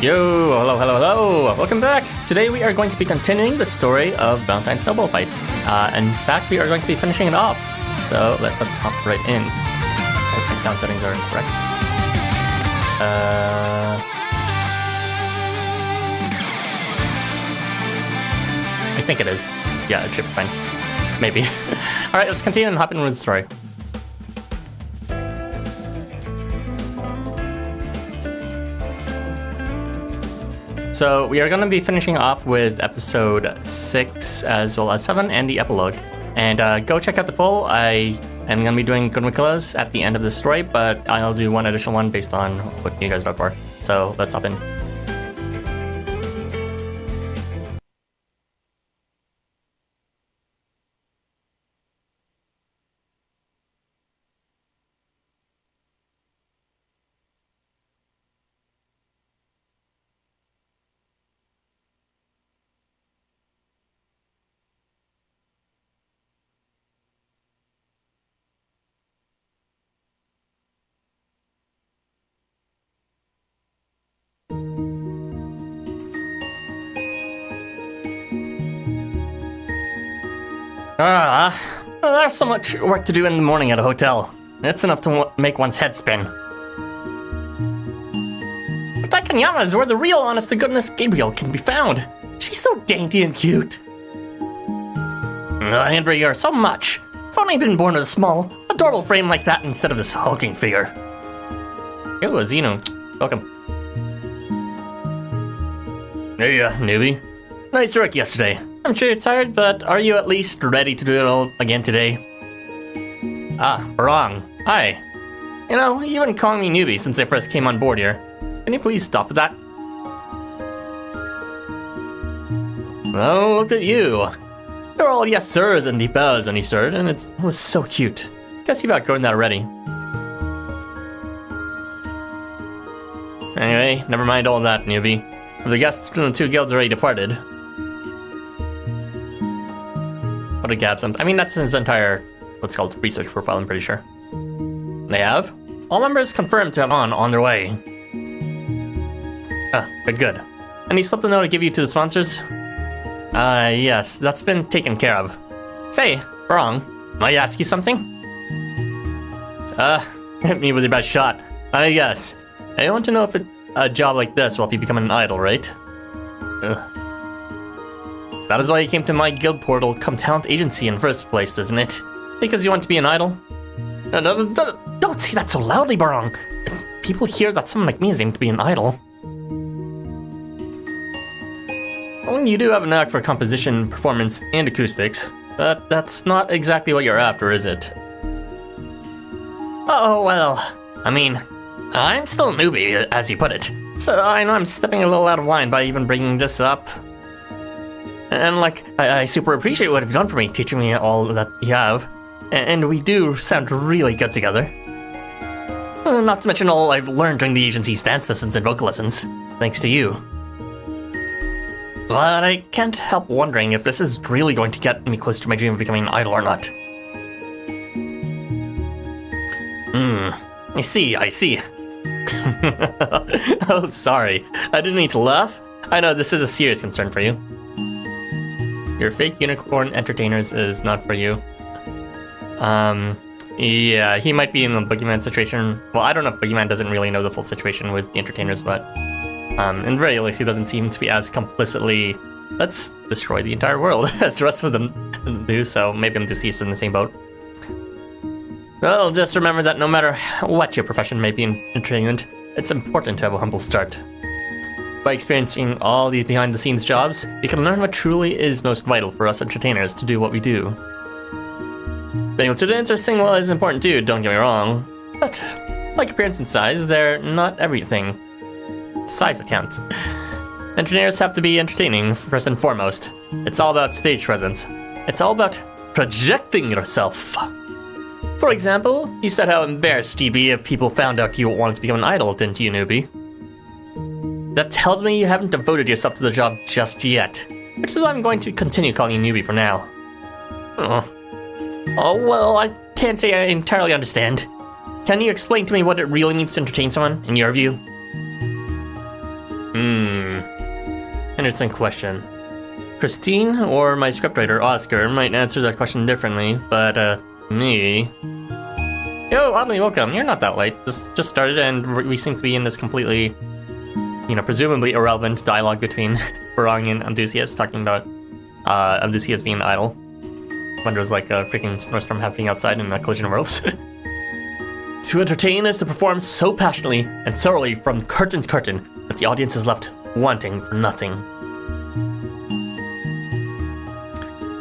Yo, hello. Welcome back. Today we are going to be continuing the story of Valentine Snowball Fight. In fact, we are going to be finishing it off. So let's hop right in. I hope my sound settings are correct. I think it is. Yeah, it should be fine. Maybe. Alright, let's continue and hop in with the story. So we are going to be finishing off with episode 6 as well as 7 and the epilogue. And go check out the poll. I am going to be doing Girimekra's at the end of the story, but I'll do one additional one based on what you guys vote for. So let's hop in. There's so much work to do in the morning at a hotel. It's enough to make one's head spin. But Daikanyama is where the real honest-to-goodness Gabriel can be found. She's so dainty and cute. I envy her so much. If only I'd been born with a small, adorable frame like that instead of this hulking figure. Yo, Zeno. Welcome. Hey, newbie. Nice work yesterday. I'm sure you're tired, but are you at least ready to do it all again today? Wrong. Hi. You know, you've been calling me newbie since I first came on board here. Can you please stop with that? Well, look at you. You're all yes sirs and deep bows when you started, and it was so cute. Guess you've outgrown that already. Anyway, never mind all that, newbie. The guests from the two guilds already departed. What a gab. I mean, that's his entire, what's called, research profile, I'm pretty sure. They have? All members confirmed to have on their way. Good. And he slipped a note to give you to the sponsors? Yes, that's been taken care of. Say, Barong, might I ask you something? Hit me with your best shot. I guess. I want to know if a job like this will be becoming an idol, right? That is why you came to my guild portal come talent agency in first place, isn't it? Because you want to be an idol? Don't say that so loudly, Barong. If people hear that someone like me is aimed to be an idol. Well, you do have a knack for composition, performance, and acoustics, but that's not exactly what you're after, is it? Oh, well, I mean, I'm still a newbie, as you put it, so I know I'm stepping a little out of line by even bringing this up. And I super appreciate what you've done for me, teaching me all that you have. And we do sound really good together. Not to mention all I've learned during the agency's dance lessons and vocal lessons, thanks to you. But I can't help wondering if this is really going to get me close to my dream of becoming an idol or not. I see. Oh, sorry. I didn't mean to laugh. I know this is a serious concern for you. Your fake unicorn entertainers is not for you. Yeah, he might be in the Boogeyman situation. Well, I don't know if Boogeyman doesn't really know the full situation with the entertainers, but in the very least, he doesn't seem to be as complicitly, let's destroy the entire world, as the rest of them do, so maybe I'm just used in the same boat. Well, just remember that no matter what your profession may be in entertainment, it's important to have a humble start. By experiencing all these behind-the-scenes jobs, you can learn what truly is most vital for us entertainers to do what we do. Being able to dance or sing well is important too, don't get me wrong. But, like appearance and size, they're not everything. It's size that counts. Entertainers have to be entertaining, first and foremost. It's all about stage presence. It's all about projecting yourself. For example, you said how embarrassed you'd be if people found out you wanted to become an idol, didn't you, newbie? That tells me you haven't devoted yourself to the job just yet, which is why I'm going to continue calling you newbie for now. Oh, well, I can't say I entirely understand. Can you explain to me what it really means to entertain someone, in your view? interesting question. Christine or my scriptwriter Oscar might answer that question differently, but me... Yo, oddly welcome. You're not that late. Just started and we seem to be in this completely, presumably irrelevant dialogue between Barong and Amdusias, talking about Amdusias being idle. When there was like a freaking snowstorm happening outside in a collision of worlds. To entertain is to perform so passionately and thoroughly from curtain to curtain that the audience is left wanting for nothing.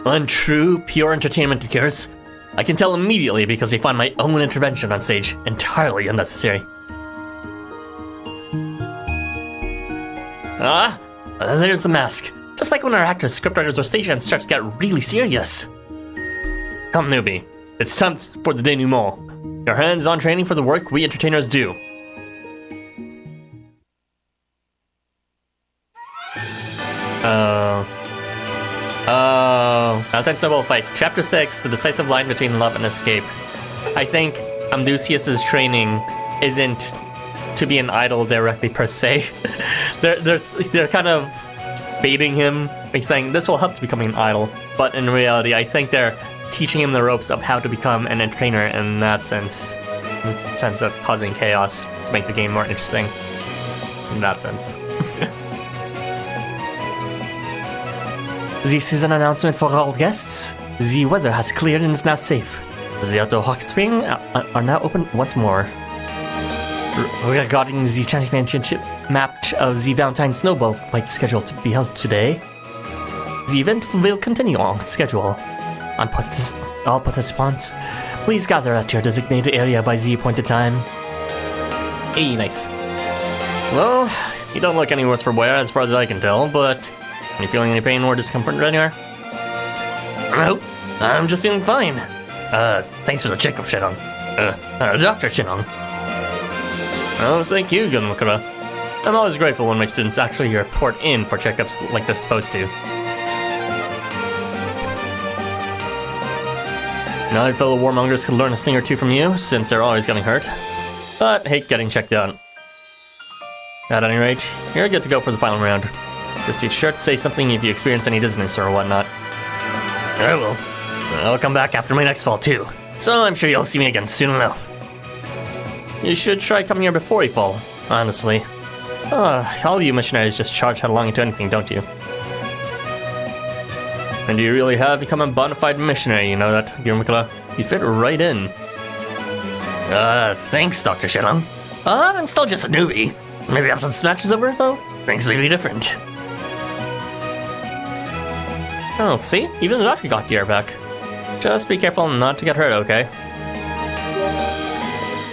When true, pure entertainment occurs, I can tell immediately because I find my own intervention on stage entirely unnecessary. There's the mask. Just like when our actors, scriptwriters, or stagehands start to get really serious. Come, newbie. It's time for the denouement. Your hands-on training for the work we entertainers do. Valentine Snowball Fight, Chapter 6, the decisive line between love and escape. I think Amdusias' training isn't to be an idol directly per se. they're kind of baiting him, like saying this will help to becoming an idol, but in reality I think they're teaching him the ropes of how to become an entertainer in that sense of causing chaos to make the game more interesting in that sense. This is an announcement for all guests. The weather has cleared and is now safe. The outdoor hot spring are now open once more. Regarding the championship match of the Valentine Snowball Fight scheduled to be held today, the event will continue on schedule. All participants, please gather at your designated area by the appointed time. Hey, nice. Well, you don't look any worse for wear as far as I can tell, but are you feeling any pain or discomfort anywhere? No, I'm just feeling fine. Thanks for the checkup, Shenong. Dr. Shenong. Oh, thank you, Girimekra. I'm always grateful when my students actually report in for checkups like they're supposed to. Now, fellow warmongers could learn a thing or two from you, since they're always getting hurt, but hate getting checked out. At any rate, you're good to go for the final round. Just be sure to say something if you experience any dizziness or whatnot. I will. I'll come back after my next fall too, so I'm sure you'll see me again soon enough. You should try coming here before you fall, honestly. All you missionaries just charge headlong into anything, don't you? And you really have become a bona fide missionary, you know that, Girimekra? You fit right in. Thanks, Dr. Shenong. I'm still just a newbie. Maybe after this match is over, though, things may be different. Oh, see? Even the doctor got gear back. Just be careful not to get hurt, okay?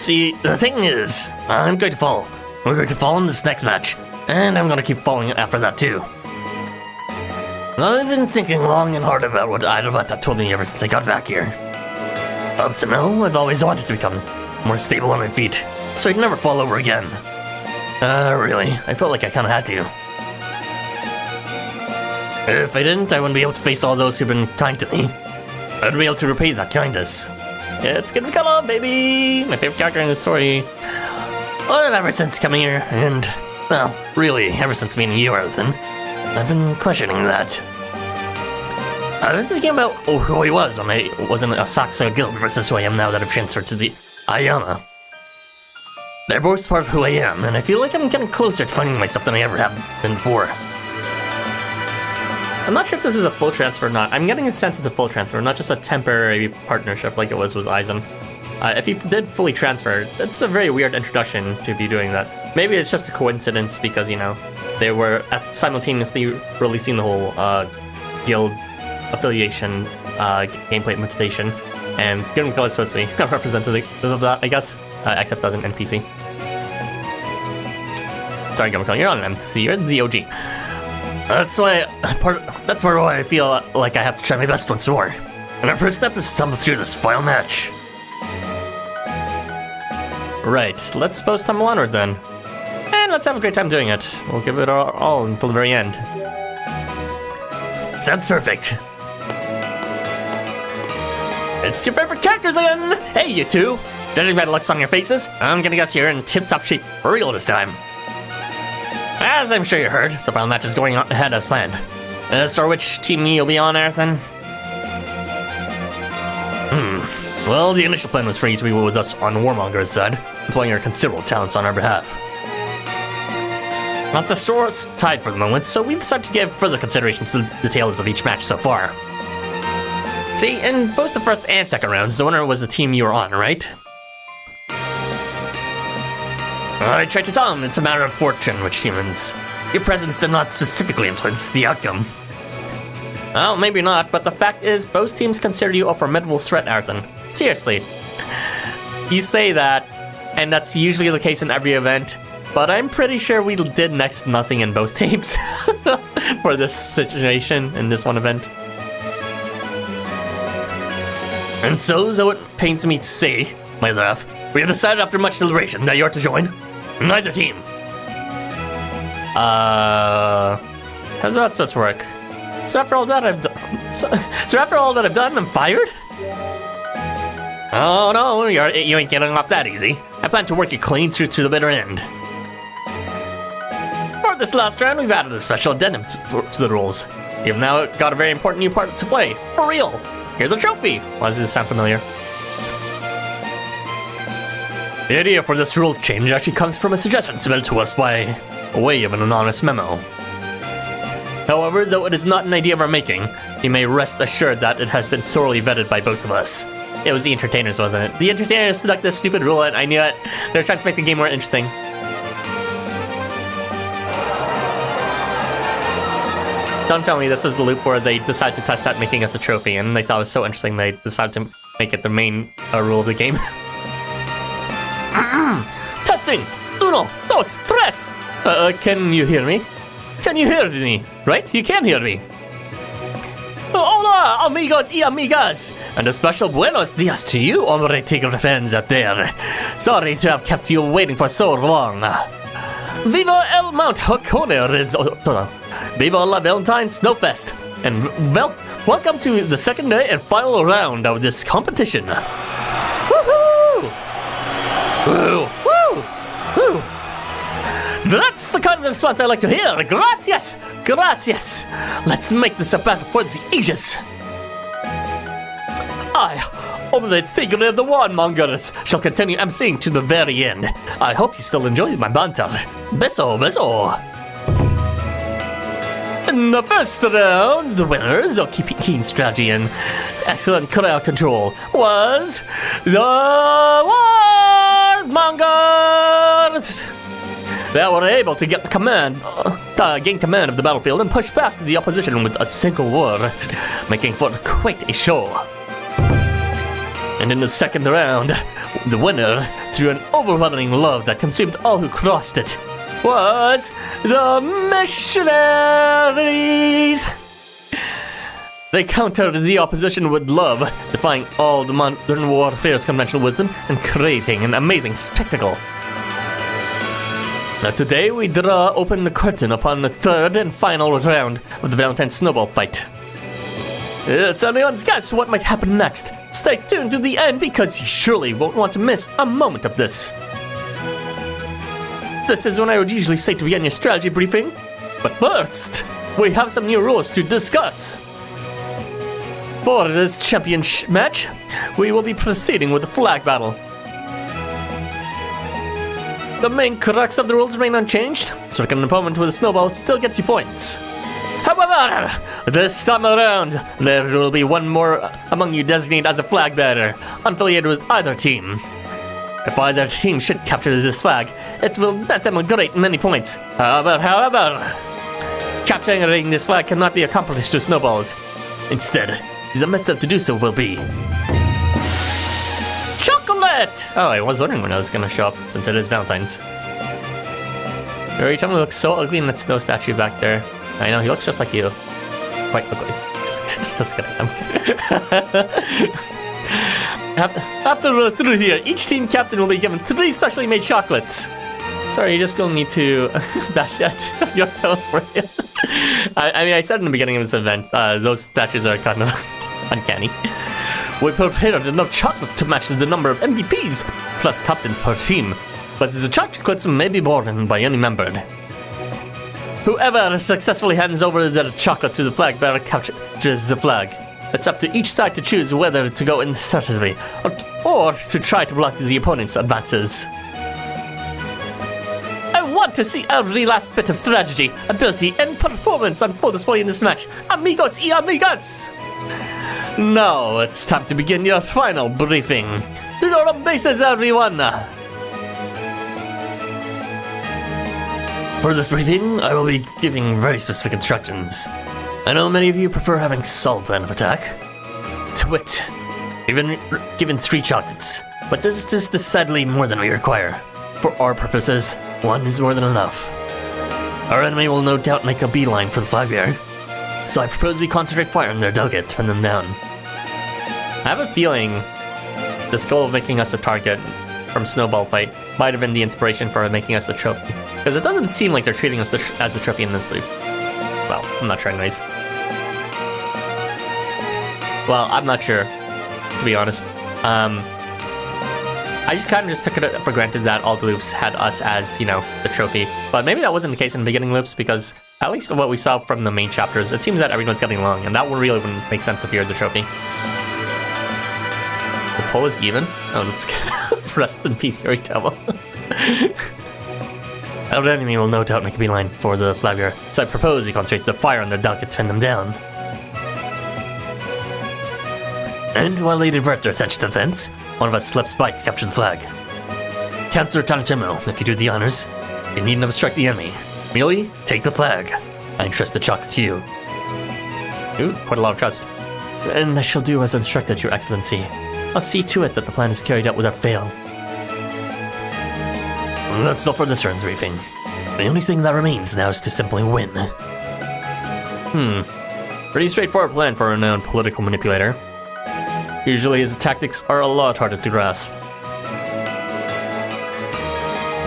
See, the thing is, I'm going to fall. We're going to fall in this next match, and I'm going to keep falling after that too. I've been thinking long and hard about what Iravata told me ever since I got back here. Up to now, I've always wanted to become more stable on my feet, so I'd never fall over again. Really, I felt like I kinda had to. If I didn't, I wouldn't be able to face all those who've been kind to me. I'd be able to repay that kindness. It's Girimekra, baby! My favorite character in the story. Well, ever since coming here, and, well, really, ever since meeting you, Arthur, I've been questioning that. I've been thinking about who I was when I was in a Saxo guild versus who I am now that I've transferred to the Ayama. They're both part of who I am, and I feel like I'm getting closer to finding myself than I ever have been before. I'm not sure if this is a full transfer or not. I'm getting a sense it's a full transfer, not just a temporary partnership like it was with Aizen. If you did fully transfer, that's a very weird introduction to be doing that. Maybe it's just a coincidence because, you know, they were simultaneously releasing the whole guild affiliation gameplay implementation, and Girimekra is supposed to be representative of that, I guess, except as an NPC. Sorry, Girimekra, you're not an NPC, you're the OG. That's why I feel like I have to try my best once more. And our first step is to stumble through this final match. Right, let's suppose stumble onward then. And let's have a great time doing it. We'll give it our all until the very end. Sounds perfect. It's your favorite characters again! Hey, you two! Judging by the looks on your faces, I'm gonna guess you're in tip-top shape for real this time. As I'm sure you heard, the final match is going ahead as planned. So which team you'll be on, Arthur? Well, the initial plan was for you to be with us on Warmonger's side, employing your considerable talents on our behalf. But the store's tied for the moment, so we decided to give further consideration to the details of each match so far. See, in both the first and second rounds, the winner was the team you were on, right? I tried to tell him it's a matter of fortune which team wins. Your presence did not specifically influence the outcome. Well, maybe not, but the fact is both teams consider you a formidable threat, Arthur. Seriously. You say that, and that's usually the case in every event, but I'm pretty sure we did next to nothing in both teams for this situation in this one event. And so, though it pains me to say, my love, we have decided after much deliberation that you're to join neither team. How's that supposed to work? So after all that I've done, I'm fired? Oh no, you ain't getting off that easy. I plan to work you clean through to the bitter end. For this last round, we've added a special addendum to the rules. You've now got a very important new part to play. For real. Here's a trophy. Why does this sound familiar? The idea for this rule change actually comes from a suggestion submitted to us by way of an anonymous memo. However, though it is not an idea of our making, you may rest assured that it has been thoroughly vetted by both of us. It was the entertainers, wasn't it? The entertainers stuck this stupid rule and I knew it. They're trying to make the game more interesting. Don't tell me this was the loop where they decided to test out making us a trophy and they thought it was so interesting they decided to make it the main rule of the game. Testing! Uno, dos, tres! Can you hear me? Can you hear me? Right? You can hear me. Hola, amigos y amigas! And a special buenos dias to you, hombre tigre fans out there. Sorry to have kept you waiting for so long. Viva el Mount Hakone Viva la Valentine Snowfest! And welcome to the second day and final round of this competition. Woohoo! Woo! Woo! Woo! That's the kind of response I like to hear. Gracias! Gracias! Let's make this a battle for the ages. I, Hombre Tigre of the Warmongers, shall continue emceeing to the very end. I hope you still enjoy my banter. Beso, beso. In the first round, the winners, though keeping keen strategy and excellent crowd control, was the Warmongers. They were able to gain command of the battlefield and push back the opposition with a single war, making for quite a show. And in the second round, the winner, through an overwhelming love that consumed all who crossed it, was the missionaries. They countered the opposition with love, defying all the modern warfare's conventional wisdom and creating an amazing spectacle. Now today we draw open the curtain upon the third and final round of the Valentine Snowball Fight. It's anyone's guess what might happen next. Stay tuned to the end because you surely won't want to miss a moment of this. This is when I would usually say to begin your strategy briefing, but first, we have some new rules to discuss. For this championship match, we will be proceeding with the flag battle. The main crux of the rules remain unchanged. Striking an opponent with a snowball still gets you points. However, this time around, there will be one more among you designated as a flag bearer, unaffiliated with either team. If either team should capture this flag, it will net them a great many points. However, capturing this flag cannot be accomplished through snowballs. Instead, the method to do so will be chocolate! Oh, I was wondering when I was going to show up, since it is Valentine's. Every time he looks so ugly in that snow statue back there. I know, he looks just like you. Quite ugly. Just kidding, I'm kidding. After through here, each team captain will be given 3 specially made chocolates. Sorry, you just feel me to bash at your toe for you. I mean, I said in the beginning of this event, those statues are kind of uncanny. We prepared enough chocolate to match the number of MVPs, plus captains per team. But the chocolates may be borne by any member. Whoever successfully hands over the chocolate to the flag bearer captures the flag. It's up to each side to choose whether to go assertively or to try to block the opponent's advances. I want to see every last bit of strategy, ability, and performance on full display in this match. Amigos y amigas! Now it's time to begin your final briefing. To the bases, everyone! For this briefing, I will be giving very specific instructions. I know many of you prefer having solid plan of attack. To wit, even given 3 chocolates, but this is decidedly more than we require. For our purposes, 1 is more than enough. Our enemy will no doubt make a beeline for the flag bearer, so I propose we concentrate fire on their delegate to pin them down. I have a feeling this goal of making us a target from Snowball Fight might have been the inspiration for making us the trophy, because it doesn't seem like they're treating us as a trophy in this loop. Well, I'm not sure anyways. Well, I'm not sure, to be honest. I just kind of took it for granted that all the loops had us as, you know, the trophy. But maybe that wasn't the case in the beginning loops, because at least what we saw from the main chapters, it seems that everyone's getting along, and that one really wouldn't make sense if you're the trophy. The poll is even? Oh, that's rest in peace, Girimekra. Our enemy will no doubt make a beeline for the flag bearer, so I propose we concentrate the fire on their delegate to pin them down. And while they divert their attention to the fence, one of us slips by to capture the flag. Councillor Tanatimo, if you do the honors, you needn't obstruct the enemy. Merely take the flag. I entrust the chocolate to you. Ooh, quite a lot of trust. And I shall do as instructed, Your Excellency. I'll see to it that the plan is carried out without fail. That's all for this round's briefing. The only thing that remains now is to simply win. Pretty straightforward plan for a renowned political manipulator. Usually his tactics are a lot harder to grasp.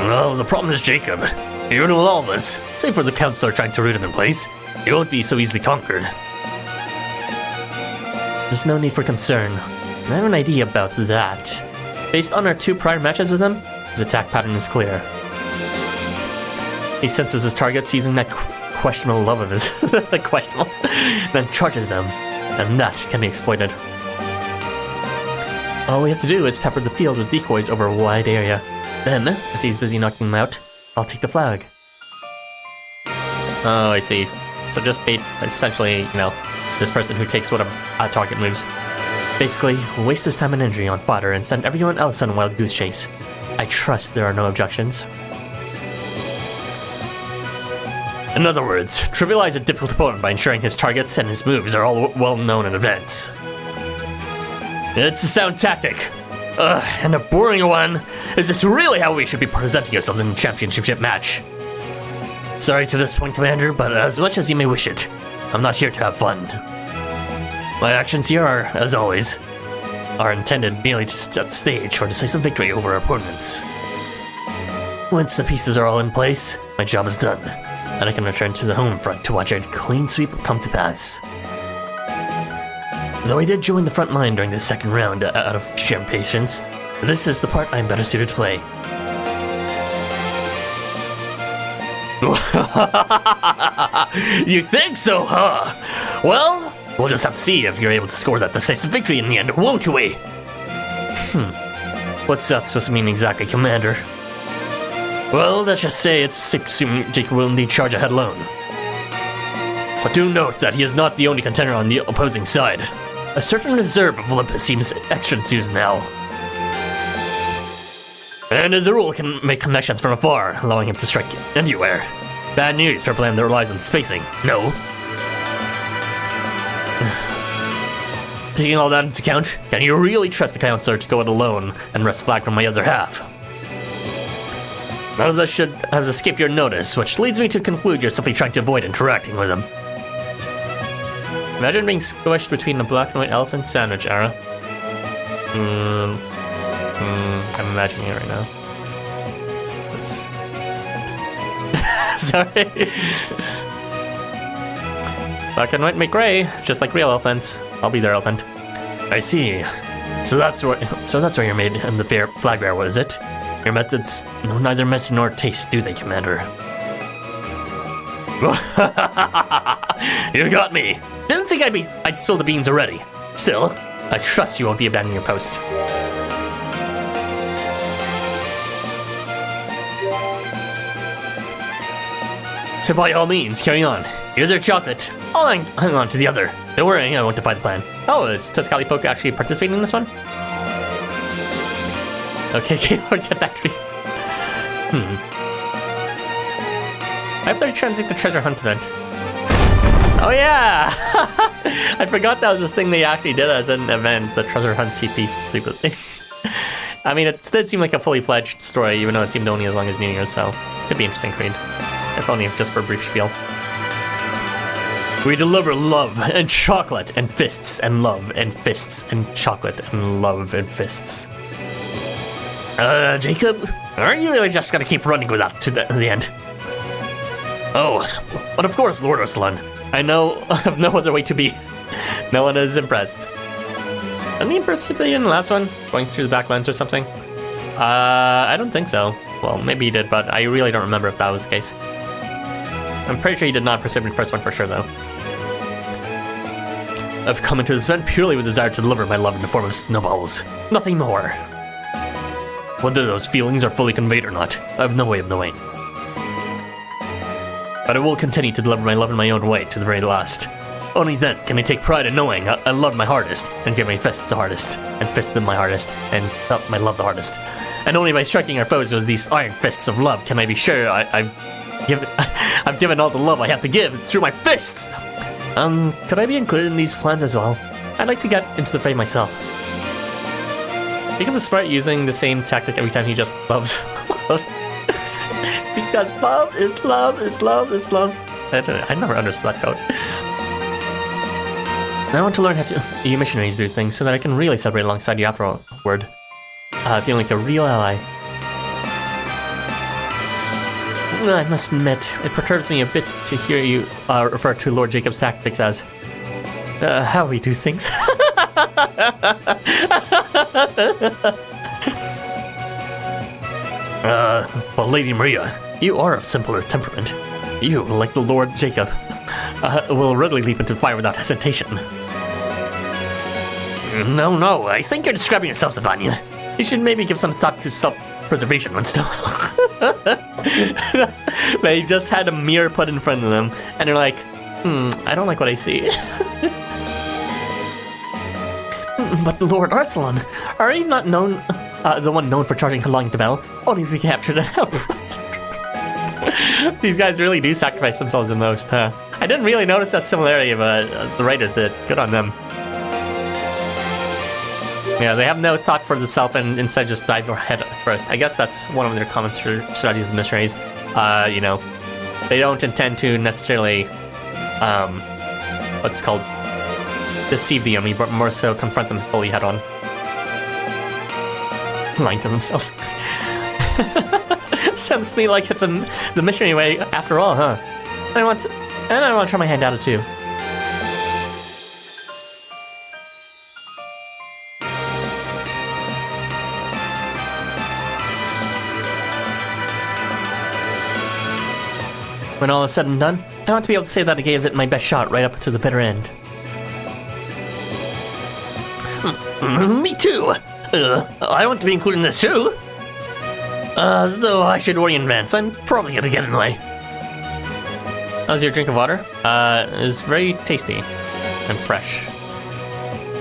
Well, the problem is Jacob. Even with all this, save for the councillor trying to root him in place, he won't be so easily conquered. There's no need for concern. I have an idea about that. Based on our 2 prior matches with him, his attack pattern is clear. He senses his targets using that questionable love of his, questionable, then charges them, and that can be exploited. All we have to do is pepper the field with decoys over a wide area. Then, as he's busy knocking them out, I'll take the flag. Oh, I see. So just bait, essentially, you know, this person who takes whatever target moves. Basically, waste his time and energy on fodder and send everyone else on a wild goose chase. I trust there are no objections. In other words, trivialize a difficult opponent by ensuring his targets and his moves are all well known in advance. It's a sound tactic. And a boring one. Is this really how we should be presenting ourselves in a championship match? Sorry to disappoint, Commander, but as much as you may wish it, I'm not here to have fun. My actions here are, as always, are intended merely to set the stage for decisive victory over our opponents. Once the pieces are all in place, my job is done, and I can return to the home front to watch a clean sweep come to pass. Though I did join the front line during the second round out of sheer impatience, this is the part I'm better suited to play. You think so, huh? Well, we'll just have to see if you're able to score that decisive victory in the end, won't we? What's that supposed to mean exactly, Commander? Well, let's just say it's safe to assume Jacob will indeed charge ahead alone. But do note that he is not the only contender on the opposing side. A certain reserve of Olympus seems extra enthused now. And as a rule, can make connections from afar, allowing him to strike anywhere. Bad news for a plan that relies on spacing, no? Taking all that into account, can you really trust the Counselor to go it alone and wrest the flag from my other half? None of this should have escaped your notice, which leads me to conclude you're simply trying to avoid interacting with him. Imagine being squished between a black and white elephant sandwich, Ara. I'm imagining it right now. Sorry. Black and white make gray, just like real elephants. I'll be their elephant. I see. So that's where you're made in the flag bearer, was it? Your methods know neither messy nor taste, do they, Commander? You got me. Didn't think I'd spill the beans already. Still, I trust you won't be abandoning your post. So by all means, carry on. Here's your chocolate. I'll hang on to the other. Don't worry, I won't defy the plan. Oh, is Tuscali Poke actually participating in this one? Okay, Gaylord, get back to me. I have to translate the treasure hunt event. Oh yeah! I forgot that was the thing they actually did as an event, the treasure hunt CP stupid thing. I mean, it did seem like a fully fledged story, even though it seemed only as long as New Year's, so could be interesting to read. If only just for a brief spiel. We deliver love and chocolate and fists and love and fists and chocolate and love and fists. Jacob, aren't you really just gonna keep running with that to the end? Oh, but of course, Lord Ursulan. I have no other way to be. No one is impressed. Didn't he participate in the last one? Going through the backlands or something? I don't think so. Well, maybe he did, but I really don't remember if that was the case. I'm pretty sure he did not participate in the first one for sure, though. I've come into this event purely with the desire to deliver my love in the form of snowballs. Nothing more. Whether those feelings are fully conveyed or not, I have no way of knowing. But I will continue to deliver my love in my own way to the very last. Only then can I take pride in knowing I love my hardest, and give my fists the hardest, and fist them my hardest, and felt my love the hardest. And only by striking our foes with these iron fists of love can I be sure I've given all the love I have to give through my fists! Could I be included in these plans as well? I'd like to get into the fray myself. Jacob is smart using the same tactic every time he just loves. Because love is love is love is love. I never understood that code. I want to learn how to you missionaries do things so that I can really celebrate alongside you afterward. Feeling like a real ally. I must admit, it perturbs me a bit to hear you refer to Lord Jacob's tactics as how we do things. Well, Lady Maria, you are of simpler temperament. You, like the Lord Jacob, will readily leap into fire without hesitation. No, I think you're describing yourself, Sabanya. You should maybe give some thought to self-preservation once in a while. They just had a mirror put in front of them, and they're like, I don't like what I see. But Lord Ursulan, are you not known, the one known for charging along the bell? Only if we captured an outpost. These guys really do sacrifice themselves the most, huh? I didn't really notice that similarity, but the writers did. Good on them. Yeah, they have no thought for the self and instead just dive head first. I guess that's one of their common strategies of missionaries. You know, they don't intend to necessarily, what's it called, deceive the enemy, but more so confront them fully head on. Lying to themselves. Sounds to me like it's the missionary way after all, huh? I want to try my hand at it too. When all is said and done, I want to be able to say that I gave it my best shot right up to the bitter end. Me too! I want to be included in this too! Though I should worry in advance, I'm probably gonna get in the way. How's your drink of water? It's very tasty and fresh.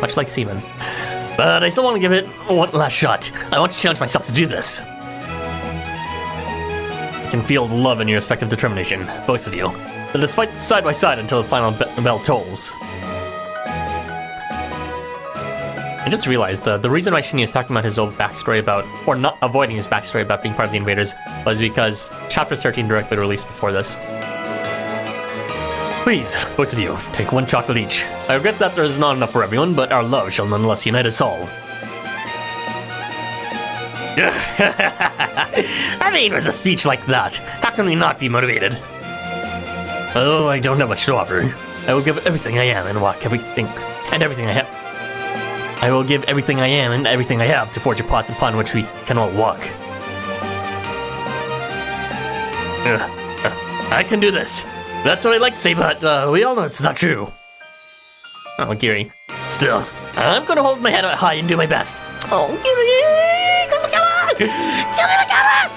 Much like semen. But I still want to give it one last shot. I want to challenge myself to do this. I can feel the love in your respective determination, both of you. Let us fight side by side until the final bell tolls. I just realized the reason why Shinny is talking about his old backstory about, or not avoiding his backstory about being part of the Invaders, was because Chapter 13 directly released before this. Please, both of you, take one chocolate each. I regret that there is not enough for everyone, but our love shall nonetheless unite us all. I mean, with a speech like that, how can we not be motivated? Oh, I don't have much to offer. I will give everything I am and everything I have. I will give everything I am and everything I have to forge a path upon which we can all walk. I can do this. That's what I like to say, but we all know it's not true. Oh, Giri. Still, I'm gonna hold my head high and do my best. Oh, Giri! Girimekra!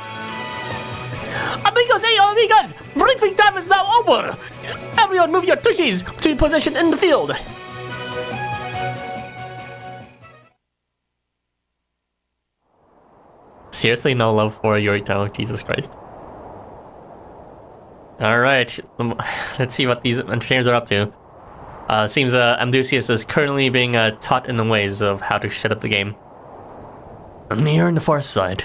Amigos, hey, amigas! Briefing time is now over! Everyone move your tushies to position in the field. Seriously, no love for Yorito, Jesus Christ. Alright, let's see what these entertainers are up to. Seems Amdusius is currently being taught in the ways of how to shut up the game. I'm near on the far side.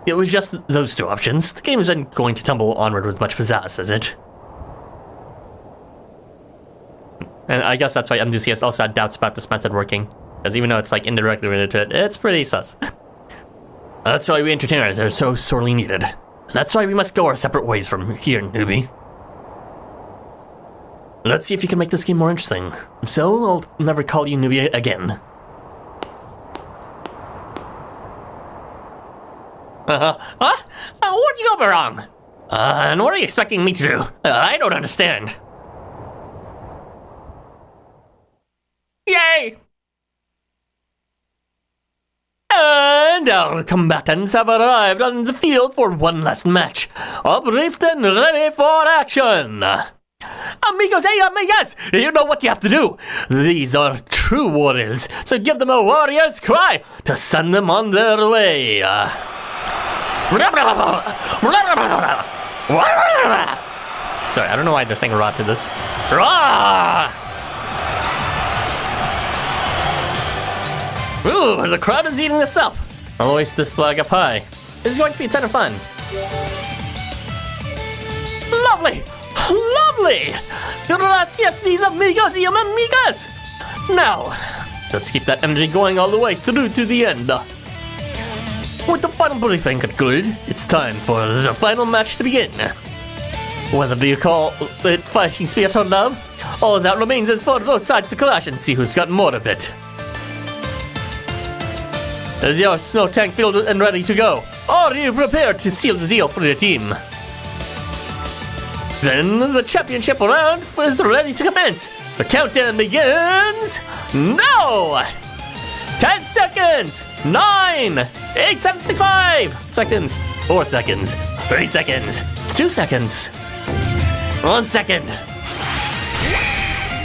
It was just those two options. The game isn't going to tumble onward with much pizzazz, is it? And I guess that's why Amdusius also had doubts about this method working. Because even though it's like indirectly related to it, it's pretty sus. That's why we entertainers are so sorely needed. That's why we must go our separate ways from here, newbie. Let's see if you can make this game more interesting. If so, I'll never call you newbie again. What you got me wrong? And what are you expecting me to do? I don't understand. Yay! And our combatants have arrived on the field for one last match. All briefed and ready for action. Amigos, hey amigas, you know what you have to do. These are true warriors, so give them a warrior's cry to send them on their way. Sorry, I don't know why they're saying "rah" to this. Rah! Ooh, the crowd is eating this up. I'll hoist this flag up high. This is going to be a ton of fun. Lovely! Lovely! Gracias, mis amigos y amigas! Now, let's keep that energy going all the way through to the end. With the final briefing concluded, it's time for the final match to begin. Whether you call it fighting spirit or love, all that remains is for both sides to clash and see who's got more of it. Is your snow tank filled and ready to go? Are you prepared to seal the deal for your team? Then the championship round is ready to commence. The countdown begins now! 10 seconds! 9, 8, 7, 6, 5 seconds, 4 seconds, 3 seconds, 2 seconds, 1 second.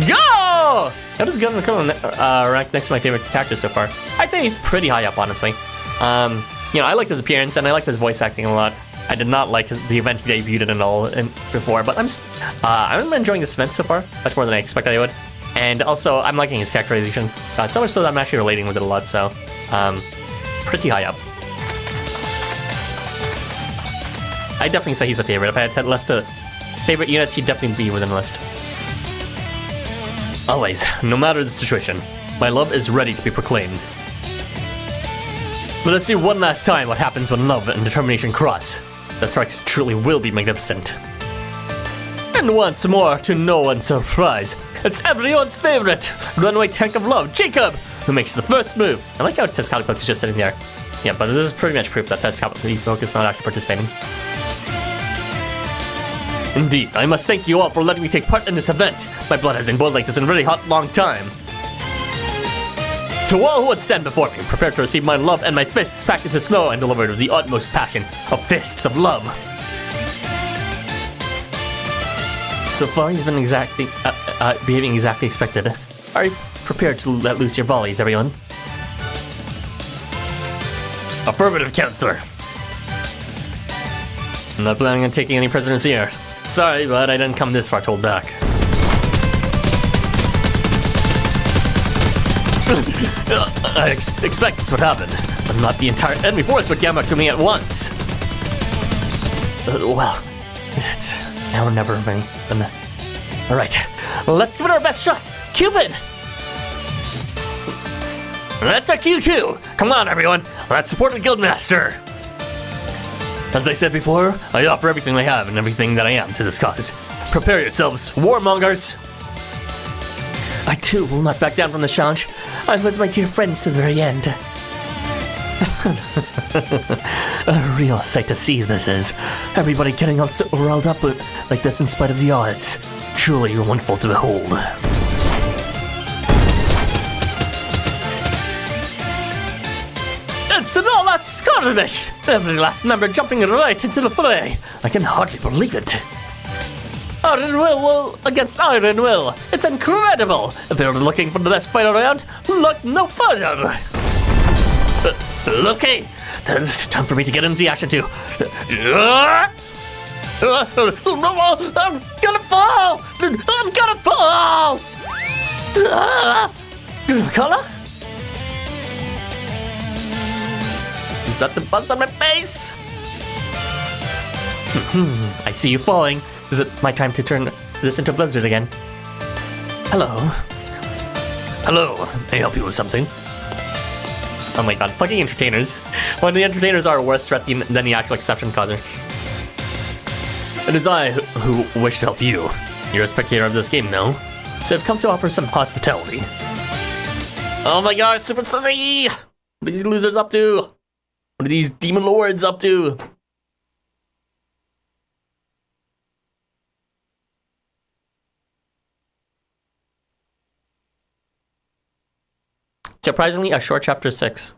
Go! How does Gunman come rank next to my favorite character so far? I'd say he's pretty high up, honestly. You know, I liked his appearance and I liked his voice acting a lot. I did not like the event he debuted in and all before, but I'm enjoying this event so far, much more than I expected I would. And also, I'm liking his characterization, so much so that I'm actually relating with it a lot, so pretty high up. I'd definitely say he's a favorite. If I had list of favorite units, he'd definitely be within the list. Always, no matter the situation, my love is ready to be proclaimed. But let's see one last time what happens when love and determination cross. The strikes truly will be magnificent. And once more, to no one's surprise, it's everyone's favorite runaway tank of love, Jacob, who makes the first move. I like how Tezcatlipoque is just sitting there. Yeah, but this is pretty much proof that Tezcatlipoque is not actually participating. Indeed, I must thank you all for letting me take part in this event. My blood has been boiled like this in a really hot, long time. To all who would stand before me, prepare to receive my love and my fists packed into snow and delivered with the utmost passion of fists of love. So far, he's been behaving exactly expected. Are you prepared to let loose your volleys, everyone? Affirmative, Counselor. I'm not planning on taking any prisoners here. Sorry, but I didn't come this far to hold back. I expect this would happen, but not the entire enemy force would come up to me at once. Well, it's now or never, me. Alright, let's give it our best shot. Cupid! That's our cue too. Come on, everyone. Let's support the Guildmaster. As I said before, I offer everything I have and everything that I am to this cause. Prepare yourselves, warmongers. I too will not back down from this challenge. I'm with my dear friends to the very end. A real sight to see this is. Everybody getting all so riled up like this in spite of the odds. truly wonderful to behold. It's all that Scottish! Every last member jumping right into the fray. I can hardly believe it. Iron Will against Iron Will. It's incredible. If you're looking for the best fight around, look no further. Okay, time for me to get into the action too. I'm gonna fall! I'm gonna fall! Color? Is that the buzz on my face? I see you falling. Is it my time to turn this into a blizzard again? Hello? Hello, may I help you with something? Oh my god, fucking entertainers. When the entertainers are a worse threat than the actual exception causer. It is I who wish to help you. You're a spectator of this game, no? So I've come to offer some hospitality. Oh my god, Super Sussy! What are these losers up to? What are these demon lords up to? Surprisingly, a short chapter 6.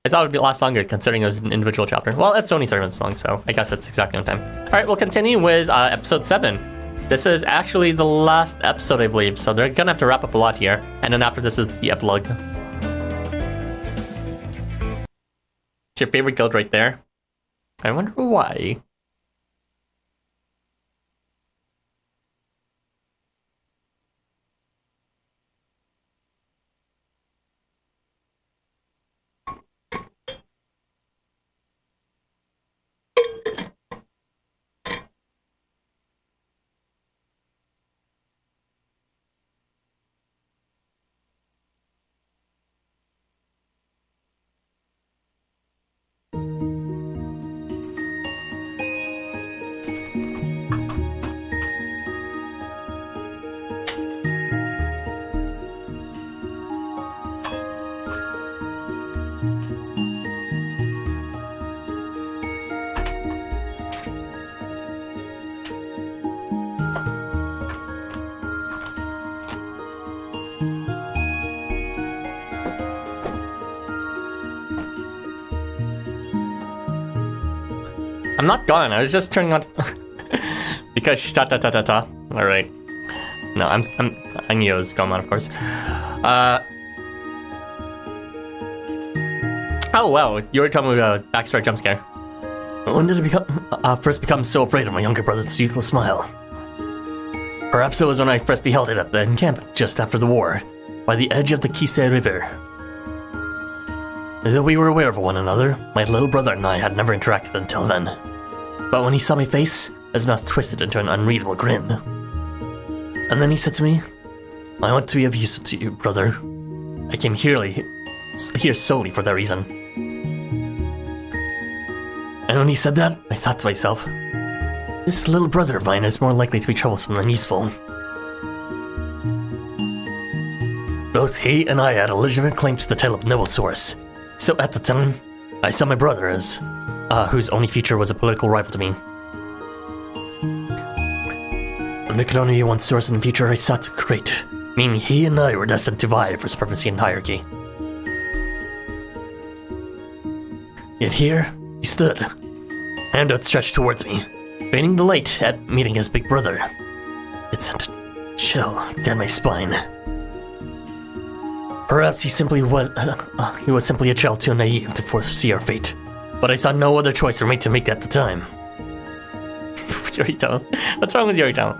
I thought it would last longer considering it was an individual chapter. Well, it's only 30 minutes long, so I guess that's exactly on time. Alright, we'll continue with episode 7. This is actually the last episode, I believe, so they're gonna have to wrap up a lot here. And then after this is the epilogue. It's your favorite guild right there. I wonder why. I'm not gone. I was just turning on because ta. All right. No, I'm Yo's Gomon, of course. Oh wow, you were telling me about backstory jump scare. When did I first become so afraid of my younger brother's youthful smile? Perhaps it was when I first beheld it at the encampment just after the war, by the edge of the Kise River. Though we were aware of one another, my little brother and I had never interacted until then. But when he saw my face, his mouth twisted into an unreadable grin. And then he said to me, I want to be of use to you, brother. I came here solely for that reason. And when he said that, I thought to myself, this little brother of mine is more likely to be troublesome than useful. Both he and I had a legitimate claim to the title of noble source. So at the time, I saw my brother as, whose only future was a political rival to me. And there could only be one source in the future I sought to create, meaning he and I were destined to vie for supremacy and hierarchy. Yet here, he stood, hand outstretched towards me, feigning delight at meeting his big brother. It sent a chill down my spine. Perhaps he was simply a child too naive to foresee our fate. But I saw no other choice for me to make at the time. Yorito. What's wrong with Yorito?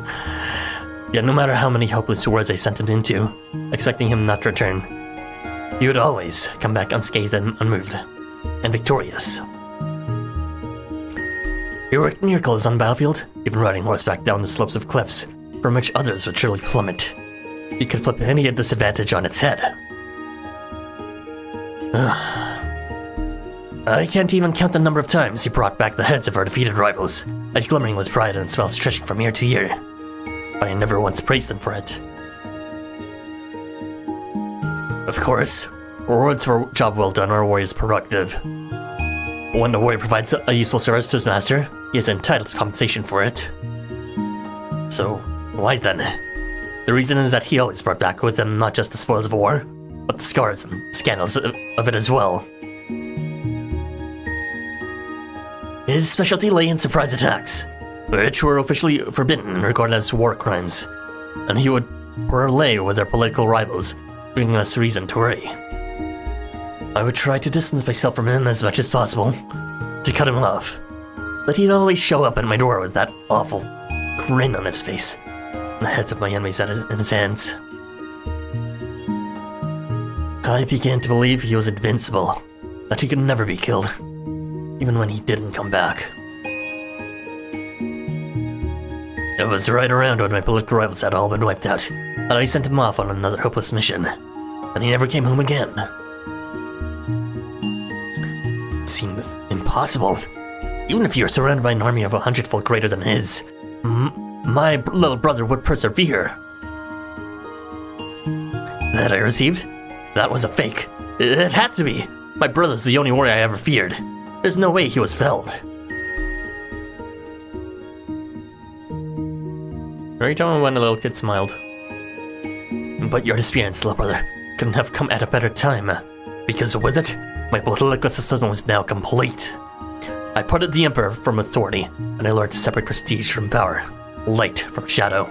Yet no matter how many helpless wars I sent him into, expecting him not to return, he would always come back unscathed and unmoved, and victorious. He worked miracles on the battlefield, even riding horseback down the slopes of cliffs, from which others would surely plummet. He could flip any disadvantage on its head. I can't even count the number of times he brought back the heads of our defeated rivals, as glimmering with pride and smile stretching from year to year. But I never once praised him for it. Of course, rewards for a job well done are a warrior's prerogative. When the warrior provides a useful service to his master, he is entitled to compensation for it. So, Why then? The reason is that he always brought back with him not just the spoils of war, but the scars and scandals of it as well. His specialty lay in surprise attacks, which were officially forbidden and regarded as war crimes, and he would parlay with their political rivals, giving us reason to worry. I would try to distance myself from him as much as possible, to cut him off, but he'd always show up at my door with that awful grin on his face, and the heads of my enemies in his hands. I began to believe he was invincible, that he could never be killed, even when he didn't come back. It was right around when my political rivals had all been wiped out that I sent him off on another hopeless mission, and he never came home again. It seemed impossible. Even if you were surrounded by an army of 100-fold greater than his, my little brother would persevere. That I received? That was a fake. It had to be. My brother's the only warrior I ever feared. There's no way he was felled. Very charming when the little kid smiled. But your experience, little brother, couldn't have come at a better time, because with it, my political system was now complete. I parted the Emperor from authority, and I learned to separate prestige from power, light from shadow.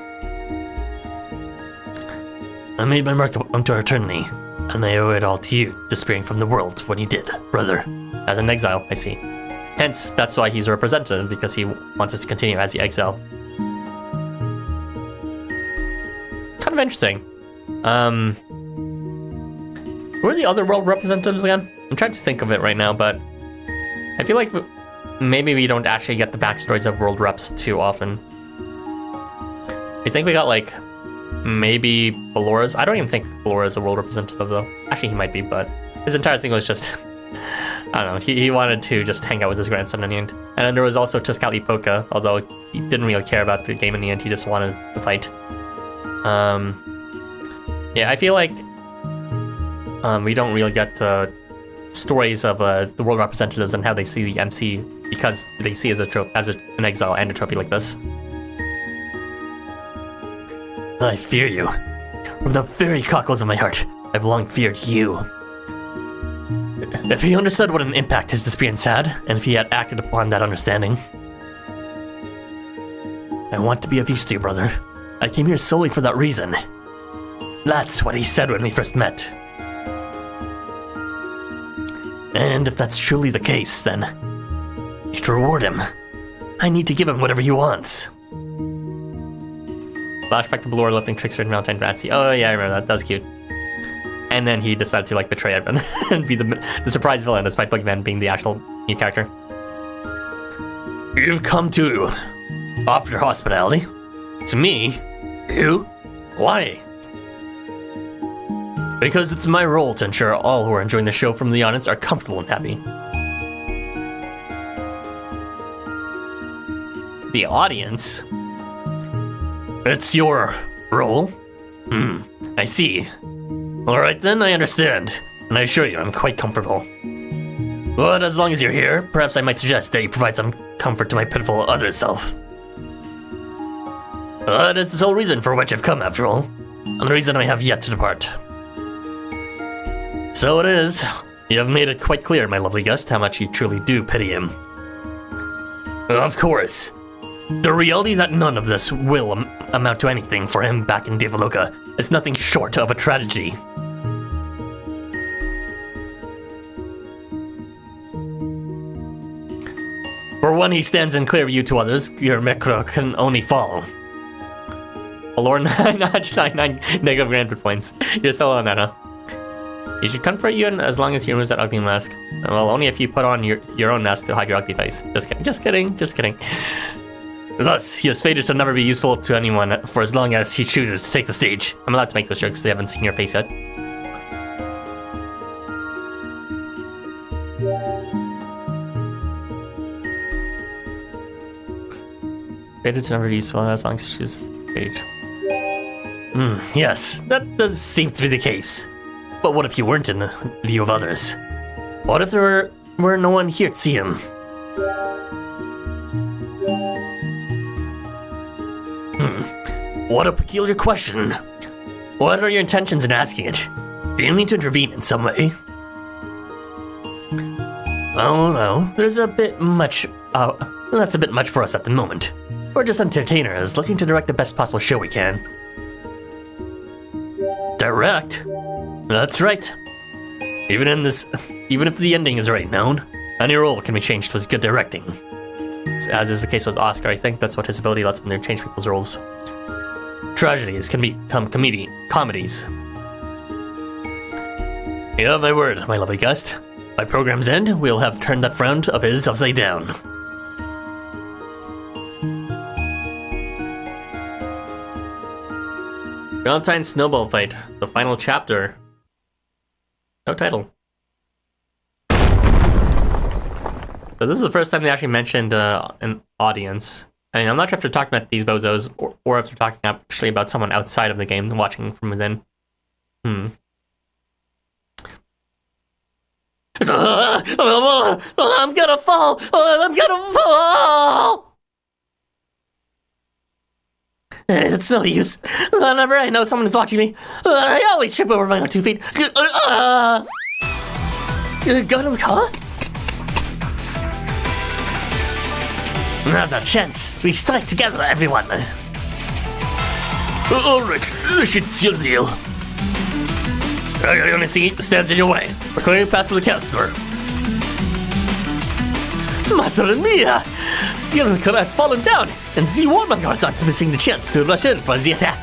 I made my mark unto eternity, and I owe it all to you, disappearing from the world when you did, brother. As an exile, I see. Hence, that's why he's a representative, because he wants us to continue as the exile. Kind of interesting. Who are the other world representatives again? I'm trying to think of it right now, but I feel like maybe we don't actually get the backstories of world reps too often. I think we got like maybe Balora's. I don't even think Balora is a world representative though. Actually, he might be, but his entire thing was just I don't know. He wanted to just hang out with his grandson in the end. And then there was also Tuscalli-Poca, although he didn't really care about the game in the end. He just wanted to fight. Yeah, I feel like we don't really get stories of the world representatives and how they see the MC because they see as an exile and a trophy like this. I fear you. From the very cockles of my heart, I've long feared you. If he understood what an impact his disappearance had, and if he had acted upon that understanding. I want to be of use to you, brother. I came here solely for that reason. That's what he said when we first met. And if that's truly the case, then to reward him, I need to give him whatever he wants. Flashback to Ballora lifting Trickster and Valentine Fancy. Oh yeah, I remember that. That was cute. And then he decided to like betray everyone and be the surprise villain, despite Boogeyman being the actual new character. You've come to offer hospitality? To me? You? Why? Because it's my role to ensure all who are enjoying the show from the audience are comfortable and happy. The audience? It's your role? I see. Alright then, I understand. And I assure you, I'm quite comfortable. But as long as you're here, perhaps I might suggest that you provide some comfort to my pitiful other self. That is the sole reason for which I've come, after all. And the reason I have yet to depart. So it is. You have made it quite clear, my lovely guest, how much you truly do pity him. Of course. The reality that none of this will amount to anything for him back in Devaloka is nothing short of a tragedy. For one, he stands in clear view to others, Girimekra can only fall. Lord 999 negative granted points. You're still on that, huh? You should comfort you as long as he removes that ugly mask. Well, only if you put on your own mask to hide your ugly face. Just kidding, just kidding, just kidding. Thus, he is fated to never be useful to anyone for as long as he chooses to take the stage. I'm allowed to make those jokes, they haven't seen your face yet. Fated to never be useful as long as he chooses the stage. Yes, that does seem to be the case. But what if you weren't in the view of others? What if there were no one here to see him? What a peculiar question. What are your intentions in asking it? Do you mean to intervene in some way? Oh no, there's a bit much. That's a bit much for us at the moment. We're just entertainers looking to direct the best possible show we can. Direct? That's right. Even if the ending is already known, any role can be changed with good directing. As is the case with Oscar, I think that's what his ability lets him change people's roles. Tragedies can become comedies. You have my word, my lovely guest. By program's end, we'll have turned that frown of his upside down. Valentine Snowball Fight, the final chapter. No title. So this is the first time they actually mentioned an audience. I mean, I'm not sure if they're talking about these bozos, or if they're talking actually about someone outside of the game watching from within. I'm gonna fall! I'm gonna fall! It's no use. Whenever I know someone is watching me, I always trip over my own 2 feet. Girimekra? Now's our chance. We strike together, everyone. Alright, this should seal the deal. I only see stands in your way. We're clearing a path for the counselor. Madre mia! Girimekra has fallen down, and Z1 guards aren't missing the chance to rush in for the attack.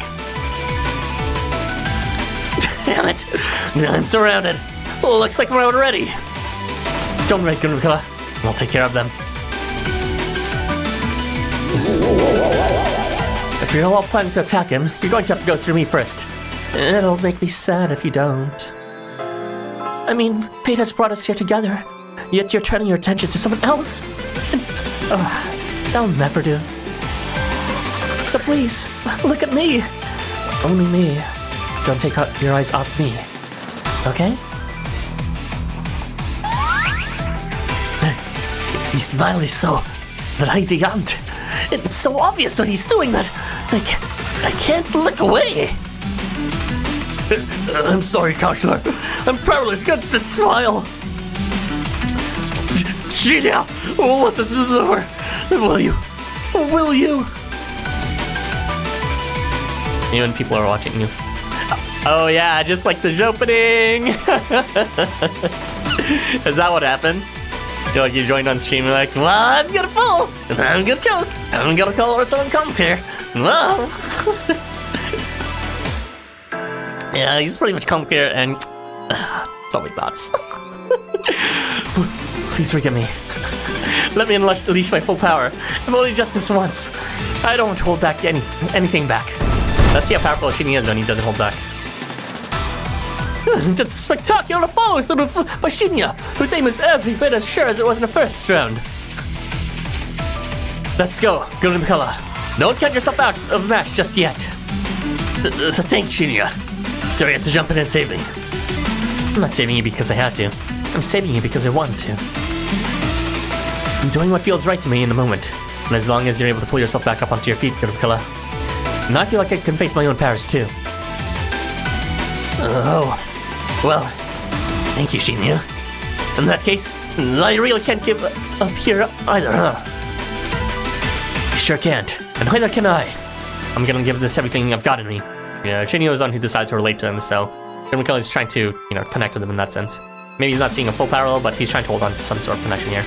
Damn it! I'm surrounded. Looks like we're out already. Don't worry, Girimekra. I'll take care of them. If you're all planning to attack him, you're going to have to go through me first. It'll make me sad if you don't. I mean, fate has brought us here together, yet you're turning your attention to someone else. And, that'll never do. So please, look at me. Only me. Don't take your eyes off me. Okay? His smile is so radiant. It's so obvious what he's doing that I can't look away. I'm sorry, counselor. I'm powerless against this smile. Giria, once this is over, will you? Even people are watching you. Oh yeah, just like the opening. Is that what happened? You joined on stream, you're like, well, I'm gonna fall, and I'm gonna choke, I'm gonna call over someone come here. Well. Yeah, he's pretty much come here, and it's all my thoughts. Please forgive me. Let me unleash my full power. If only just this once. I don't want to hold back anything back. Let's see how powerful Shinya is when he doesn't hold back. That's a spectacular follow through by Shinya, whose aim is every bit as sure as it was in the first round. Let's go, Girimekra. Don't count yourself out of the match just yet. Thanks, Shinya. Sorry, you had to jump in and save me. I'm not saving you because I had to. I'm saving you because I wanted to. I'm doing what feels right to me in the moment. And as long as you're able to pull yourself back up onto your feet, Girimekra, now I feel like I can face my own powers too. Oh, well, thank you, Shinya. In that case, I really can't give up here either, huh? I sure can't, and neither can I. I'm gonna give this everything I've got in me. Yeah, Shinya was the one who decided to relate to him, so Girimekra is trying to, connect with him in that sense. Maybe he's not seeing a full parallel, but he's trying to hold on to some sort of connection here.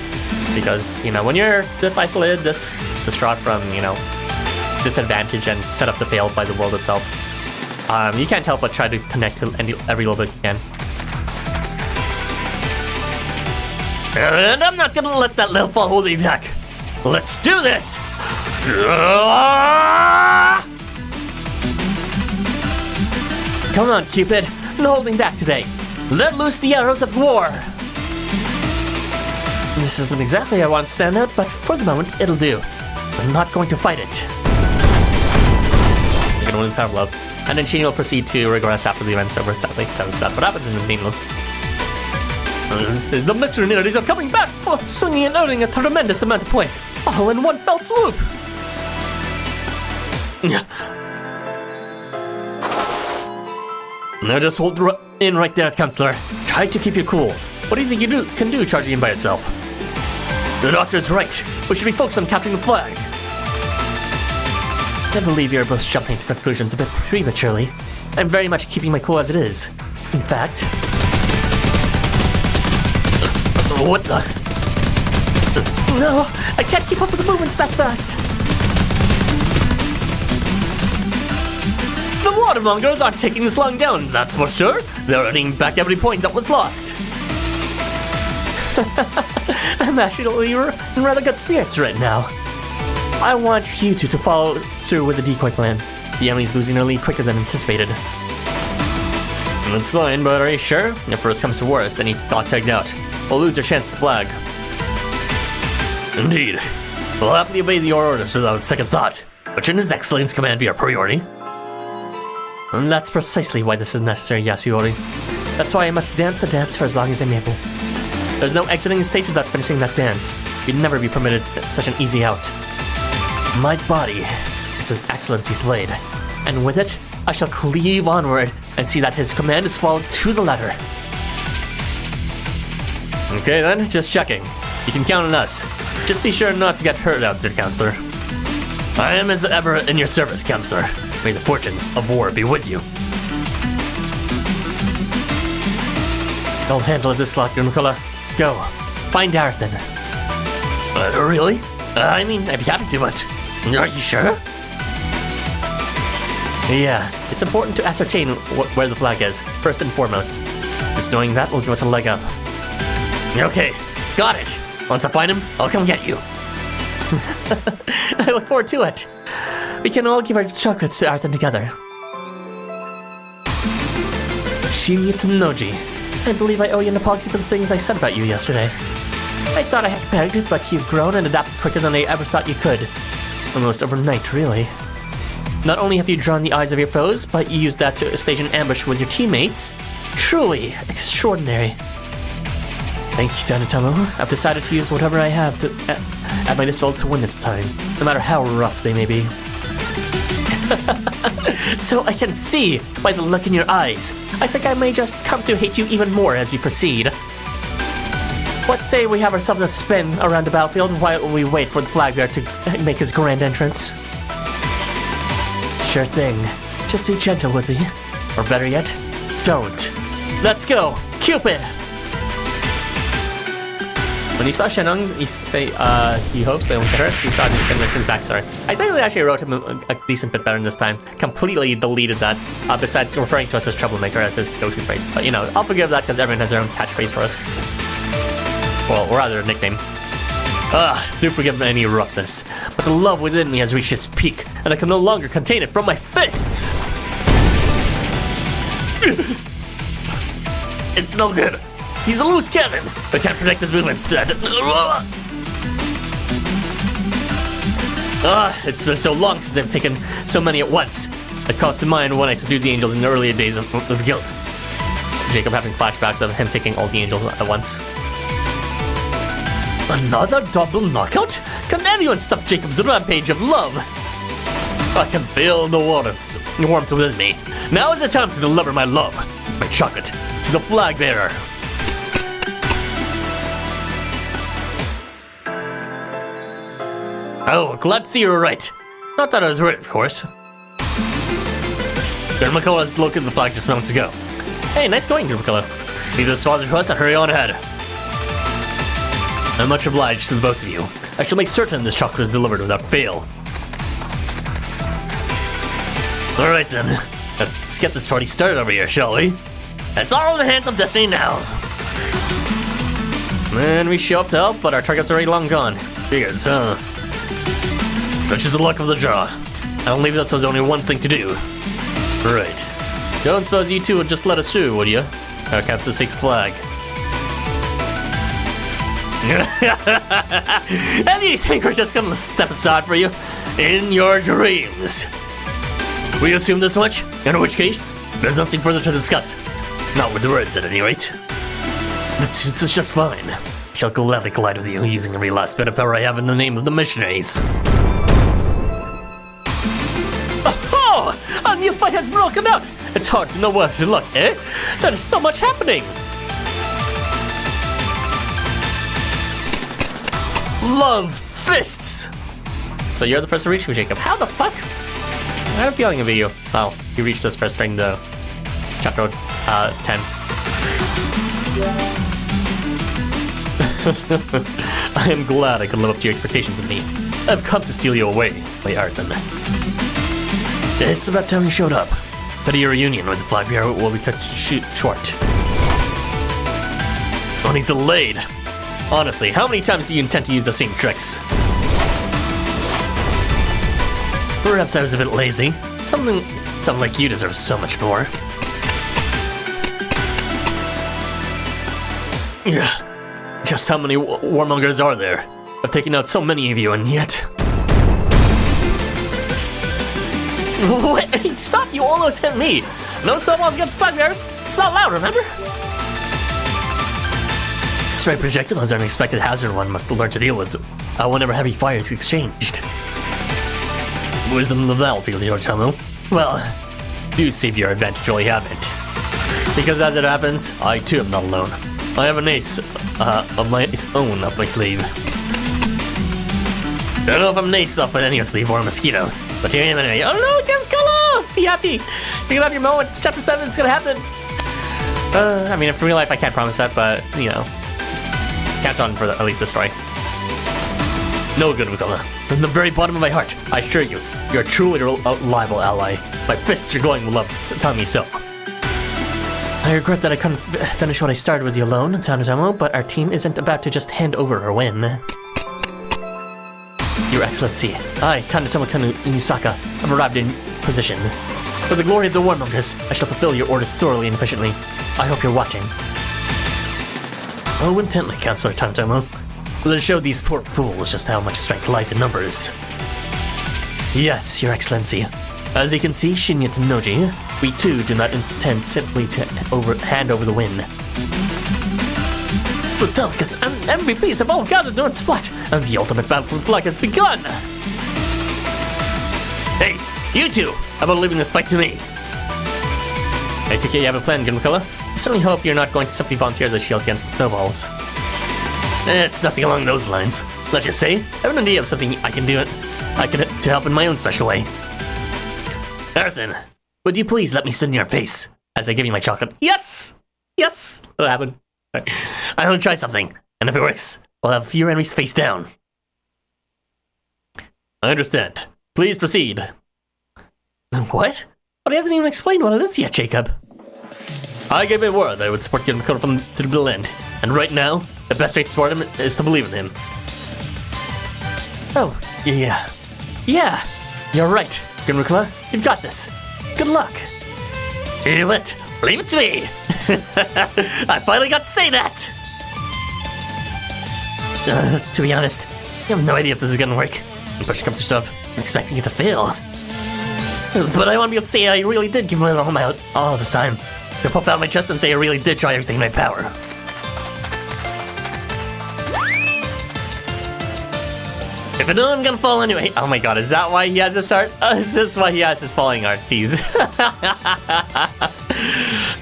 Because, when you're this isolated, this distraught from, disadvantage and set up to fail by the world itself, you can't help but try to connect to every little bit you can. And I'm not gonna let that little fall hold me back. Let's do this! Come on, Cupid. No holding back today. Let loose the arrows of war. This isn't exactly how I want to stand out, but for the moment, it'll do. I'm not going to fight it. You're gonna win the Power of Love. And then Shinya will proceed to regress after the event's over, sadly, because that's what happens in the main mode. The mystery immunities are coming back, swinging and earning a tremendous amount of points, all in one fell swoop. Now just hold in right there, Counselor. Try to keep you cool. What do you think you can do charging in by itself? The doctor's right. We should be focused on capturing the flag. I believe you're both jumping to conclusions a bit prematurely. I'm very much keeping my cool as it is. In fact... What the... No, I can't keep up with the movements that fast. The watermongers aren't taking this long down, that's for sure. They're running back every point that was lost. I'm actually in rather good spirits right now. I want you two to follow through with the decoy plan. The enemy's losing their lead quicker than anticipated. That's fine, but are you sure? If worst comes to worst, then he got tagged out. We'll lose our chance at the flag. Indeed. We'll happily obey your orders without second thought. But shouldn't His Excellency's command be our priority? And that's precisely why this is necessary, Yasuyori. That's why I must dance the dance for as long as I'm able. There's no exiting the stage without finishing that dance. You'd never be permitted such an easy out. My body is His Excellency's blade, and with it, I shall cleave onward and see that his command is followed to the letter. Okay then, just checking. You can count on us. Just be sure not to get hurt out there, Counselor. I am as ever in your service, Counselor. May the fortunes of war be with you. I'll handle this lot, Girimekra. Go. Find Arathan. Really? I mean, I'd be happy to, but... Are you sure? Yeah, it's important to ascertain where the flag is, first and foremost. Just knowing that will give us a leg up. Okay, got it. Once I find him, I'll come get you. I look forward to it. We can all give our chocolates to Arathan together. Shinya Tanoji, I believe I owe you an apology for the things I said about you yesterday. I thought I had pegged, but you've grown and adapted quicker than I ever thought you could. Almost overnight, really. Not only have you drawn the eyes of your foes, but you used that to stage an ambush with your teammates. Truly extraordinary. Thank you, Danatomo. I've decided to use whatever I have at my disposal to win this time, no matter how rough they may be. So I can see by the look in your eyes. I think I may just come to hate you even more as we proceed. Let's say we have ourselves a spin around the battlefield while we wait for the flag bearer to make his grand entrance. Sure thing. Just be gentle with me. Or better yet, don't. Let's go! Cupid! When you saw Shenong, you say, he hopes they won't get hurt. You saw his convention's backstory. I think they actually wrote him a decent bit better this time. Completely deleted that, besides referring to us as Troublemaker as his go-to phrase. But, you know, I'll forgive that because everyone has their own catchphrase for us. Well, or rather, a nickname. Do forgive any roughness. But the love within me has reached its peak, and I can no longer contain it from my fists! It's no good. He's a loose cannon. I can't predict his movements. It's been so long since I've taken so many at once. It calls to mind when I subdued the angels in the earlier days of the guild. Jacob having flashbacks of him taking all the angels at once. Another double knockout? Can anyone stop Jacob's rampage of love? I can feel the warmth within me. Now is the time to deliver my love, my chocolate, to the flag bearer. Oh, glad to see you were right. Not that I was right, of course. Girimekra has located the flag just moments ago. Hey, nice going, Girimekra. Leave this father to us and hurry on ahead. I'm much obliged to the both of you. I shall make certain this chocolate is delivered without fail. Alright then, let's get this party started over here, shall we? It's all in the hands of destiny now. And we show up to help, but our target's already long gone. Figures, huh? Such is the luck of the draw. I don't leave us, there's only one thing to do. Right. Don't suppose you two would just let us through, would you? Our captain takes the flag. And you think we're just gonna step aside for you? In your dreams. We assume this much? In which case, there's nothing further to discuss. Not with the words, at any rate. It's just fine. I shall gladly collide with you using every last bit of power I have in the name of the missionaries. Oh! A new fight has broken out. It's hard to know where to look, eh? There's so much happening. Love fists. So you're the first to reach me, Jacob. How the fuck? I have a feeling it'll be you. Well, you reached us first during the chapter 10. I am glad I could live up to your expectations of me. I've come to steal you away, my Arthur. It's about time you showed up. But your reunion with the 5-year will be cut short. Only delayed. Honestly, how many times do you intend to use the same tricks? Perhaps I was a bit lazy. Someone like you deserves so much more. Yeah. Just how many warmongers are there? I've taken out so many of you, and yet... Wait, stop! You almost hit me! No snowballs against bugbears! It's not allowed, remember? Strike projectiles are an unexpected hazard one must learn to deal with whenever heavy fire is exchanged. Wisdom of the battlefield, Housamo. Well, do save your advantage while you have it. Because as it happens, I too am not alone. I have an ace of my own up my sleeve. I don't know if I'm an ace up in anyone's sleeve or a mosquito, but here I am anyway. Oh no, Girimekra! Be happy! You're gonna have your moment. It's chapter 7, it's gonna happen. I mean, in real life I can't promise that, but, you know, count on for at least the story. No, Girimekra. From the very bottom of my heart, I assure you, you're a truly reliable ally. My fists are going with love, telling me so. I regret that I couldn't finish what I started with you alone, Housamo, but our team isn't about to just hand over our win. Your Excellency, I, Tanatomo Inusaka, have arrived in position. For the glory of the warmongers, I shall fulfill your orders thoroughly and efficiently. I hope you're watching. Oh, intently, Counselor Tanatomo. Let's show these poor fools just how much strength lies in numbers. Yes, Your Excellency. As you can see, Shinya Tenoji, we too do not intend simply to hand over the win. The delegates and MVPs have all gathered in one spot, and the ultimate battle for the flag has begun! Hey, you two! How about leaving this fight to me? I take it you have a plan, Girimekra. I certainly hope you're not going to simply volunteer as a shield against the snowballs. It's nothing along those lines. Let's just say, I have an idea of something I can do to help in my own special way. Arthur, would you please let me sit in your face as I give you my chocolate? Yes! Yes! That'll happen. Right. I want to try something, and if it works, I'll have your enemies face down. I understand. Please proceed. What? But he hasn't even explained what it is yet, Jacob. I gave my word that I would support Girimekra from to the bitter end, and right now, the best way to support him is to believe in him. Oh, yeah. Yeah, you're right, Girimekra. You've got this. Good luck. Leave it. Leave it to me. I finally got to say that. To be honest, I have no idea if this is gonna work. When push comes to shove, I'm expecting it to fail. But I want to be able to say I really did give it all this time. To pop out my chest and say I really did try everything in my power. If I know I'm gonna fall anyway. Oh my god, is that why he has this art? Is this why he has his falling art? Tease.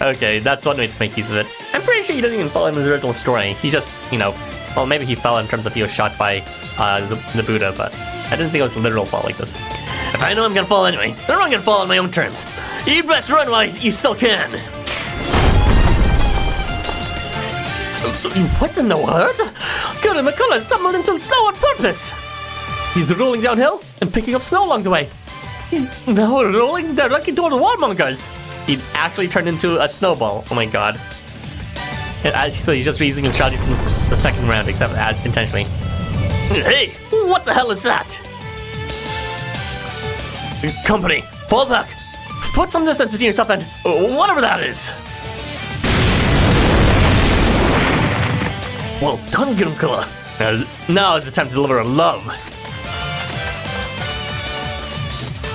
Okay, that's one way to make use of it. I'm pretty sure he doesn't even fall in his original story. He just, you know, well, maybe he fell in terms of he was shot by the Buddha, but I didn't think it was a literal fall like this. If I know I'm gonna fall anyway, then I'm gonna fall on my own terms. You best run while you still can. What in the world? Girimekra stumbled into the snow on purpose. He's rolling downhill and picking up snow along the way. He's now rolling directly toward the warmongers. He actually turned into a snowball. Oh my god. So he's just using his strategy from the second round, except intentionally. Hey, what the hell is that? Company, fall back. Put some distance between yourself and whatever that is. Well done, Girimekra. Now is the time to deliver love.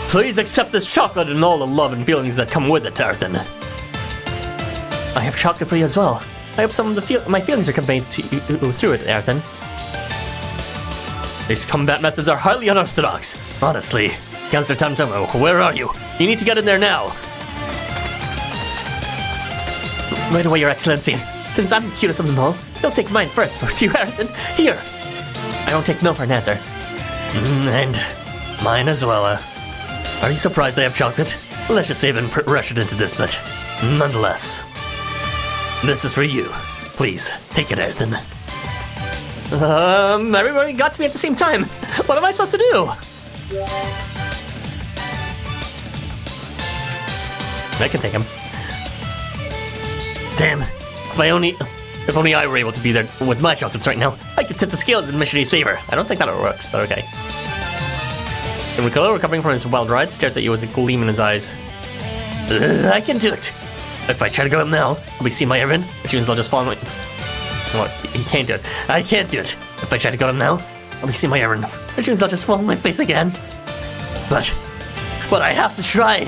Please accept this chocolate and all the love and feelings that come with it, Arthur. I have chocolate for you as well. I hope some of my feelings are conveyed to you through it, Arthur. These combat methods are highly unorthodox. Honestly, Counselor Tamtomo, where are you? You need to get in there now. Right away, Your Excellency. Since I'm the cutest of them all, you'll take mine first, won't you, Harrison? Here. I don't take no for an answer. And mine as well. Are you surprised I have chocolate? Let's just save and rush it into this, but nonetheless. This is for you. Please, take it, Harrison. Everybody got to me at the same time. What am I supposed to do? I can take him. Damn. If only I were able to be there with my chocolates right now, I could tip the scales in Missionary's favor. I don't think that works, but okay. And Ricola, recovering from his wild ride, stares at you with a gleam in his eyes. I can do it. If I try to go up now, will we see my errand? Which means I'll just follow my... What? He can't do it. I can't do it. If I try to go up now, I'll be see my errand. Which means I'll just fall on my face again. But I have to try.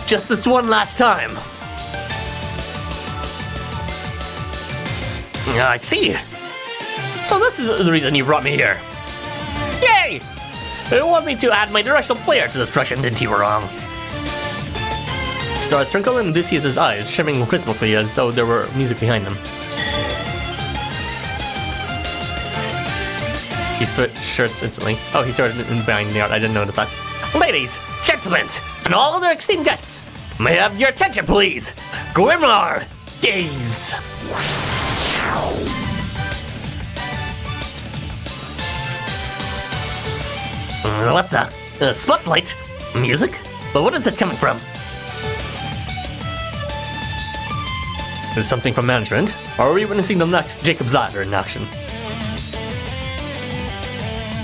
Just this one last time. I see. So this is the reason you brought me here. Yay! You want me to add my directional flair to this production, didn't you? Wrong. Stars twinkle in Odysseus' eyes, shimmering rhythmically as though there were music behind them. He shirts instantly. Oh, he started in behind the art. I didn't notice that. Ladies, gentlemen, and all other esteemed guests, may I have your attention, please? Grimlar, gaze. What the? Spotlight? Music? But what is it coming from? Is something from management? Or are we witnessing the next Jacob's Ladder in action?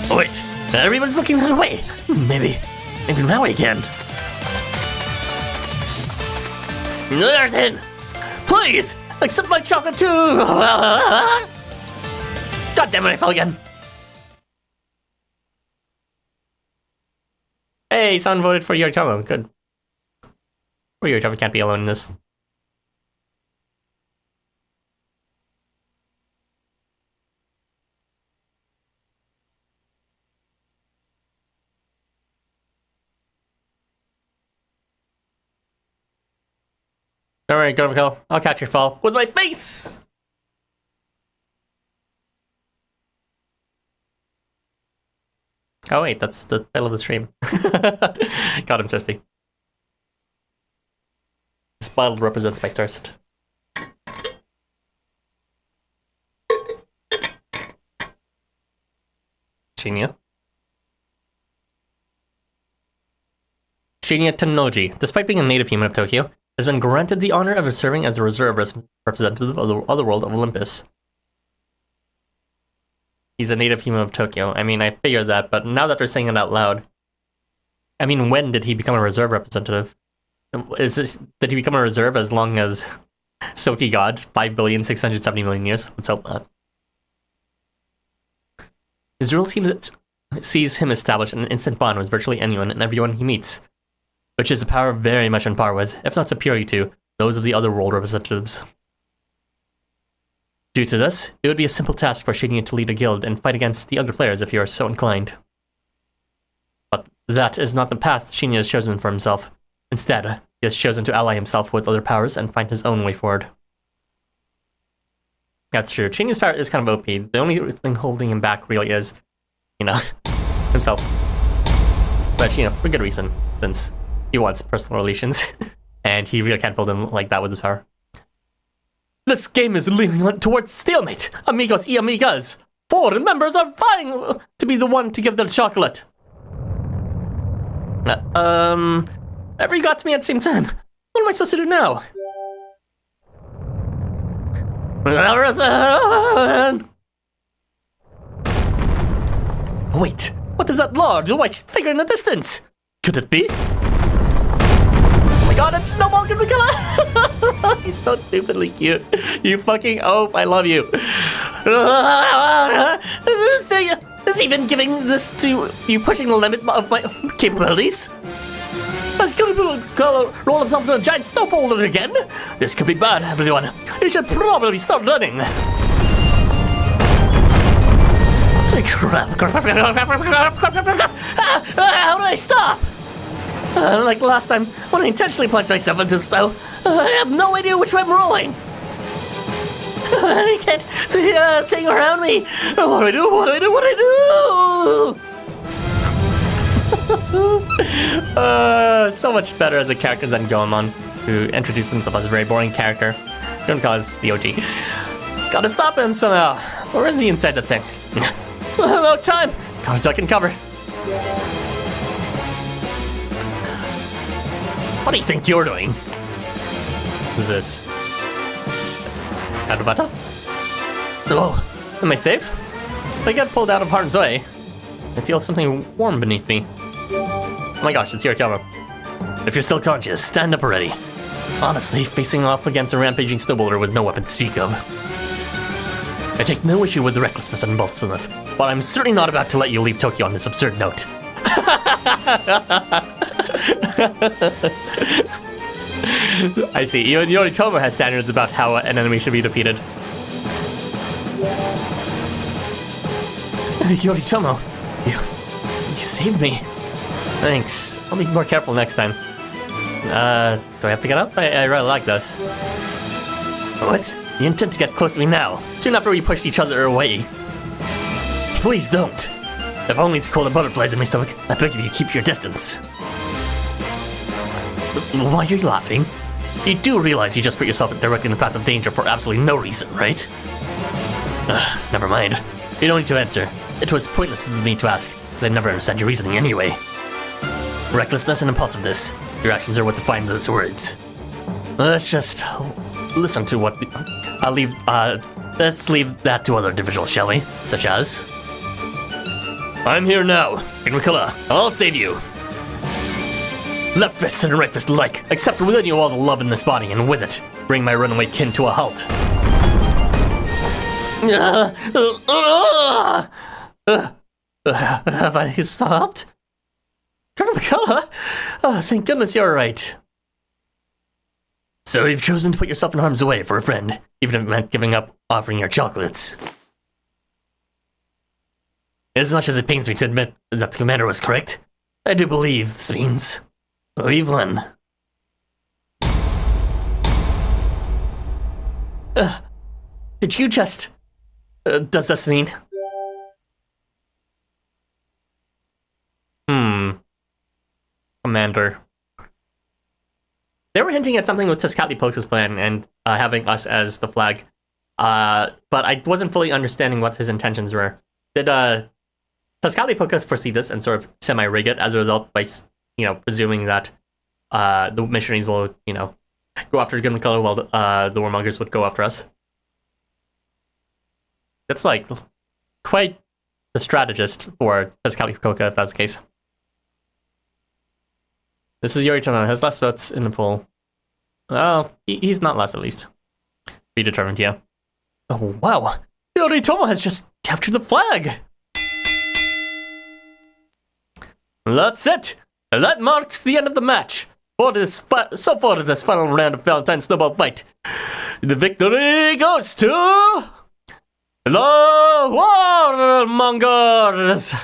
Oh, wait, everyone's looking that way. Maybe now we can. Then, please accept my chocolate too. God damn it! I fell again. Hey, someone voted for Girimekra. Good. Or Girimekra can't be alone in this. Alright, Girimekra, I'll catch your fall with my face! Oh wait, that's the title of the stream. God, I'm thirsty. This bottle represents my thirst. Shinya Tennoji, despite being a native human of Tokyo, has been granted the honor of serving as a reserve representative of the otherworld of Olympus. He's a native human of Tokyo. I mean, I figured that, but now that they're saying it out loud... I mean, when did he become a reserve representative? Did he become a reserve as long as Soki God? 5,670,000,000 years? Let's hope not. His rule sees him establish an instant bond with virtually anyone and everyone he meets, which is a power very much on par with, if not superior to, those of the other world representatives. Due to this, it would be a simple task for Shinya to lead a guild and fight against the other players if you are so inclined. But that is not the path Shinya has chosen for himself. Instead, he has chosen to ally himself with other powers and find his own way forward. That's true. Shinya's power is kind of OP. The only thing holding him back really is, himself. But, for good reason, since he wants personal relations, and he really can't build them like that with his power. This game is leaning towards stalemate, amigos y amigas. 4 members are vying to be the one to give the chocolate. Every got to me at the same time. What am I supposed to do now? Wait, what is that large white figure in the distance? Could it be? Oh my god, it's Snowball Fight! He's so stupidly cute. You fucking oaf, I love you. Is even giving this to you pushing the limit of my capabilities? I was gonna roll himself into a giant snow boulder again. This could be bad, everyone. You should probably start running. Crap. How do I stop? Like last time, when I intentionally plunged myself into snow, I have no idea which way I'm rolling. I can't see thing around me. What do I do? What do I do? What do I do? So much better as a character than Goemon, who introduced himself as a very boring character. Don't cause the OG. Gotta stop him somehow. Or is he inside the thing? No time. Gotta duck and cover. What do you think you're doing? Who's this? Adovata? Oh, am I safe? I got pulled out of harm's way. I feel something warm beneath me. Oh my gosh, it's Girimekra. If you're still conscious, stand up already. Honestly, facing off against a rampaging snowballer with no weapon to speak of. I take no issue with the recklessness and impulsiveness, but I'm certainly not about to let you leave Tokyo on this absurd note. I see. Even Yoritomo has standards about how an enemy should be defeated. Yoritomo, you saved me. Thanks. I'll be more careful next time. Do I have to get up? I really like this. What? You intend to get close to me now, soon after we pushed each other away? Please don't. If only to cool the butterflies in my stomach, I beg of you, keep your distance. Why are you laughing? You do realize you just put yourself directly in the path of danger for absolutely no reason, right? Never mind. You don't need to answer. It was pointless of me to ask, as I never understand your reasoning anyway. Recklessness and impulsiveness. Your actions are what define those words. Let's just listen to what let's leave that to other individuals, shall we? Such as... I'm here now. Girimekra, I'll save you. Left fist and right fist alike. Accept within you all the love in this body, and with it, bring my runaway kin to a halt. Have I stopped? Girimekra? Oh, thank goodness you're right. So you've chosen to put yourself in harm's way for a friend, even if it meant giving up offering your chocolates. As much as it pains me to admit that the commander was correct, I do believe this means we've won. Did you just... does this mean... Commander. They were hinting at something with Tezcatlipoca's plan and having us as the flag. But I wasn't fully understanding what his intentions were. Did Tezcatlipoca foresee this and sort of semi-rig it as a result by, presuming that the missionaries will, go after Girimekra while the warmongers would go after us? That's like quite the strategist for Tezcatlipoca if that's the case. This is Yoritomo, has less votes in the poll. Well, he's not less at least. Predetermined, yeah. Oh wow, Yoritomo has just captured the flag! That's it! That marks the end of the match! So far to this final round of Valentine Snowball Fight. The victory goes to... the warmongers!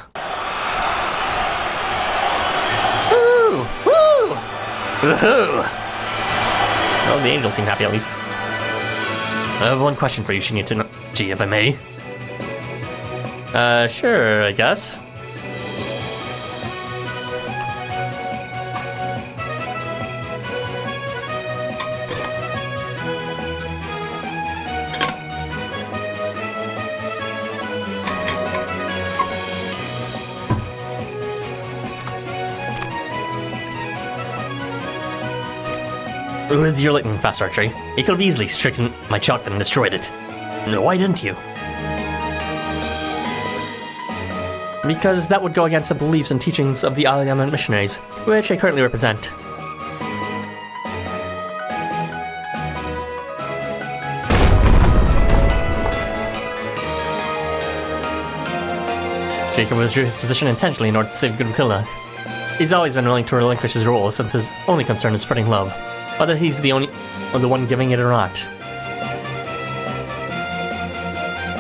Well, the angels seem happy at least. I have one question for you, Shinichi, if I may. Sure, I guess. With your lightning fast archery, you could have easily stricken my chocolate and destroyed it. Why didn't you? Because that would go against the beliefs and teachings of the Aoyama missionaries, which I currently represent. Jacob withdrew his position intentionally in order to save Girimekra. He's always been willing to relinquish his role since his only concern is spreading love, whether he's the one giving it or not.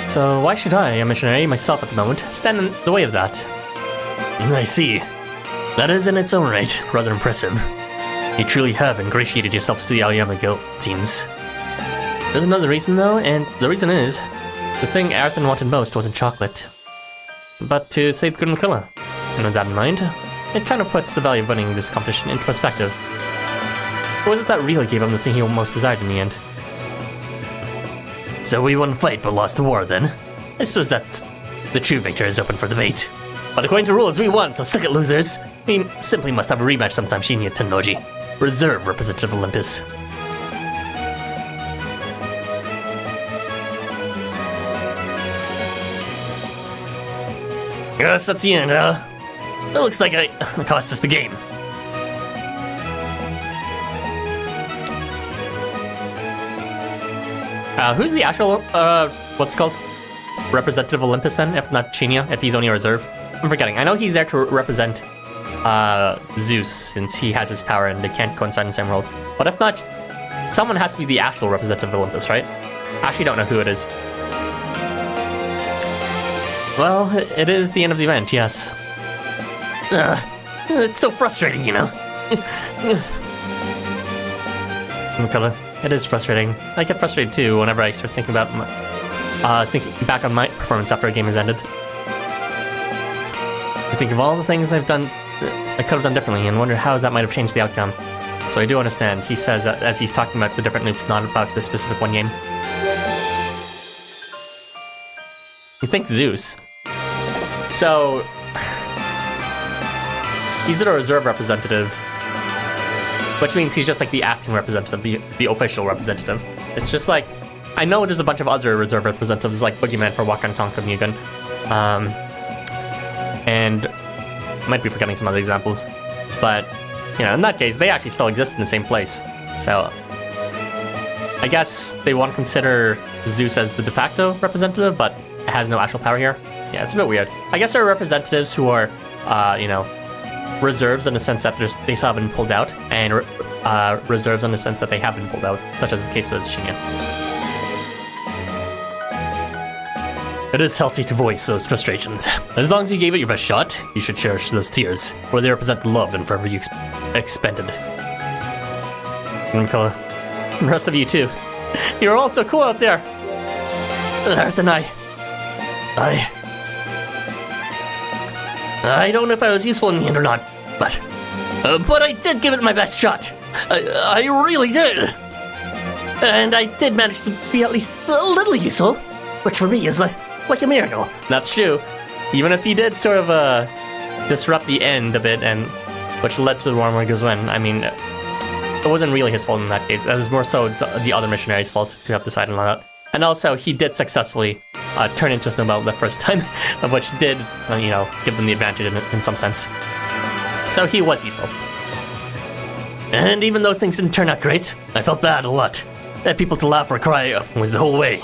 So why should I, a missionary myself at the moment, stand in the way of that? I see. That is in its own right rather impressive. You truly have ingratiated yourselves to the Aoyama Guild, it seems. There's another reason though, and the reason is, the thing Arthur wanted most wasn't chocolate, but to save Girimekra. And with that in mind, it kind of puts the value of winning this competition into perspective. Or was it that really gave him the thing he most desired in the end? So we won the fight but lost the war then? I suppose that the true victor is open for debate. But according to rules, we won, so suck it, losers. We simply must have a rematch sometime, Shinya Tennoji. Reserve Representative Olympus. Yes, that's the end, huh? It looks like it cost us the game. Who's the actual, what's it called? Representative Olympus then, if not Shinya, if he's only a reserve? I'm forgetting. I know he's there to represent Zeus, since he has his power and they can't coincide in the same world. But if not, someone has to be the actual representative of Olympus, right? I actually don't know who it is. Well, it is the end of the event, yes. It's so frustrating, you know. It is frustrating. I get frustrated too whenever I start thinking about thinking back on my performance after a game has ended. I think of all the things I've done, I could have done differently, and wonder how that might have changed the outcome. So I do understand. He says as he's talking about the different loops, not about this specific one game. You think Zeus? So he's a reserve representative, which means he's just like the acting representative, the official representative. It's just like, I know there's a bunch of other reserve representatives like Boogeyman for Wakan Tonka Mugen, and might be forgetting some other examples, but you know, in that case, they actually still exist in the same place. So I guess they want to consider Zeus as the de facto representative, but it has no actual power here. Yeah, it's a bit weird. I guess there are representatives who are, you know, reserves in the sense that they still haven't pulled out, and reserves in the sense that they have been pulled out, such as the case with Shinya. It is healthy to voice those frustrations. As long as you gave it your best shot, you should cherish those tears, for they represent the love and forever you expended. And the rest of you too. You're all so cool out there. Earth and I don't know if I was useful in the end or not, but I did give it my best shot. I really did. And I did manage to be at least a little useful, which for me is like a miracle. That's true. Even if he did sort of disrupt the end a bit, and which led to the War Goes When, I mean, it wasn't really his fault in that case. It was more so the other missionaries' fault to have decided on that. And also, he did successfully turn into a Snowball the first time, which did, you know, give them the advantage in some sense. So he was useful. And even though things didn't turn out great, I felt bad a lot. I had people to laugh or cry with the whole way.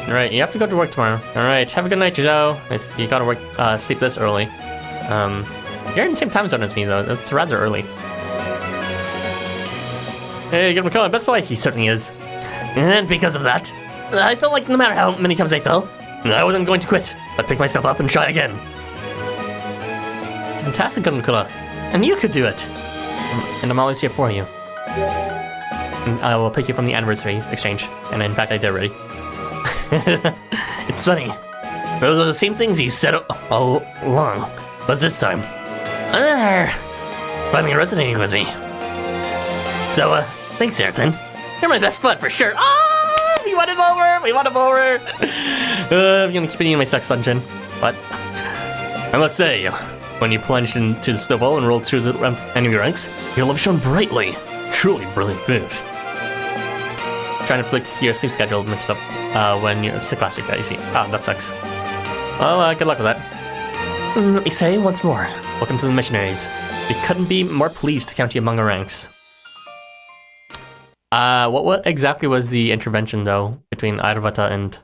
Alright, you have to go to work tomorrow. Alright, have a good night, Joe. If you gotta work, sleep this early. You're in the same time zone as me, though. It's rather early. Hey, Girimekra, best boy. He certainly is. And because of that, I felt like no matter how many times I fell, I wasn't going to quit, but pick myself up and try again. It's fantastic, Girimekra. And you could do it. And I'm always here for you. And I will pick you from the anniversary exchange. And in fact, I did already. It's funny. Those are the same things you said all along, but this time, they're finally resonating with me. So, thanks, Ayrton. You're my best bud for sure. Ah, we won him over. We won him over. I'm gonna keep it in my sex dungeon, but I must say, when you plunged into the snowball and rolled through the enemy ranks, your love shone brightly. Truly brilliant move. Trying to fix your sleep schedule, messed up when you're sick last week, you see. Ah, that sucks. Well, good luck with that. Let me say once more, welcome to the missionaries. We couldn't be more pleased to count you among our ranks. What exactly was the intervention, though, between Ayurvata and...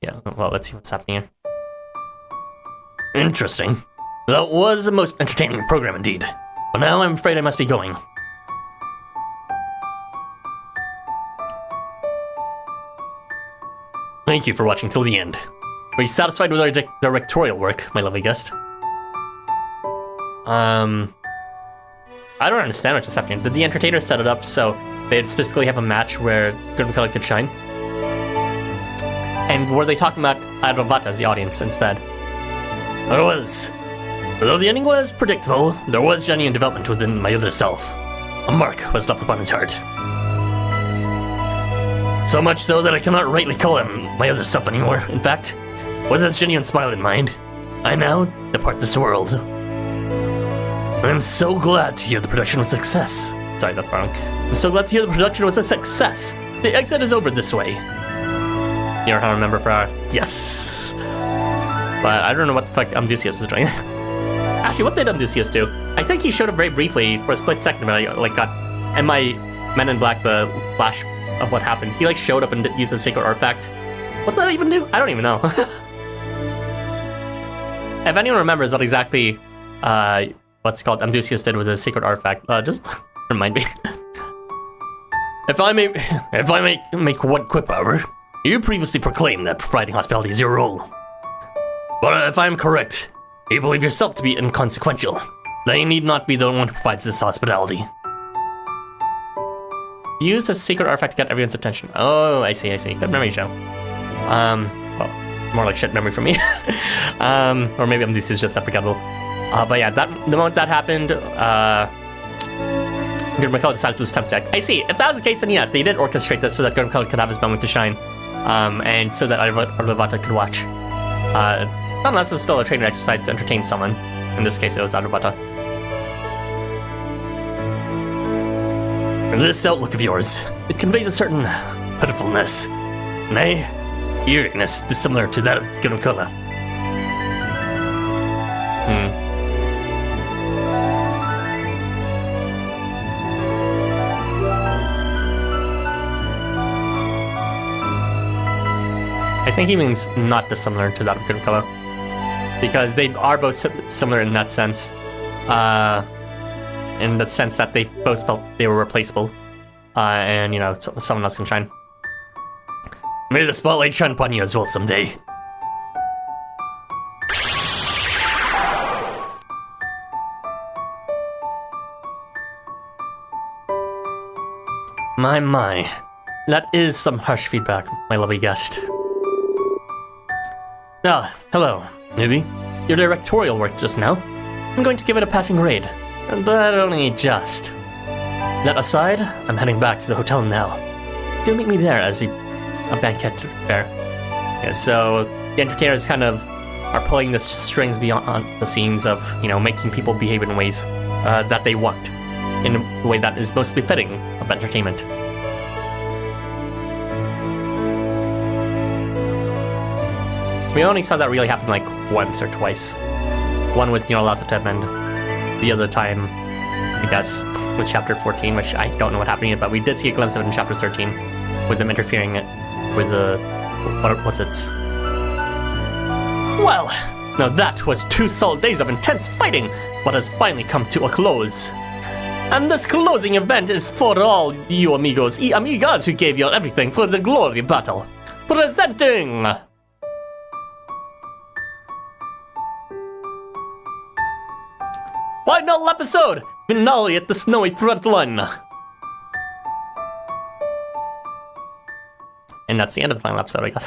Yeah, well, let's see what's happening here. Interesting. That was a most entertaining program indeed. But now I'm afraid I must be going. Thank you for watching till the end. Are you satisfied with our directorial work, my lovely guest? I don't understand what just happened. Did the entertainers set it up so they'd specifically have a match where Girimekra could shine? And were they talking about Aravata as the audience instead? There was. Although the ending was predictable, there was genuine development within my other self. A mark was left upon his heart. So much so that I cannot rightly call him my other self anymore. In fact, with this genuine smile in mind, I now depart this world. I'm so glad to hear the production was a success. Sorry, that's wrong. I'm so glad to hear the production was a success. The exit is over this way. You know how to remember for our... Yes! But I don't know what the fuck Amdusias is doing. Actually, what did Amdusias do? I think he showed up very briefly for a split second, but I got... And my Men in Black, the flash of what happened, he like showed up and used a sacred artifact. What did that even do? I don't even know. If anyone remembers what exactly... what's called Amdusias did with his secret artifact, just remind me. If I may make one quip, however, you previously proclaimed that providing hospitality is your role. But if I am correct, you believe yourself to be inconsequential. Then you need not be the one who provides this hospitality. Use the secret artifact to get everyone's attention. Oh, I see. Good memory, show. Well, more like shit memory for me. Or maybe Amdusias is just that forgettable. But yeah, the moment that happened, Girimekra decided to attempt to act. I see. If that was the case, then yeah, they did orchestrate this so that Girimekra could have his moment to shine, and so that Aravata could watch. Unless it's still a training exercise to entertain someone. In this case, it was Aravata. This outlook of yours, it conveys a certain pitifulness, nay, eeriness dissimilar to that of Girimekra. I think he means not dissimilar to that of Girimekra, because they are both similar in that sense, that they both felt they were replaceable, and, you know, someone else can shine. May the spotlight shine upon you as well someday. My, that is some harsh feedback, my lovely guest. Ah, hello, newbie. Your directorial work just now. I'm going to give it a passing grade, but only just. That aside, I'm heading back to the hotel now. Do meet me there as we... a banquet fair. Yeah, so the entertainers kind of are pulling the strings beyond the scenes of, you know, making people behave in ways that they want, in a way that is most befitting of entertainment. We only saw that really happen like once or twice. One with, you know, lots of time, and the other time, I guess, with chapter 14, which I don't know what happened yet, but we did see a glimpse of it in chapter 13, with them interfering with the... what's it? Well, now that was 2 solid days of intense fighting, but has finally come to a close. And this closing event is for all you amigos y amigas who gave your everything for the glory battle. Presenting... final episode! Finale at the snowy front line! And that's the end of the final episode, I guess.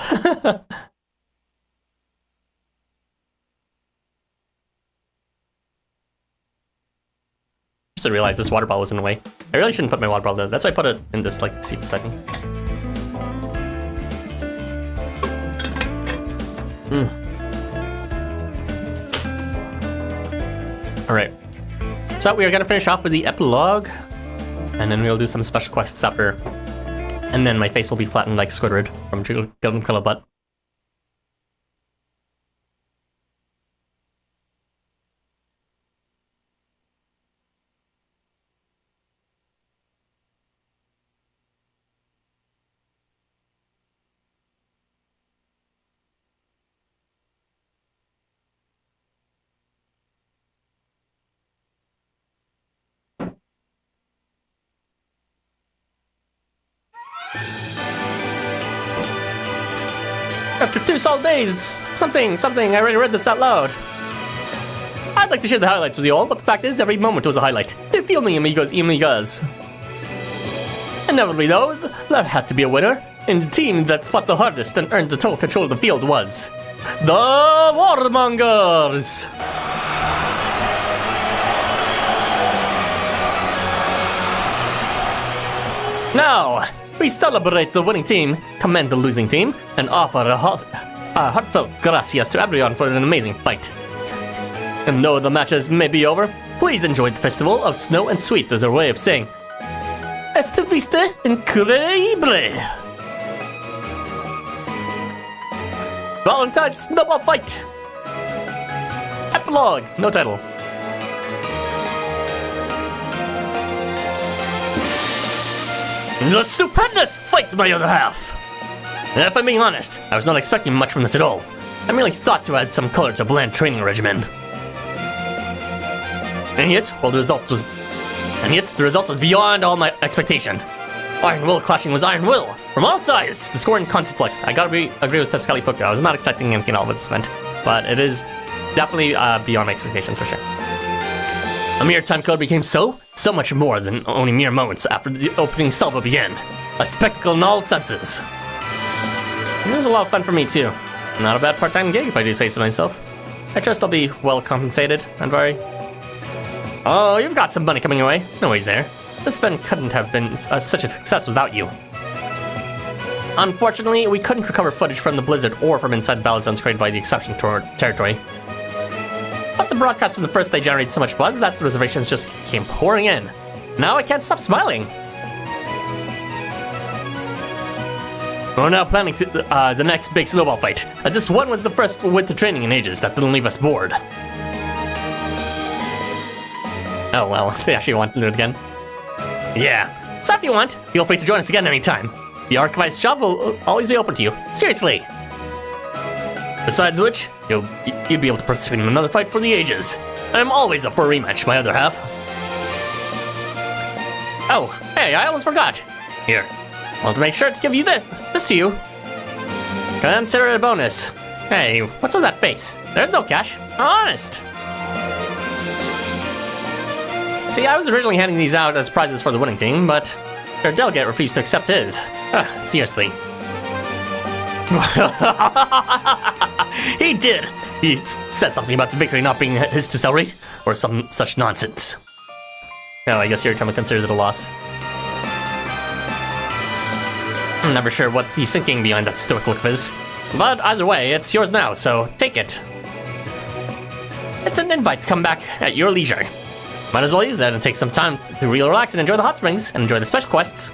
Just realized this water bottle was in the way. I really shouldn't put my water bottle there. That's why I put it in this, like, seat beside me. Alright. So we are going to finish off with the epilogue, and then we'll do some special quests after, and then my face will be flattened like Squidward from Girimekra Butt. After 2 solid days, something, I already read this out loud. I'd like to share the highlights with you all, but the fact is, every moment was a highlight. Do you feel me, amigos y amigas? Inevitably, though, there had to be a winner, and the team that fought the hardest and earned the total control of the field was... the Warmongers! Now, we celebrate the winning team, commend the losing team, and offer a heartfelt gracias to everyone for an amazing fight. And though the matches may be over, please enjoy the festival of snow and sweets as a way of saying, Estuviste increíble! Valentine Snowball Fight! Epilogue, no title. The stupendous fight, my other half! If I'm being honest, I was not expecting much from this at all. I merely thought to add some color to a bland training regimen. And yet, the result was beyond all my expectation. Iron will clashing with iron will from all sides. The score in Conflicts. I gotta agree with Tescali Puka. I was not expecting anything at all with this event, but it is definitely beyond my expectations for sure. A mere time code became so much more than only mere moments after the opening salvo began. A spectacle in all senses. And it was a lot of fun for me too. Not a bad part-time gig if I do say so myself. I trust I'll be well compensated, don't worry. Oh, you've got some money coming your way. No worries there. This event couldn't have been such a success without you. Unfortunately, we couldn't recover footage from the blizzard or from inside the battle zones created by the exception territory. But the broadcast from the first day generated so much buzz that the reservations just came pouring in. Now I can't stop smiling. We're now planning the next big snowball fight, as this one was the first winter training in ages that didn't leave us bored. Oh well, they actually want to do it again. Yeah, so if you want, feel free to join us again anytime. The archivist's shop will always be open to you, seriously. Besides which, you'd be able to participate in another fight for the ages. And I'm always up for a rematch, my other half. Oh, hey, I almost forgot. Here, I want to make sure to give you this to you. Consider it a bonus. Hey, what's with that face? There's no cash. Honest. See, I was originally handing these out as prizes for the winning team, but their delegate refused to accept his. Seriously. He did. He said something about the victory not being his to celebrate, or some such nonsense. Well, I guess you're trying to consider it a loss. I'm never sure what he's thinking behind that stoic look of his. But either way, it's yours now, so take it. It's an invite to come back at your leisure. Might as well use it and take some time to relax and enjoy the hot springs and enjoy the special quests.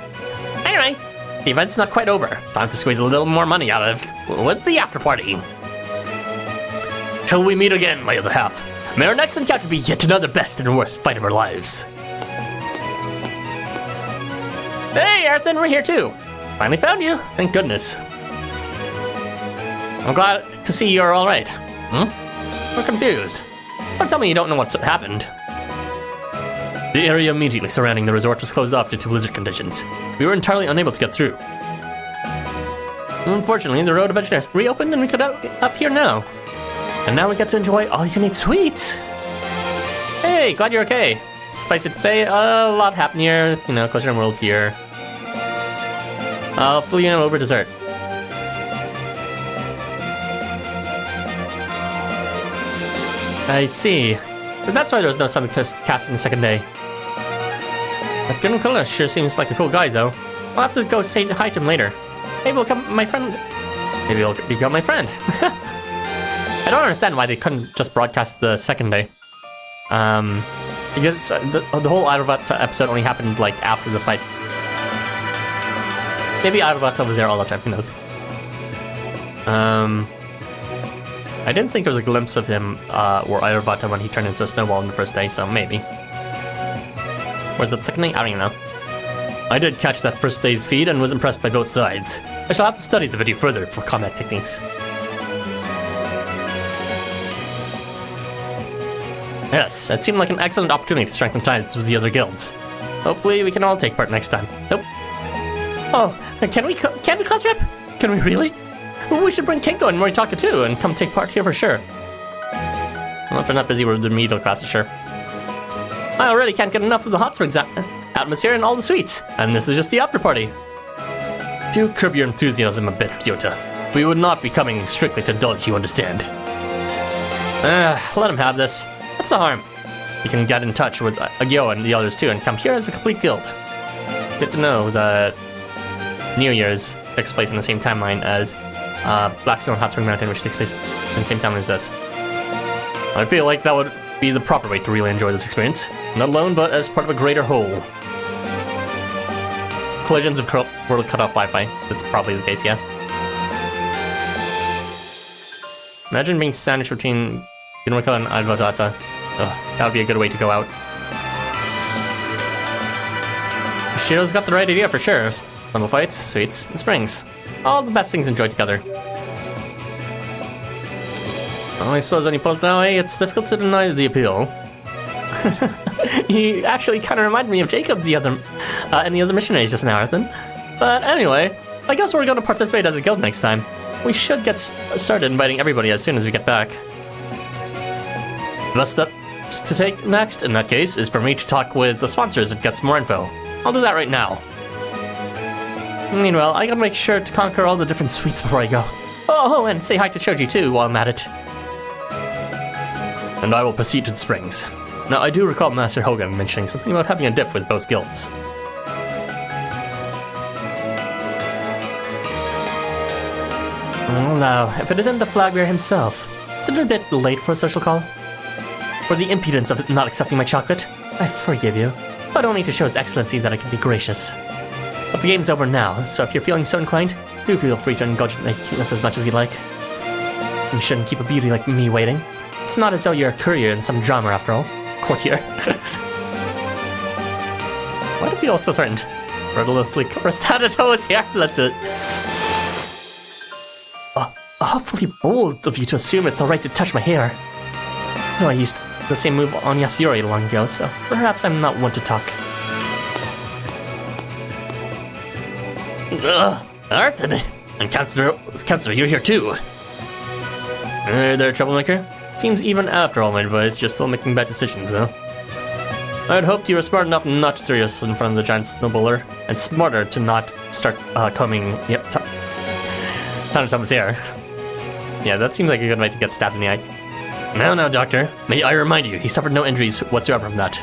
Anyway, the event's not quite over. Time to squeeze a little more money out of with the after party. Till we meet again, my other half. May our next encounter be yet another best and worst fight of our lives. Hey, Arthur, we're here too. Finally found you, thank goodness. I'm glad to see you're alright. We're confused. Don't tell me you don't know what's happened. The area immediately surrounding the resort was closed off due to blizzard conditions. We were entirely unable to get through. Unfortunately, the road eventually reopened and we could up here now. And now we get to enjoy all-you-can-eat sweets! Hey, glad you're okay. Suffice it to say, a lot happened here, closer to world here. I'll fill you in over dessert. I see. So that's why there was no sun casting the second day. That Girimekra sure seems like a cool guy, though. I'll have to go say hi to him later. Maybe he'll become my friend. Maybe he'll become my friend. I don't understand why they couldn't just broadcast the second day. Because the whole Ayurvata episode only happened, after the fight. Maybe Ayurvata was there all the time, who knows. I didn't think there was a glimpse of him, or Ayurvata when he turned into a snowball on the first day, so maybe. Or is that second day? I don't even know. I did catch that first day's feed and was impressed by both sides. I shall have to study the video further for combat techniques. Yes, it seemed like an excellent opportunity to strengthen ties with the other guilds. Hopefully we can all take part next time. Nope. Oh, can we class rep? Can we really? Well, we should bring Keiko and Moritaka too, and come take part here for sure. Well, if they're not busy with the remedial classes, sure. I already can't get enough of the hot springs atmosphere and all the sweets, and this is just the after party. Do curb your enthusiasm a bit, Ryota. We would not be coming strictly to indulge, you understand. Let him have this. What's the harm? You can get in touch with Agyo and the others too, and come here as a complete guild. Good to know that New Year's takes place in the same timeline as Blackstone Hot Spring Mountain, which takes place in the same time as this. I feel like that would be the proper way to really enjoy this experience. Not alone, but as part of a greater whole. Collisions of world cut off Wi-Fi. That's probably the case, yeah. Imagine being sandwiched between Girimekra and Advadata. That would be a good way to go out. Shiro's got the right idea for sure. Snowball fights, sweets, and springs. All the best things enjoyed together. Well, I suppose when you pull it that way, it's difficult to deny the appeal. He actually kind of reminded me of Jacob and the other missionaries just now, Arthur. But anyway, I guess we're going to participate as a guild next time. We should get started inviting everybody as soon as we get back. The best steps to take next, in that case, is for me to talk with the sponsors and get some more info. I'll do that right now. Meanwhile, I gotta make sure to conquer all the different sweets before I go. Oh, and say hi to Choji too while I'm at it. And I will proceed to the springs. Now, I do recall Master Hogan mentioning something about having a dip with both guilds. Now, if it isn't the flag bearer himself, isn't it a bit late for a social call? For the impudence of not accepting my chocolate, I forgive you, but only to show His Excellency that I can be gracious. But the game's over now, so if you're feeling so inclined, do feel free to indulge in my cuteness as much as you like. You shouldn't keep a beauty like me waiting. It's not as though you're a courier in some drama after all. Courtier. Why do I feel so certain? Frivolously chorused out of toes here. That's it. Awfully bold of you to assume it's alright to touch my hair. No, I used the same move on Yasuyori long ago, so perhaps I'm not one to talk. Arthur! And Counselor, you're here too. There, troublemaker? Seems even after all my advice, you're still making bad decisions, huh? I'd hoped you were smart enough not to serious in front of the giant snowballer, and smarter to not start combing Tanatoma's hair. Yeah, that seems like a good way to get stabbed in the eye. Now, Doctor, may I remind you, he suffered no injuries whatsoever from that.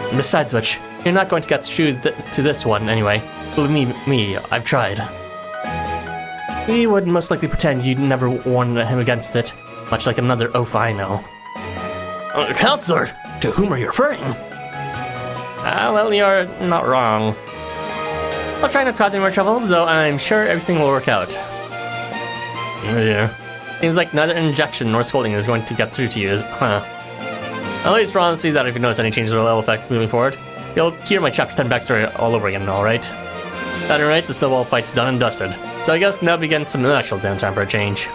And besides which, you're not going to get through to this one anyway. Believe me, I've tried. He would most likely pretend you'd never warned him against it, much like another oaf I know. Counselor, to whom are you referring? Well, you're not wrong. I'll try not to cause any more trouble, though I'm sure everything will work out. Yeah. Seems like neither injection nor scolding is going to get through to you, huh? At least promise you that if you notice any changes or ill effects moving forward, you'll hear my Chapter 10 backstory all over again, alright? That alright, the Snowball Fight's done and dusted, so I guess now begins some actual downtime for a change.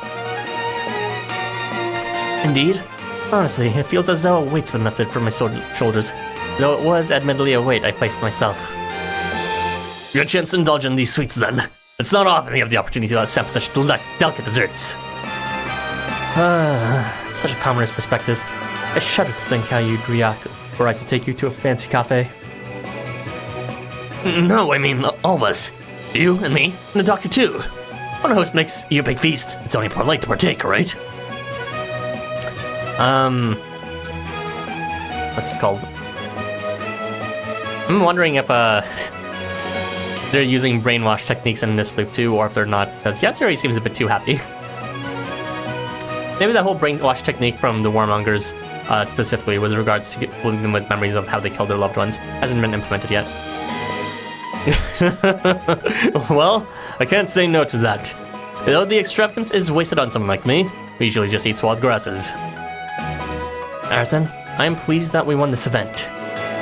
Indeed. Honestly, it feels as though a weight's been lifted from my shoulders, though it was admittedly a weight I placed myself. Good chance to indulge in these sweets then. It's not often you have the opportunity to sample such delicate desserts. Such a commoner's perspective. I shudder to think how you'd react were I to take you to a fancy cafe. No, I mean all of us. You and me, and the doctor too. When a host makes you a big feast, it's only polite to partake, right? What's it called? I'm wondering if they're using brainwash techniques in this loop too, or if they're not, because Yasuri seems a bit too happy. Maybe that whole brainwash technique from the warmongers, specifically with regards to fooling them with memories of how they killed their loved ones, hasn't been implemented yet. Well, I can't say no to that. Though the extravagance is wasted on someone like me, who usually just eats wild grasses. Arthur, I am pleased that we won this event,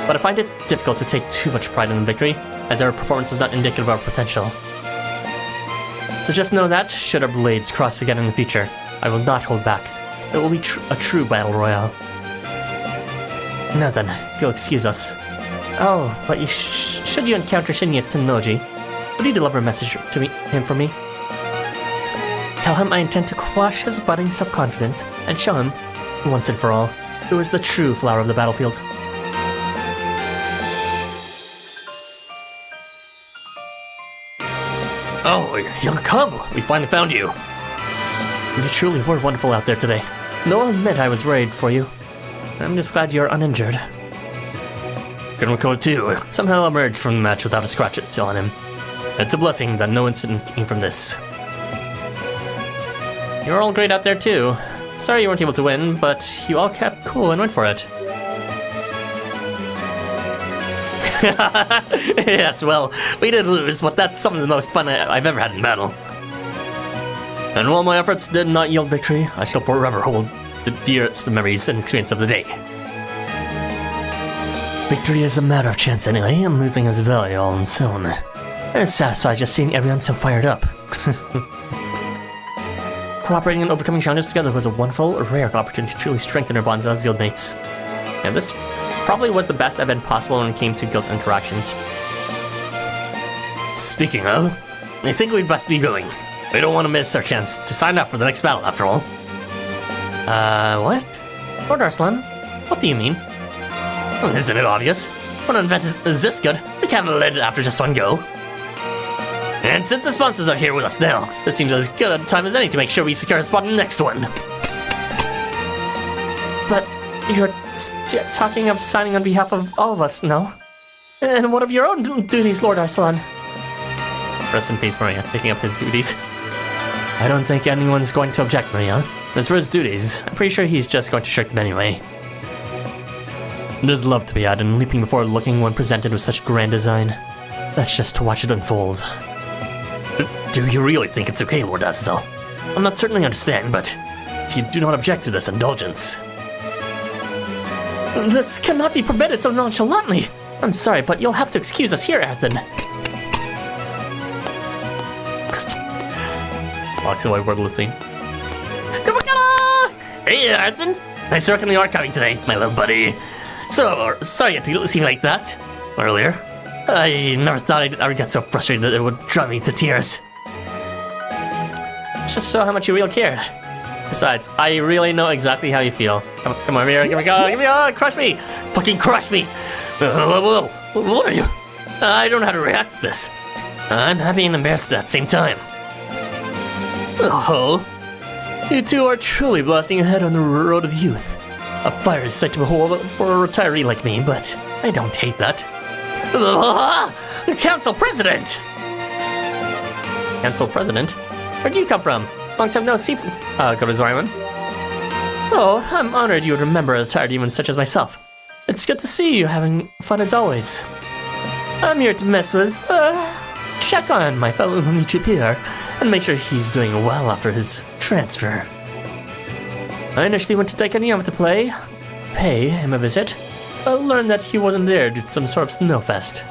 but I find it difficult to take too much pride in the victory, as our performance was not indicative of our potential. So just know that, should our blades cross again in the future, I will not hold back. It will be a true battle royale. Now then, if you'll excuse us. Oh, but should you encounter Shinya Tennoji, would you deliver a message to him for me? tell him I intend to quash his budding self-confidence and show him, once and for all, who is the true flower of the battlefield. Oh, young cub! We finally found you! You truly were wonderful out there today. Though I'll admit I was worried for you. I'm just glad you're uninjured. Girimekra too somehow emerged from the match without a scratch on him. It's a blessing that no incident came from this. You're all great out there too. Sorry you weren't able to win, but you all kept cool and went for it. Yes, well, we did lose, but that's some of the most fun I've ever had in battle. And while my efforts did not yield victory, I shall forever hold the dearest memories and experience of the day. Victory is a matter of chance anyway, and losing is value all on its own. It's satisfying just seeing everyone so fired up. Cooperating and overcoming challenges together was a wonderful, rare opportunity to truly strengthen our bonds as guildmates. And this probably was the best event possible when it came to guild interactions. Speaking of, I think we best be going. We don't want to miss our chance to sign up for the next battle after all. What? Lord Arslan, what do you mean? Well, isn't it obvious? When an event is this good, we can't let it after just one go. And since the sponsors are here with us now, this seems as good a time as any to make sure we secure a spot in the next one. But you're talking of signing on behalf of all of us, no? And what of your own duties, Lord Arslan? Rest in peace, Maria, taking up his duties. I don't think anyone's going to object, Maria. As for his duties, I'm pretty sure he's just going to shirk them anyway. There's love to be had in leaping before looking when presented with such grand design. That's just to watch it unfold. Do you really think it's okay, Lord Azazel? I'm not certain I understand, but if you do not object to this indulgence... This cannot be permitted so nonchalantly! I'm sorry, but you'll have to excuse us here, Arthur. Walks away wordlessly. Hey, Arthur! Nice to reckon you are coming today, my little buddy. So, sorry you had to seem like that earlier. I never thought I would get so frustrated that it would drive me to tears. Just show how much you really cared. Besides, I really know exactly how you feel. Come on, here, give me a, crush me! Fucking crush me! Whoa, what are you? I don't know how to react to this. I'm happy and embarrassed at the same time. Oh, you two are truly blasting ahead on the road of youth. A fiery sight to behold for a retiree like me, but I don't hate that. Council President! Council President? Where'd you come from? Long time no see from... go to Zoriman. Oh, I'm honored you would remember a retired demon such as myself. It's good to see you having fun as always. I'm here to mess with, check on my fellow Nichi here, and make sure he's doing well after his transfer. I initially went to Daikanyama to pay him a visit, but learned that he wasn't there due to some sort of snowfest.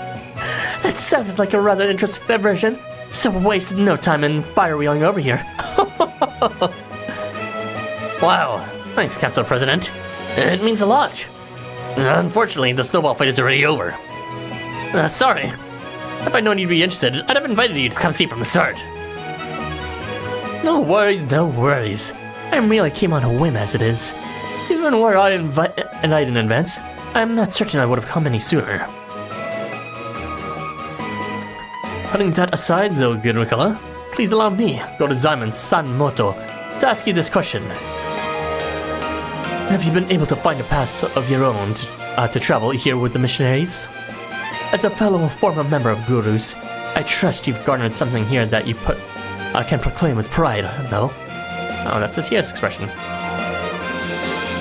That sounded like a rather interesting diversion, so we wasted no time in fire-wheeling over here. Wow, thanks, Council President. It means a lot. Unfortunately, the Snowball Fight is already over. Sorry. If I'd known you'd be interested, I'd have invited you to come see from the start. No worries, no worries. I really came on a whim as it is. Even were I invited in advance, I'm not certain I would have come any sooner. Putting that aside though, Girimekra, please allow me, Lord Simon Sanmoto, to ask you this question. Have you been able to find a path of your own to travel here with the missionaries? As a fellow former member of Gurus, I trust you've garnered something here that you can proclaim with pride, no? Oh, that's his yes expression.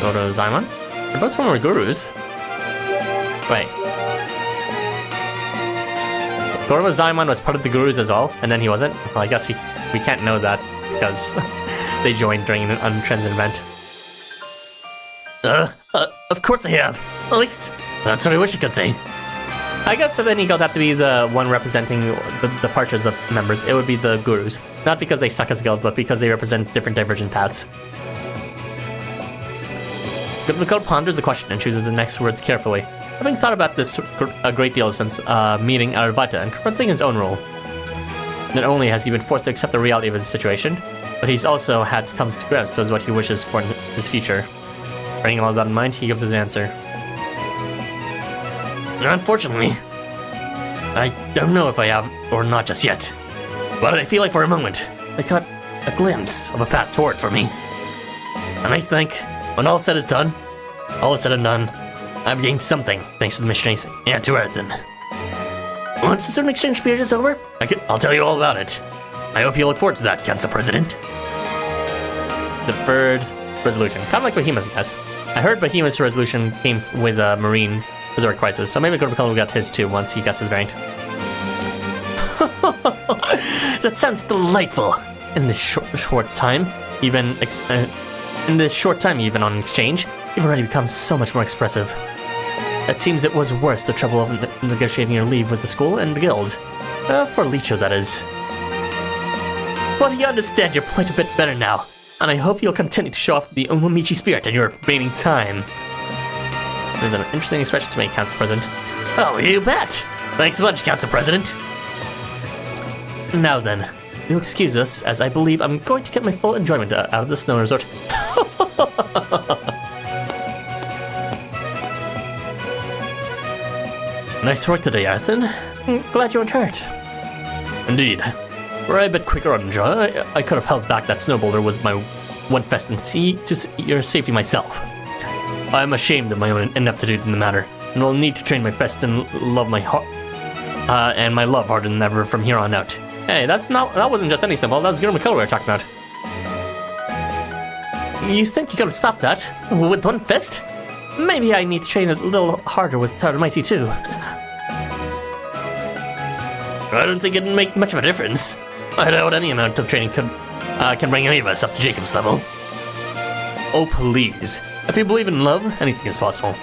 Go to Zaimon? They're both former Gurus. Wait. Goro Zaimon was part of the Gurus as well, and then he wasn't? Well, I guess we can't know that, because they joined during an untransient event. Of course I have. At least, that's what I wish I could say. I guess if any guild had to be the one representing the departures of members, it would be the Gurus. Not because they suck as a guild, but because they represent different divergent paths. Girimekra ponders the question and chooses the next words carefully, having thought about this a great deal since meeting Arvata and confronting his own role. Not only has he been forced to accept the reality of his situation, but he's also had to come to grips with what he wishes for in his future. Bearing all that in mind, he gives his answer. Unfortunately, I don't know if I have or not just yet, but I feel like for a moment, I caught a glimpse of a path forward for me. And I think, when all said and done, I've gained something thanks to the missionaries and to Earthen. Once the certain exchange period is over, I'll tell you all about it. I hope you look forward to that, Council President. Deferred resolution. Kind of like Behemoth has. I heard Behemoth's resolution came with a Marine Resort Crisis, so maybe Girimekra will get his too once he gets his variant. That sounds delightful. In this short time, even on exchange, you've already become so much more expressive. It seems it was worth the trouble of negotiating your leave with the school and the guild. For Licho, that is. But you understand your plight a bit better now, and I hope you'll continue to show off the Umomichi spirit in your remaining time. There's an interesting expression to make, Council President. Oh, you bet! Thanks a bunch, Council President. Now then, you'll excuse us, as I believe I'm going to get my full enjoyment out of the snow resort. Nice work today, Arthur. Glad you weren't hurt. Indeed. Were I a bit quicker on jaw, I could have held back that snow boulder with my one fist and see to your safety myself. I am ashamed of my own ineptitude in the matter, and will need to train my best and love my heart, and my love harder than ever from here on out. Hey, that wasn't just any symbol, that was Girimekra we were talking about. You think you could have stopped that with one fist? Maybe I need to train a little harder with Taramite too. I don't think it'd make much of a difference. I doubt any amount of training can bring any of us up to Jacob's level. Oh please, if you believe in love, anything is possible.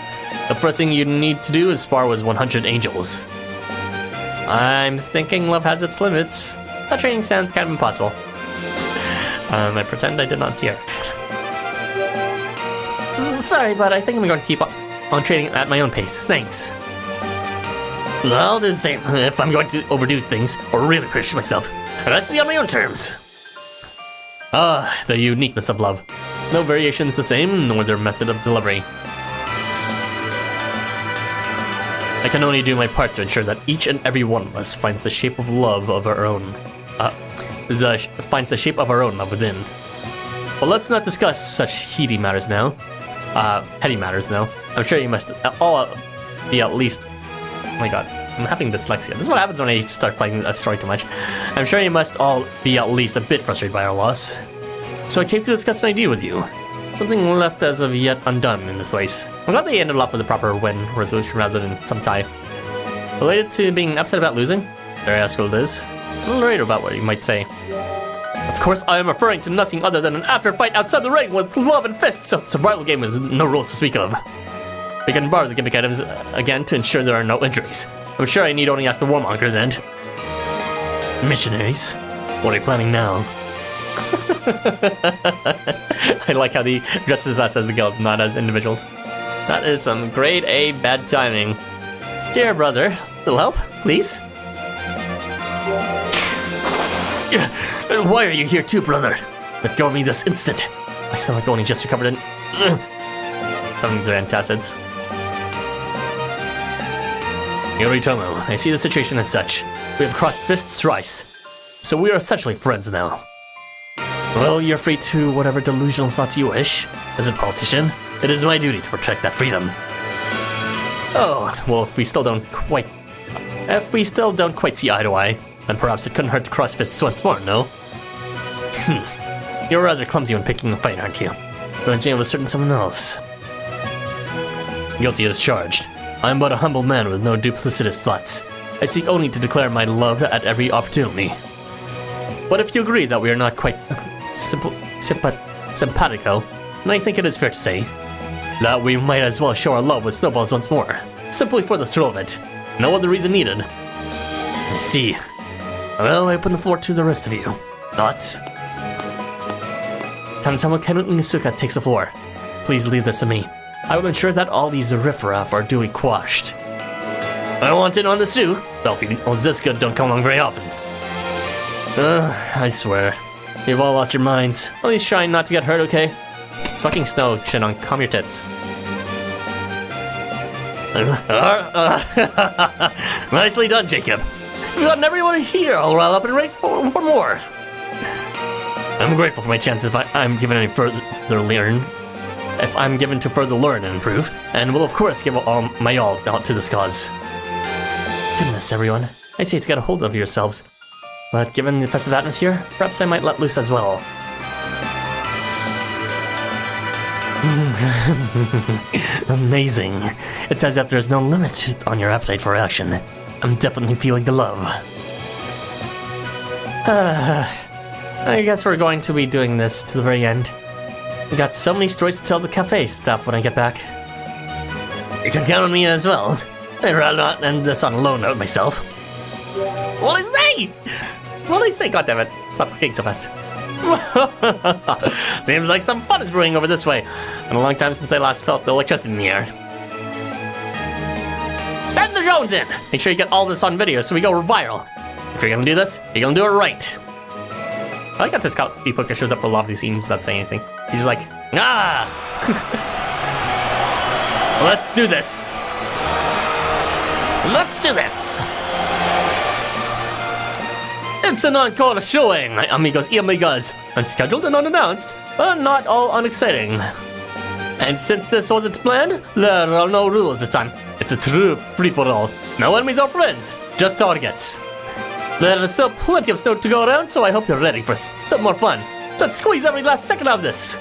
The first thing you need to do is spar with 100 angels. I'm thinking love has its limits. That training sounds kind of impossible. I pretend I did not hear. Sorry, but I think I'm going to keep on training at my own pace. Thanks. Well, the same. If I'm going to overdo things or really push myself, it has to be on my own terms. The uniqueness of love. No variations the same, nor their method of delivery. I can only do my part to ensure that each and every one of us finds the shape of love of our own. Finds the shape of our own love within. Well, let's not discuss such heady matters now. Petty matters now. I'm sure you must all be at least... Oh my god, I'm having dyslexia. This is what happens when I start playing a story too much. I'm sure you must all be at least a bit frustrated by our loss. So I came to discuss an idea with you. Something left as of yet undone in this race. I'm glad they ended up with a proper win resolution rather than some tie. Related to being upset about losing? There I ask what it is. A little worried about what you might say. Of course, I am referring to nothing other than an after fight outside the ring with love and fists. A survival game with no rules to speak of. We can borrow the gimmick items again to ensure there are no injuries. I'm sure I need only ask the warmongers and... Missionaries? What are you planning now? I like how he addresses us as the guild, not as individuals. That is some grade A bad timing. Dear brother, little help, please? Why are you here too, brother? Let go of me this instant. My stomach only just recovered and... Tongues are antacids. Yoritomo, I see the situation as such. We have crossed fists thrice, so we are essentially friends now. Well, you're free to whatever delusional thoughts you wish. As a politician, it is my duty to protect that freedom. Oh, well, if we still don't quite see eye to eye, then perhaps it couldn't hurt to cross fists once more, no? You're rather clumsy when picking a fight, aren't you? Reminds me of a certain someone else. Guilty as charged. I am but a humble man with no duplicitous thoughts. I seek only to declare my love at every opportunity. But if you agree that we are not quite simpatico, then I think it is fair to say that we might as well show our love with snowballs once more, simply for the thrill of it. No other reason needed. I see. Well, I open the floor to the rest of you. Thoughts? Tanchama Kenu Inusuka takes the floor. Please leave this to me. I will ensure that all these riffraff are duly quashed. I want in on this too. Belfie or Ziska don't come along very often. I swear. You've all lost your minds. At least try not to get hurt, okay? It's fucking snow. Shit on, calm your tits. Nicely done, Jacob. We've gotten everyone here all riled up and ready for more. I'm grateful for my chances if I'm given any further learn. If I'm given to further learn and improve, and will of course give all my all out to this cause. Goodness, everyone. I'd say to get a hold of yourselves. But given the festive atmosphere, perhaps I might let loose as well. Amazing. It's as if there's no limit on your appetite for action. I'm definitely feeling the love. I guess we're going to be doing this to the very end. We got so many stories to tell the cafe staff when I get back. You can count on me as well. I'd rather not end this on a low note myself. What did I say? What did I say? God damn it. Stop clicking so fast. Seems like some fun is brewing over this way. Been a long time since I last felt the electricity in the air. Send the drones in! Make sure you get all this on video so we go viral. If you're gonna do this, you're gonna do it right. I like how this Epilogue shows up for a lot of these scenes without saying anything. He's just like, ah! Let's do this! Let's do this! It's an encore showing, amigos y amigas. Unscheduled and unannounced, but not all unexciting. And since this wasn't planned, there are no rules this time. It's a true free-for-all. No enemies or friends, just targets. There is still plenty of snow to go around, so I hope you're ready for some more fun. Let's squeeze every last second of this.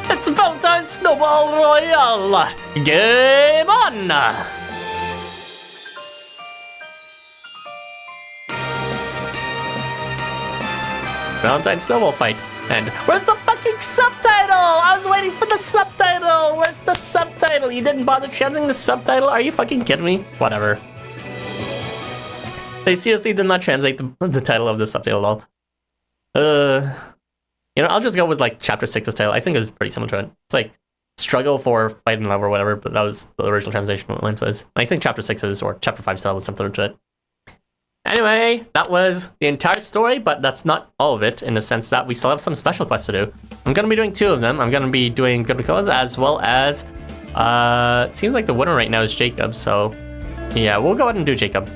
It's Valentine Snowball Royale. Game on! Valentine Snowball Fight. And where's the fucking subtitle? I was waiting for the subtitle. Where's the subtitle? You didn't bother translating the subtitle? Are you fucking kidding me? Whatever. They seriously did not translate the title of the subtitle at all. You know, I'll just go with like Chapter 6's title. I think it's pretty similar to it. It's like Struggle for Fight and Love or whatever, but that was the original translation what Lance was. I think Chapter 6's or Chapter 5's title was similar to it. Anyway, that was the entire story, but that's not all of it in the sense that we still have some special quests to do. I'm going to be doing 2 of them. I'm going to be doing Girimekra as well as, it seems like the winner right now is Jacob, so yeah, we'll go ahead and do Jacob.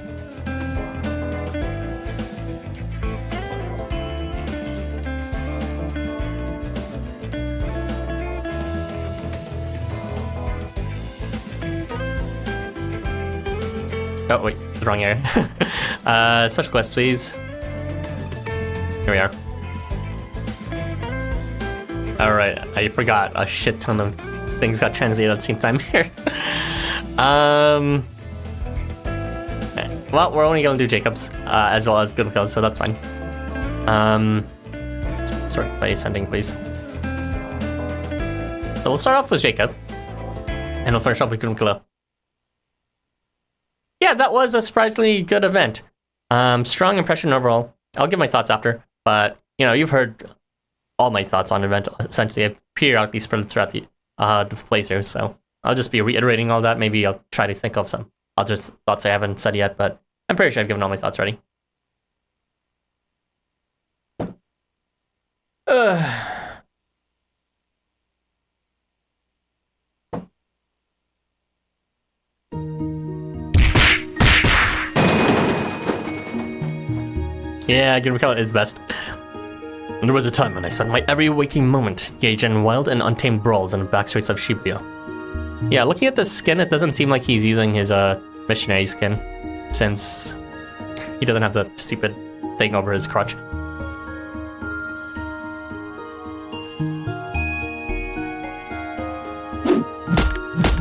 Oh, wait, the wrong area. Special quest, please. Here we are. Alright, I forgot. A shit ton of things got translated at the same time here. Well, we're only gonna do Jacob's, as well as Girimekra, so that's fine. Let's start by ascending, please. So we'll start off with Jacob, and we'll finish off with Girimekra. Yeah, that was a surprisingly good event. Strong impression overall. I'll give my thoughts after, but you know, you've heard all my thoughts on the event. Essentially, I've periodically spread throughout the playthrough, so I'll just be reiterating all that. Maybe I'll try to think of some other thoughts I haven't said yet, but I'm pretty sure I've given all my thoughts already. Yeah, Girimekra is the best. And there was a time when I spent my every waking moment engaged in wild and untamed brawls in the back streets of Shibuya. Yeah, looking at the skin, it doesn't seem like he's using his missionary skin, since he doesn't have that stupid thing over his crotch.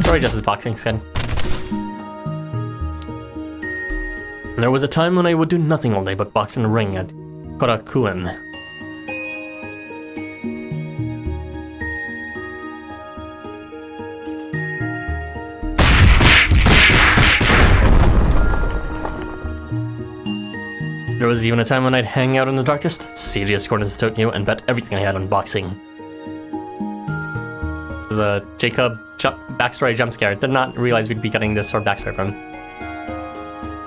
Sorry, just his boxing skin. There was a time when I would do nothing all day but box in the ring at Korakuen. There was even a time when I'd hang out in the darkest, seediest corners of Tokyo and bet everything I had on boxing. This is a Jacob backstory jump scare. Did not realize we'd be getting this sort of backstory from him.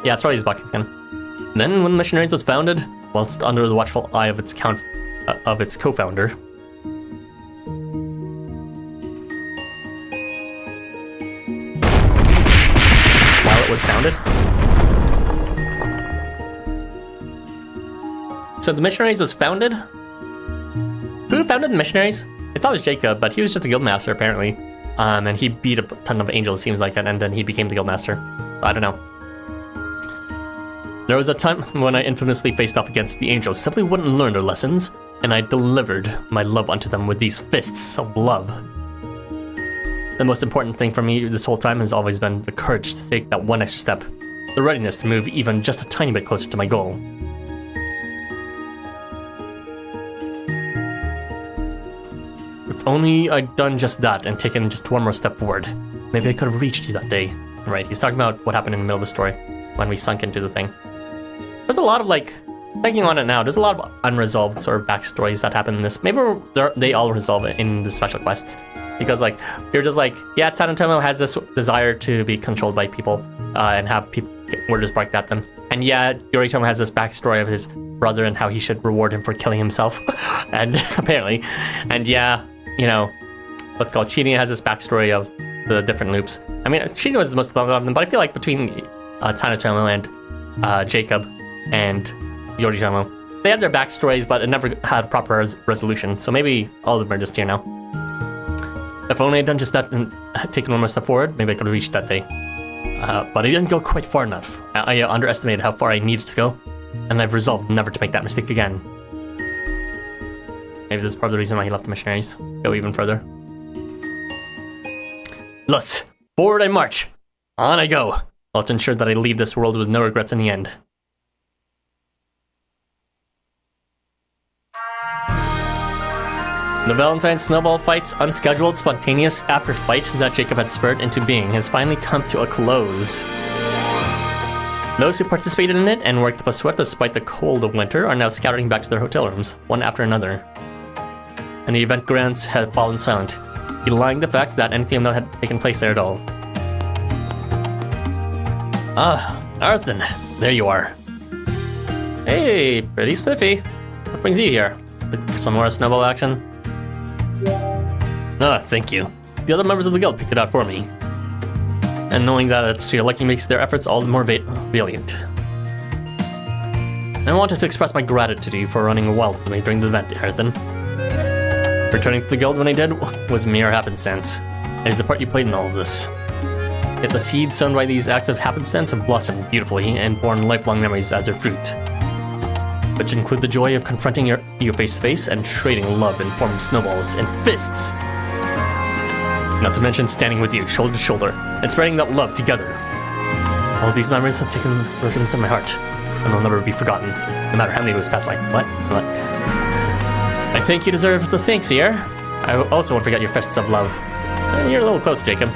Yeah, it's probably his boxing skin. Then, when Missionaries was founded, whilst under the watchful eye of its Count of its co-founder. While it was founded. So the Missionaries was founded? Who founded the Missionaries? I thought it was Jacob, but he was just a guildmaster apparently. And he beat a ton of angels, seems like it, and then he became the guildmaster. I don't know. There was a time when I infamously faced off against the angels, simply wouldn't learn their lessons, and I delivered my love unto them with these fists of love. The most important thing for me this whole time has always been the courage to take that one extra step, the readiness to move even just a tiny bit closer to my goal. If only I'd done just that and taken just one more step forward, maybe I could have reached you that day. Right, he's talking about what happened in the middle of the story, when we sunk into the thing. There's a lot of, like, thinking on it now, there's a lot of unresolved sort of backstories that happen in this. Maybe they all resolve it in the special quests. Because, like, you're just like, yeah, Tanatomo has this desire to be controlled by people and have people get orders barked at them. And yeah, Yoritomo has this backstory of his brother and how he should reward him for killing himself. And apparently. And yeah, you know, what's called Chini has this backstory of the different loops. I mean, Chini was the most loved of them, but I feel like between Tanatomo and Jacob and Yoritomo, they had their backstories, but it never had proper resolution. So maybe all of them are just here now. If only I'd done just that and taken one more step forward, maybe I could have reached that day. But I didn't go quite far enough. I underestimated how far I needed to go, and I've resolved never to make that mistake again. Maybe this is part of the reason why he left the missionaries. Go even further. Thus, forward I march. On I go. I'll ensure that I leave this world with no regrets in the end. The Valentine Snowball Fight's unscheduled, spontaneous after-fight that Jacob had spurred into being has finally come to a close. Those who participated in it and worked up a sweat despite the cold of winter are now scattering back to their hotel rooms, one after another. And the event grounds have fallen silent, belying the fact that anything of note had taken place there at all. Ah, Arthur, there you are. Hey, pretty spiffy. What brings you here? Looking for some more snowball action? Ah, thank you. The other members of the guild picked it out for me. And knowing that it's to your liking makes their efforts all the more valiant. I wanted to express my gratitude to you for running well with me during the event, Arthur. Returning to the guild when I did was mere happenstance. It is the part you played in all of this. Yet the seeds sown by these acts of happenstance have blossomed beautifully and borne lifelong memories as their fruit, which include the joy of confronting you face to face and trading love in forming snowballs and fists. Not to mention standing with you shoulder to shoulder and spreading that love together. All of these memories have taken residence in my heart and will never be forgotten, no matter how many years pass by. What? I think you deserve the thanks here. I also won't forget your fists of love. You're a little close, Jacob.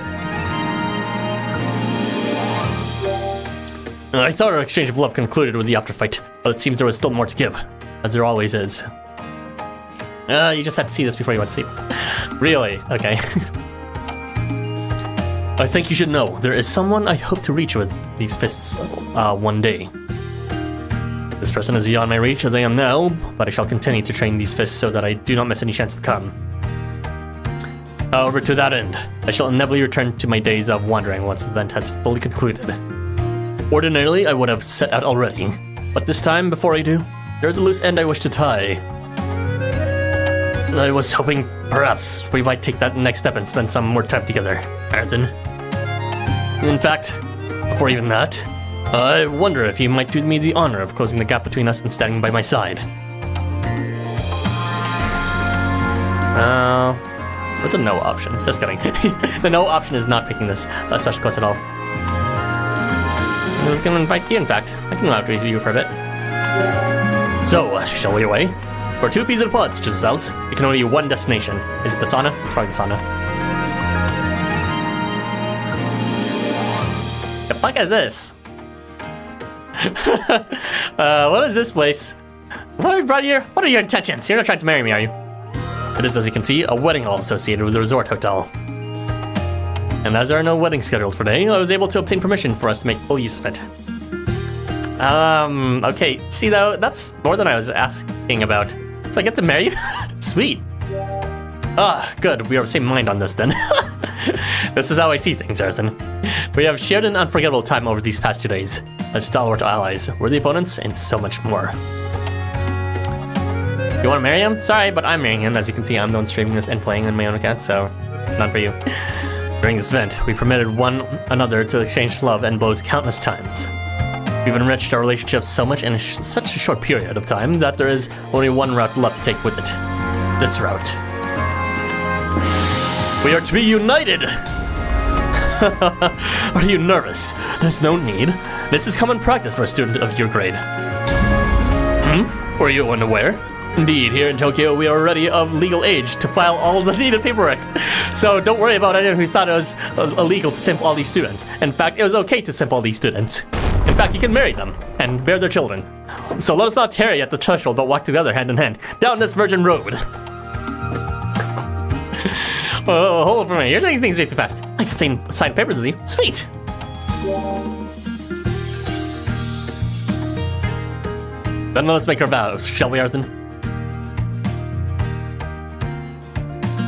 I thought our exchange of love concluded with the afterfight, but it seems there was still more to give, as there always is. You just had to see this before you went to sleep. Really? Okay. I think you should know, there is someone I hope to reach with these fists one day. This person is beyond my reach as I am now, but I shall continue to train these fists so that I do not miss any chance to come. However, to that end, I shall inevitably return to my days of wandering once the event has fully concluded. Ordinarily, I would have set out already, but this time, before I do, there is a loose end I wish to tie. I was hoping perhaps we might take that next step and spend some more time together, Arthur. In fact, before even that, I wonder if you might do me the honor of closing the gap between us and standing by my side. What's the no option? Just kidding. The no option is not picking this special quest at all. I was going to invite you, in fact. I can go after you for a bit. So, shall we away? For 2 pieces of pods, just south, you can only do one destination. Is it the sauna? It's probably the sauna. The fuck is this? What is this place? What have you brought here? What are your intentions? You're not trying to marry me, are you? It is, as you can see, a wedding hall associated with the resort hotel. And as there are no weddings scheduled for today, I was able to obtain permission for us to make full use of it. Okay, see though, that's more than I was asking about. So I get to marry you? Sweet. Ah, good. We are of the same mind on this then. This is how I see things, Arthur. We have shared an unforgettable time over these past 2 days. As stalwart allies, worthy opponents, and so much more. You want to marry him? Sorry, but I'm marrying him. As you can see, I'm the one streaming this and playing on my own account, so none for you. During this event, we permitted one another to exchange love and blows countless times. We've enriched our relationship so much in such a short period of time that there is only one route left to take with it. This route. We are to be united! Are you nervous? There's no need. This is common practice for a student of your grade. Were you unaware? Indeed, here in Tokyo, we are already of legal age to file all the needed paperwork. So don't worry about anyone who thought it was illegal to simp all these students. In fact, it was okay to simp all these students. In fact, you can marry them and bear their children. So let us not tarry at the threshold, but walk together hand in hand down this virgin road. Oh, hold on for a minute. You're taking things way too fast. I can sign papers with you. Sweet. Then let's make our vows, shall we, Arthur?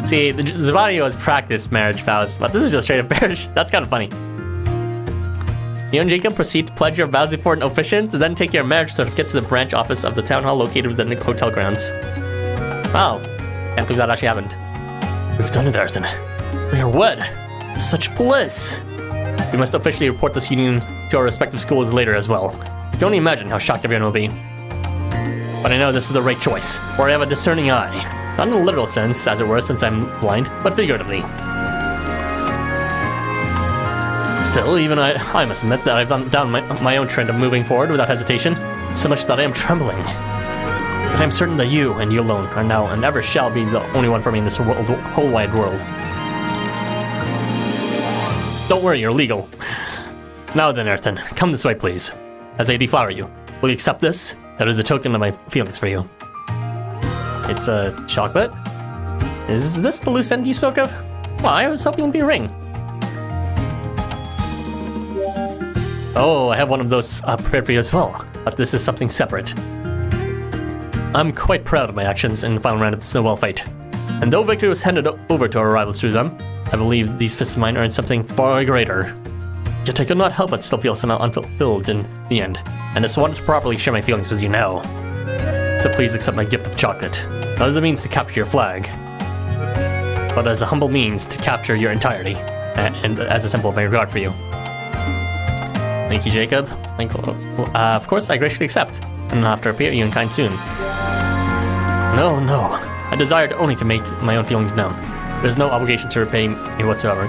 See, the Zavani was practice marriage vows, but this is just straight up marriage. That's kind of funny. You and Jacob proceed to pledge your vows before an officiant, then take your marriage certificate to the branch office of the town hall located within the hotel grounds. Wow, can't believe that actually happened. We've done it, Arthur. We are wed. Such bliss. We must officially report this union to our respective schools later as well. You can only imagine how shocked everyone will be. But I know this is the right choice, for I have a discerning eye. Not in a literal sense, as it were, since I'm blind, but figuratively. Still, even I must admit that I've gone down my own trend of moving forward without hesitation, so much that I am trembling. But I am certain that you, and you alone, are now and ever shall be the only one for me in this whole wide world. Don't worry, you're legal. Now then, Earthen, come this way, please. As I deflower you, will you accept this? That is a token of my feelings for you. It's a chocolate? Is this the loose end you spoke of? Well, I was hoping it'd be a ring. Oh, I have one of those prepared for you as well, but this is something separate. I'm quite proud of my actions in the final round of the Snowball Fight. And though victory was handed over to our rivals through them, I believe these fists of mine earned something far greater. Yet I could not help but still feel somehow unfulfilled in the end, and just wanted to properly share my feelings with you now. So please accept my gift of chocolate, not as a means to capture your flag, but as a humble means to capture your entirety, and as a symbol of my regard for you. Thank you, Jacob. Of course, I graciously accept, and I'll have to appear you in kind soon. No, I desired only to make my own feelings known. There's no obligation to repay me whatsoever.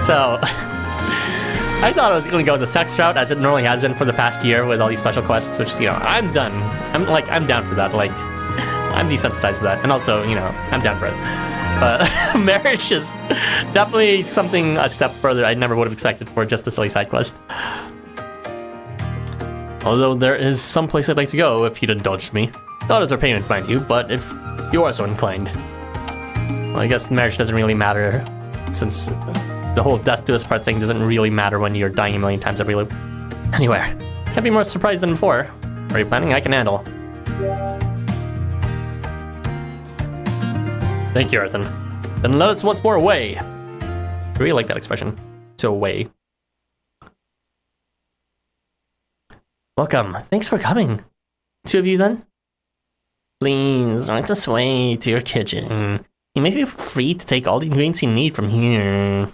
So, I thought I was going to go the sex route, as it normally has been for the past year with all these special quests, which, you know, I'm done. I'm down for that. Like, I'm desensitized to that. And also, you know, I'm down for it. But marriage is definitely something a step further I never would have expected for just a silly side quest. Although there is some place I'd like to go if you'd indulge me. Not as a payment, mind you, but if you are so inclined. Well, I guess marriage doesn't really matter, since the whole death to us part thing doesn't really matter when you're dying a million times every loop. Anywhere. Can't be more surprised than before. Are you planning? I can handle. Thank you, Arthur. Then let us once more away. I really like that expression. To away. Welcome. Thanks for coming. Two of you then? Please, right this way to your kitchen. You may feel free to take all the ingredients you need from here.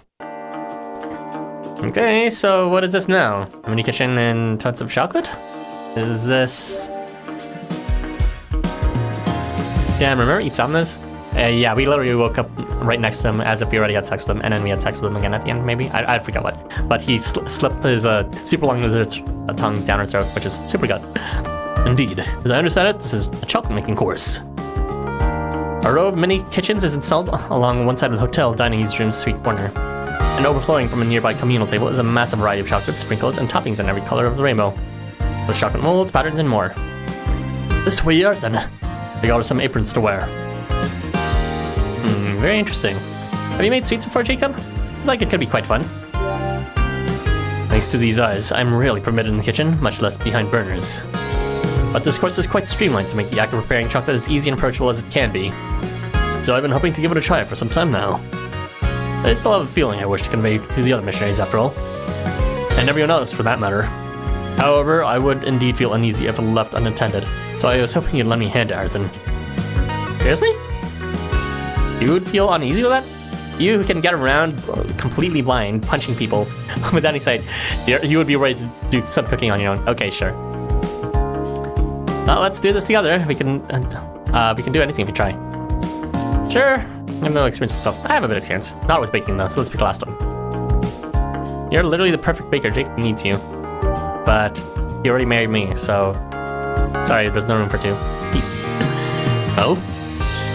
Okay, so what is this now? A mini kitchen and tons of chocolate? Is this... Damn, remember Isama's? Yeah, we literally woke up right next to him as if we already had sex with him, and then we had sex with him again at the end, maybe? I forgot what. But he slipped his super long lizard tongue down her throat, which is super good. Indeed. As I understand it, this is a chocolate-making course. A row of mini kitchens is installed along one side of the hotel dining room's suite corner. And overflowing from a nearby communal table is a massive variety of chocolates, sprinkles, and toppings in every color of the rainbow. With chocolate molds, patterns, and more. This way you are, then. I got her some aprons to wear. Very interesting. Have you made sweets before, Jacob? It's like it could be quite fun. Thanks to these eyes, I'm rarely permitted in the kitchen, much less behind burners. But this course is quite streamlined to make the act of preparing chocolate as easy and approachable as it can be. So I've been hoping to give it a try for some time now. I still have a feeling I wish to convey to the other missionaries after all. And everyone else for that matter. However, I would indeed feel uneasy if left unattended, so I was hoping you'd lend me a hand, Arthur. Seriously? You would feel uneasy with that? You who can get around completely blind, punching people with any sight, you would be ready to do some cooking on your own. Okay, sure. Well, let's do this together. We can do anything if we try. Sure. I have no experience myself. I have a bit of experience. Not with baking though, so let's pick the last one. You're literally the perfect baker. Jake needs you. But he already married me, so... Sorry, there's no room for two. Peace. Oh?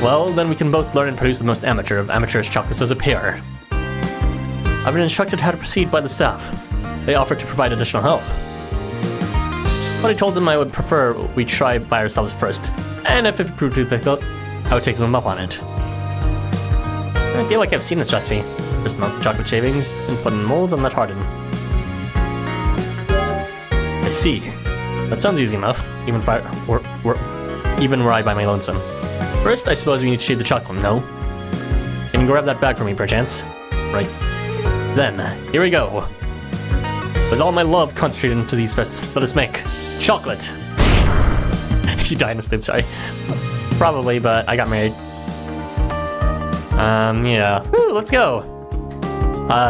Well, then we can both learn and produce the most amateur of amateurish chocolates as a pair. I've been instructed how to proceed by the staff. They offered to provide additional help. But I told them I would prefer we try by ourselves first, and if it proved too difficult, I would take them up on it. I feel like I've seen this recipe. Just melt the chocolate shavings and put in molds and let harden. I see. That sounds easy enough, even were I by my lonesome. First, I suppose we need to shade the chocolate, no? Can you grab that bag for me, perchance? Right. Then, here we go. With all my love concentrated into these fists, let us make chocolate. He died in a sleep, sorry. Probably, but I got married. Yeah. Woo, let's go.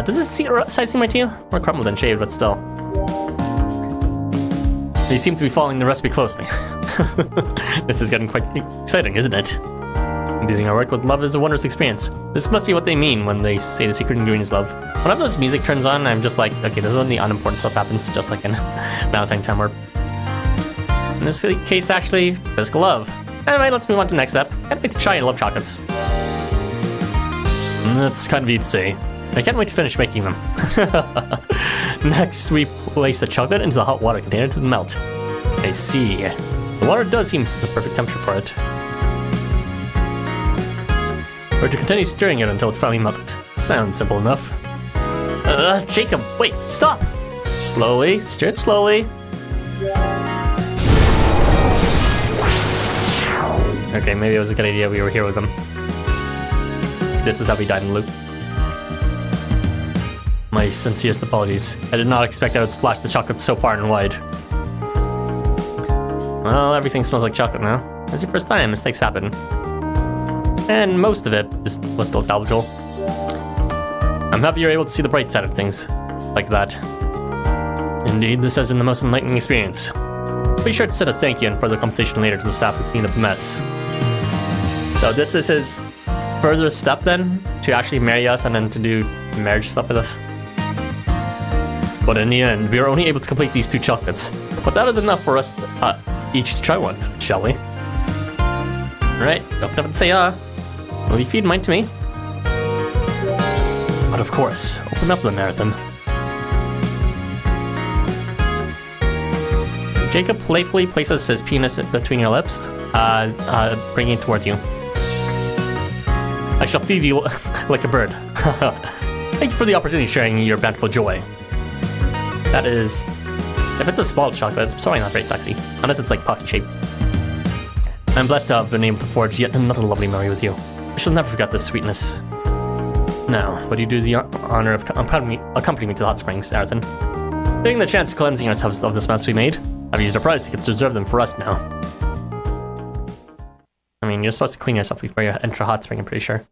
Does this size seem right to you? More crumbled than shaved, but still. You seem to be following the recipe closely. This is getting quite exciting, isn't it? Doing our work with love is a wondrous experience. This must be what they mean when they say the secret ingredient is love. Whenever this music turns on, I'm just like, okay, this is when the unimportant stuff happens, just like in Valentine time Warp. In this case, actually, physical love. Anyway, let's move on to the next step. Can't wait to try and love chocolates. That's kind of you to say. I can't wait to finish making them. Next, we place the chocolate into the hot water container to melt. I see. The water does seem the perfect temperature for it. We're to continue stirring it until it's finally melted. Sounds simple enough. Jacob, wait, stop! Slowly, stir it slowly. Okay, maybe it was a good idea we were here with them. This is how we died in loop. My sincerest apologies. I did not expect I would splash the chocolate so far and wide. Well, everything smells like chocolate now. It's your first time, mistakes happen. And most of it was still salvageable. I'm happy you're able to see the bright side of things. Like that. Indeed, this has been the most enlightening experience. Be sure to send a thank you and further compensation later to the staff who cleaned up the mess. So this is his further step then, to actually marry us and then to do marriage stuff with us. But in the end, we were only able to complete these 2 chocolates. But that is enough for us each to try one, shall we? Alright, open up and say will you feed mine to me? But of course, open up the marathon. Jacob playfully places his penis between your lips, bringing it toward you. I shall feed you like a bird. Thank you for the opportunity of sharing your bountiful joy. That is... If it's a small chocolate, it's probably not very sexy, unless it's like pocky shape. I'm blessed to have been able to forge yet another lovely memory with you. I shall never forget this sweetness. Now, would you do the honor of accompanying me to the hot springs, Arthur? Taking the chance of cleansing ourselves of this mess we made, I've used our prize tickets to reserve them for us now. I mean, you're supposed to clean yourself before you enter a hot spring, I'm pretty sure.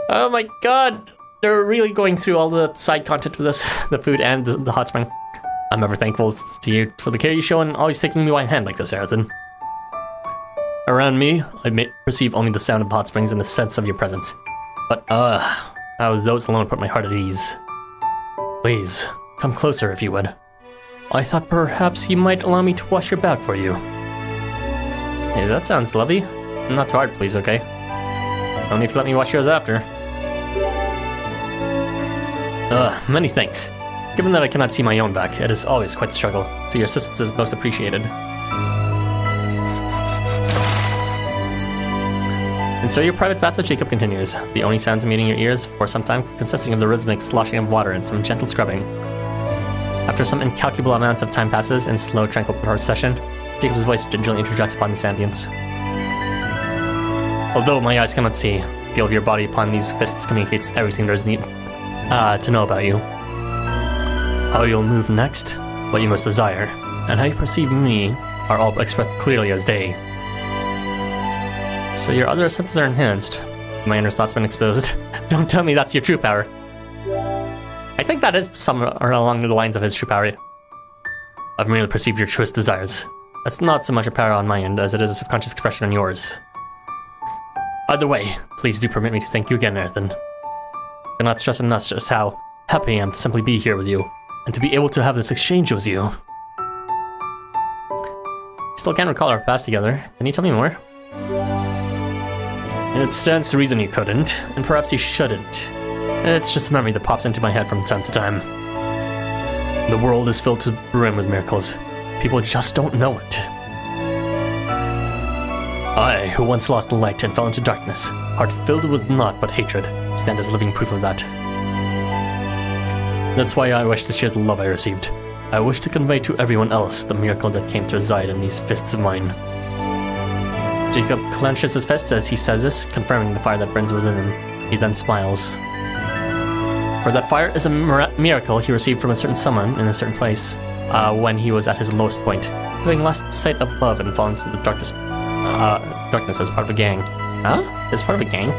Oh my god! They're really going through all the side content for this, the food and the hot spring. I'm ever thankful to you for the care you show and always taking me by hand like this, Arthur. Around me, I may perceive only the sound of the hot springs and the sense of your presence. But, how those alone put my heart at ease. Please, come closer if you would. I thought perhaps you might allow me to wash your back for you. Hey, that sounds lovely. Not too hard, please, okay? Only if you let me wash yours after. Many thanks. Given that I cannot see my own back, it is always quite a struggle, so your assistance is most appreciated. And so your private vassal Jacob continues, the only sounds meeting your ears for some time consisting of the rhythmic sloshing of water and some gentle scrubbing. After some incalculable amounts of time passes in slow, tranquil procession, Jacob's voice gingerly interjects upon this ambience. Although my eyes cannot see, the feel of your body upon these fists communicates everything there is need to know about you. How you'll move next, what you most desire, and how you perceive me are all expressed clearly as day. So your other senses are enhanced. My inner thoughts been exposed. Don't tell me that's your true power. I think that is somewhere along the lines of his true power. I've merely perceived your truest desires. That's not so much a power on my end as it is a subconscious expression on yours. Either way, please do permit me to thank you again, Nathan. I cannot stress enough just how happy I am to simply be here with you, and to be able to have this exchange with you. Still can't recall our past together. Can you tell me more? It stands to reason you couldn't, and perhaps you shouldn't. It's just a memory that pops into my head from time to time. The world is filled to the brim with miracles. People just don't know it. I, who once lost the light and fell into darkness, heart filled with naught but hatred, stand as living proof of that. That's why I wish to share the love I received. I wish to convey to everyone else the miracle that came to reside in these fists of mine. Jacob clenches his fist as he says this, confirming the fire that burns within him. He then smiles. For that fire is a miracle he received from a certain someone in a certain place, when he was at his lowest point, having lost sight of love and fallen into the darkness as part of a gang. Huh? As part of a gang?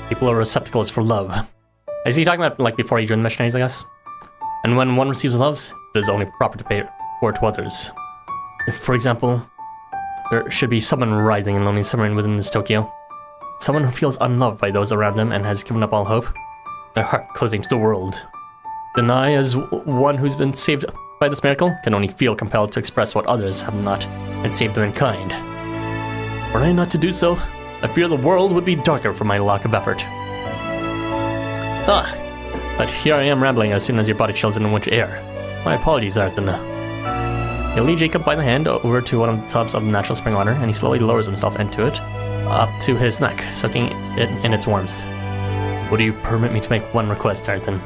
People are receptacles for love. Is he talking about like before he joined the missionaries, I guess? And when one receives loves, it is only proper to pay for to others. If, for example, there should be someone writhing in lonely suffering within this Tokyo, someone who feels unloved by those around them and has given up all hope, their heart closing to the world, then I, as one who's been saved by this miracle, can only feel compelled to express what others have not and save them in kind. Were I not to do so, I fear the world would be darker for my lack of effort. But here I am rambling as soon as your body chills in the winter air. My apologies, Arthur. He'll lead Jacob by the hand over to one of the tubs of natural spring water, and he slowly lowers himself into it, up to his neck, soaking it in its warmth. Would you permit me to make one request, Arthur?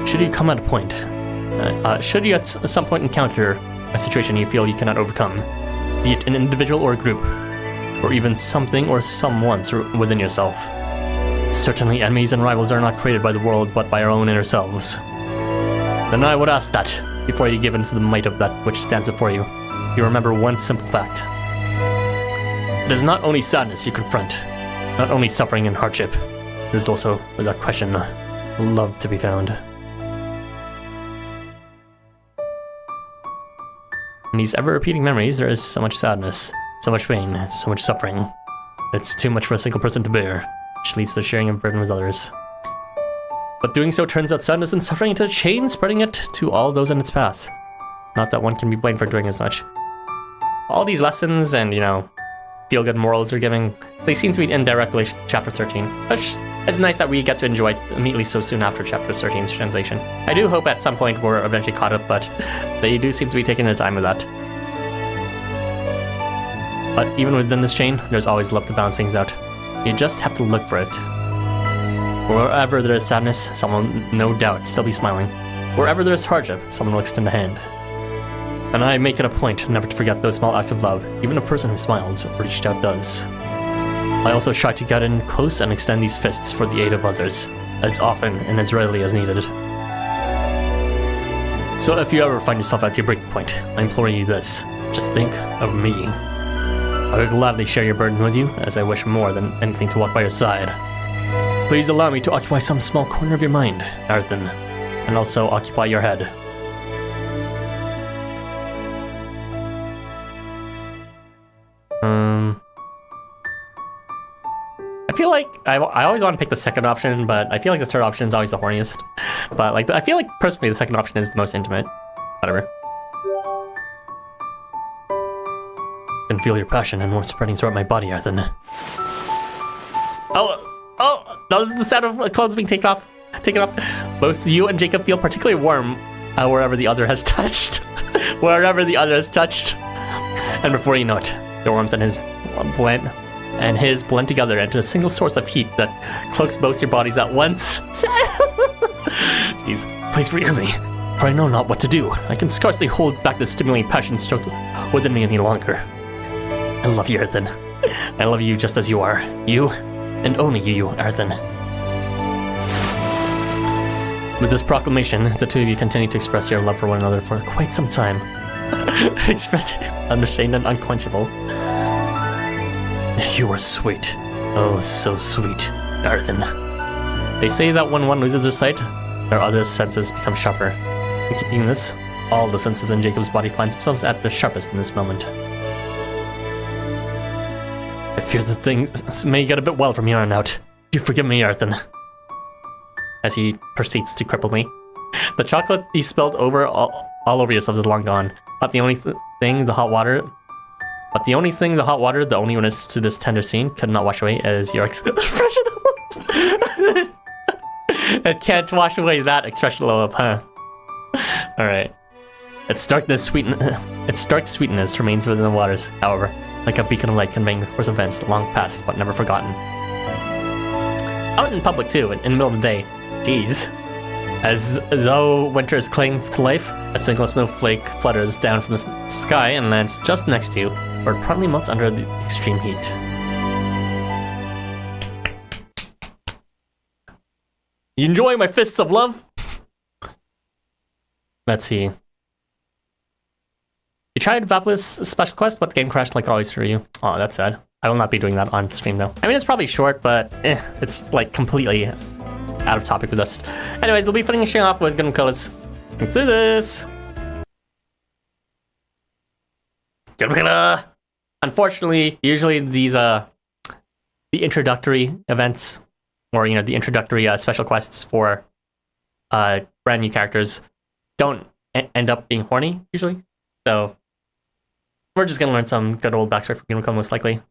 Should you come at a point, should you at some point encounter a situation you feel you cannot overcome, be it an individual or a group, or even something or someone within yourself. Certainly enemies and rivals are not created by the world but by our own inner selves. Then I would ask that, before you give in to the might of that which stands before you, you remember one simple fact. It is not only sadness you confront, not only suffering and hardship, there is also, without question, love to be found. In these ever-repeating memories, there is so much sadness, so much pain, so much suffering. It's too much for a single person to bear, which leads to sharing a burden with others. But doing so turns out sadness and suffering into a chain, spreading it to all those in its path. Not that one can be blamed for doing as much. All these lessons and, feel-good morals are giving, they seem to be in direct relation to Chapter 13, which is nice that we get to enjoy immediately so soon after Chapter 13's translation. I do hope at some point we're eventually caught up, but they do seem to be taking their time with that. But even within this chain, there's always love to balance things out. You just have to look for it. Wherever there is sadness, someone will no doubt still be smiling. Wherever there is hardship, someone will extend a hand. And I make it a point never to forget those small acts of love, even a person who smiled or reached out does. I also try to get in close and extend these fists for the aid of others, as often and as readily as needed. So if you ever find yourself at your breaking point, I implore you this, just think of me. I would gladly share your burden with you, as I wish more than anything to walk by your side. Please allow me to occupy some small corner of your mind, Arthur, and also occupy your head. I feel like I always want to pick the second option, but I feel like the third option is always the horniest. But I feel like personally the second option is the most intimate. Whatever. I can feel your passion and warmth spreading throughout my body, Arthur. Oh, that was the sound of clothes being taken off. Both you and Jacob feel particularly warm wherever the other has touched. Wherever the other has touched. And before you know it, the warmth in his and his blend together into a single source of heat that cloaks both your bodies at once. Jeez, please forgive me, for I know not what to do. I can scarcely hold back the stimulating passion stoked within me any longer. I love you, Arthen. I love you just as you are. You, and only you, Arthen. With this proclamation, the two of you continue to express your love for one another for quite some time. Express unrestrained and unquenchable. You are sweet. Oh, so sweet, Arthen. They say that when one loses their sight, their other senses become sharper. In keeping this, all the senses in Jacob's body find themselves at their sharpest in this moment. I fear that things may get a bit wild from here on out. You forgive me, Arthen. As he proceeds to cripple me. The chocolate you spilled all over yourself is long gone. But the only thing the hot water, the only witness to this tender scene, could not wash away is your expression of love. It can't wash away that expression of love, huh? Alright. Its dark sweetness remains within the waters, however, like a beacon of light conveying the course of events long past but never forgotten. Out in public too, in the middle of the day. Jeez. As though winter is clinging to life, a single snowflake flutters down from the sky and lands just next to you, where it promptly melts under the extreme heat. You enjoy my fists of love? Let's see. You tried Vapla's special quest, but the game crashed like always for you. Oh, that's sad. I will not be doing that on stream though. I mean, it's probably short, but it's like completely out of topic with us. Anyways, we'll be finishing off with Girimekra. Let's do this! Girimekra! Unfortunately, usually these, the introductory events, or, you know, the introductory special quests for brand new characters don't end up being horny, usually. So, we're just gonna learn some good old backstory for Girimekra, most likely.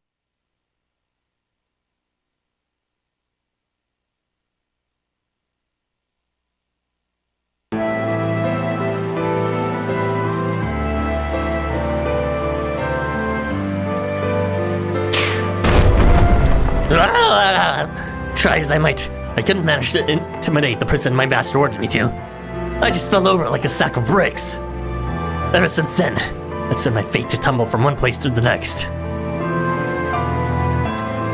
Try as I might, I couldn't manage to intimidate the person my master ordered me to. I just fell over like a sack of bricks. Ever since then, it's been my fate to tumble from one place to the next.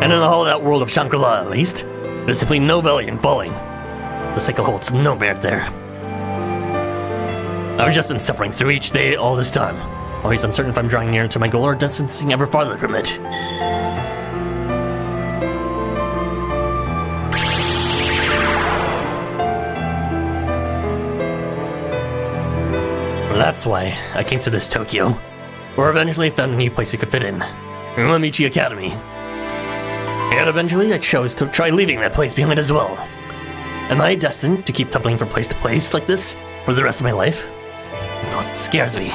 And in the hollowed-out world of Shangri-La, at least, there's simply no value in falling. The cycle holds no merit there. I've just been suffering through each day all this time, always uncertain if I'm drawing near to my goal or distancing ever farther from it. That's why I came to this Tokyo, where eventually found a new place I could fit in, Umamichi Academy. And eventually I chose to try leaving that place behind as well. Am I destined to keep tumbling from place to place like this for the rest of my life? The thought scares me,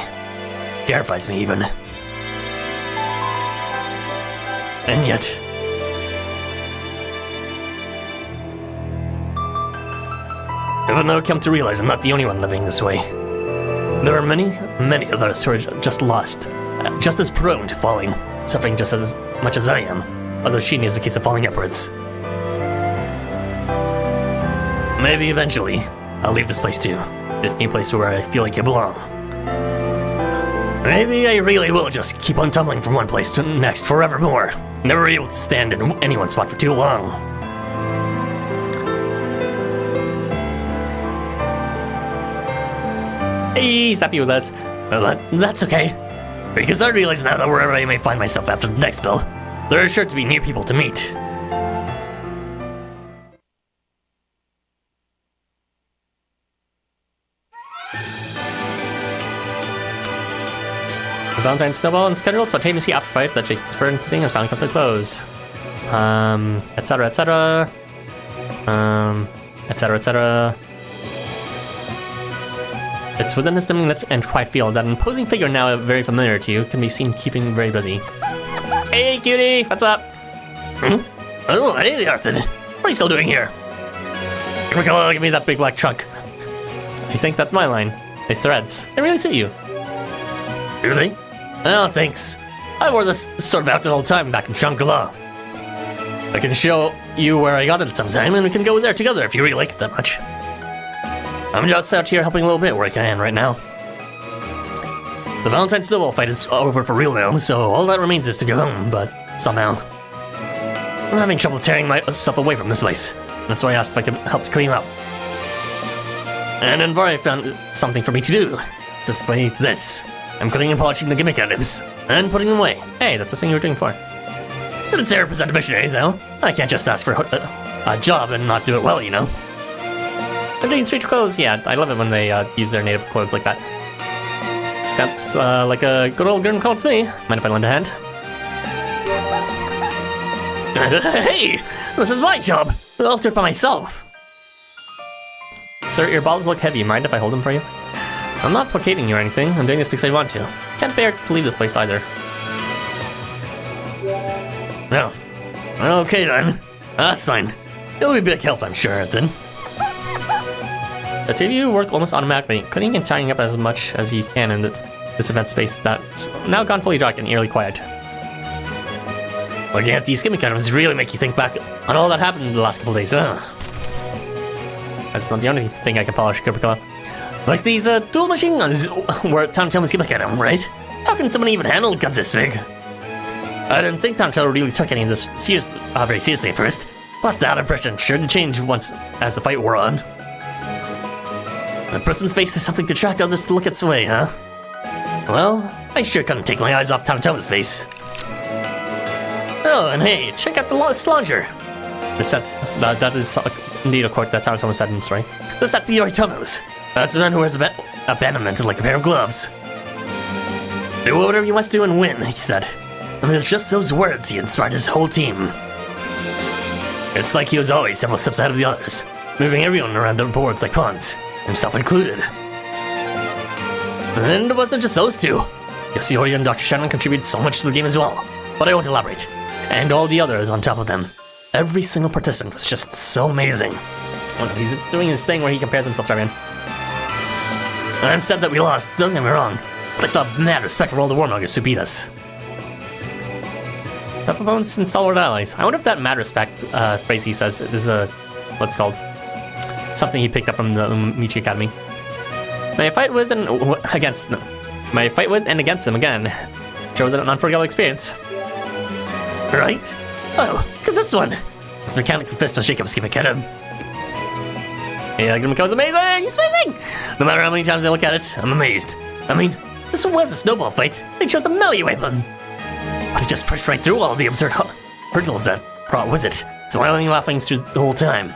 terrifies me even. And yet... even though I come to realize I'm not the only one living this way. There are many, many others who are just lost, just as prone to falling, suffering just as much as I am, although Shinny is the case of falling upwards. Maybe eventually, I'll leave this place too, this new place where I feel like I belong. Maybe I really will just keep on tumbling from one place to the next forevermore, never able to stand in any one spot for too long. He's happy with us. Well, that's okay. Because I realize now that wherever I may find myself after the next spell, there are sure to be new people to meet. The Valentine Snowball and scheduled spontaneously after fight that Jacob's burden to being has finally come to a close. Etc, etc. Etc, etc. It's within this dimming lit and quiet field that an imposing figure now very familiar to you can be seen keeping very busy. Hey, cutie! What's up? Oh, hey, Arthen. What are you still doing here? Give me that big black trunk. I think that's my line. These threads. They really suit you. Do they? Oh, thanks. I wore this sort of outfit all the time back in Shangri-La. I can show you where I got it sometime, and we can go there together if you really like it that much. I'm just out here helping a little bit where I can right now. The Valentine Snowball Fight is over for real now, so all that remains is to go home, but somehow I'm having trouble tearing myself away from this place. That's why I asked if I could help to clean up. And in Var I found something for me to do. Just like this. I'm cleaning and polishing the gimmick items, and putting them away. Hey, that's the thing you were doing for. Since they represent a missionary, so I can't just ask for a job and not do it well, you know? I'm doing street clothes, yeah, I love it when they use their native clothes like that. Sounds like a good old girl call to me. Mind if I lend a hand? Hey! This is my job! I'll do it by myself! Sir, your balls look heavy. Mind if I hold them for you? I'm not placating you or anything. I'm doing this because I want to. Can't bear to leave this place either. No. Okay then. That's fine. It'll be a big help, I'm sure, then. The two of you work almost automatically, cleaning and tidying up as much as you can in this event space that's now gone fully dark and eerily quiet. Looking at these gimmick items really make you think back on all that happened in the last couple of days, huh? That's not the only thing I can polish, Girimekra. Like these dual machine guns were Tantel's gimmick item, right? How can someone even handle guns this big? I didn't think Tantel really took any of this very seriously at first, but that impression sure did change once as the fight wore on. A person's face is something to attract others to look its way, huh? Well, I sure couldn't take my eyes off Tantel's face. Oh, and hey, check out the Slanger. That is indeed a quote that Tantel said in the story. Does that be Yoritomo's? That's the man who wears abandonment like a pair of gloves. Do whatever you must do and win, he said. I mean, it's just those words he inspired his whole team. It's like he was always several steps ahead of the others, moving everyone around the boards like pawns, himself included. And it wasn't just those two. Yoshiori and Dr. Shannon contributed so much to the game as well, but I won't elaborate. And all the others on top of them. Every single participant was just so amazing. Oh no, he's doing his thing where he compares himself to everyone. I'm sad that we lost, don't get me wrong, but I still have mad respect for all the warmongers who beat us. Tough opponents and stalwart allies. I wonder if that mad respect phrase he says is what's called something he picked up from the Michi Academy. May I fight with and against them? May I fight with and against them again? Sure was an unforgettable experience. Right? Oh, look at this one! This mechanical fist will shake up Skip at him. Yeah, Girimekra was amazing! He's amazing! No matter how many times I look at it, I'm amazed. I mean, this was a snowball fight. They chose the melee weapon. But he just pushed right through all the absurd hurdles that brought with it, smiling and laughing through the whole time.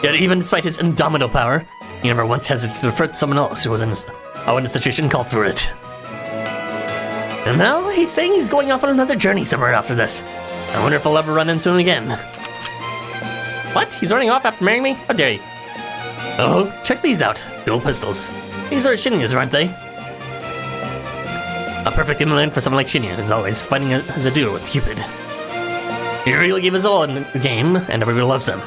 Yet even despite his indomitable power, he never once hesitated to refer to someone else who was in a situation called for it. And now he's saying he's going off on another journey somewhere after this. I wonder if I'll ever run into him again. What? He's running off after marrying me? How dare you? Oh, check these out. Dual pistols. These are Shinya's, aren't they? A perfect implement for someone like Shinya, who's always fighting as a duo with Cupid. He really gave his all in the game, and everybody loves him.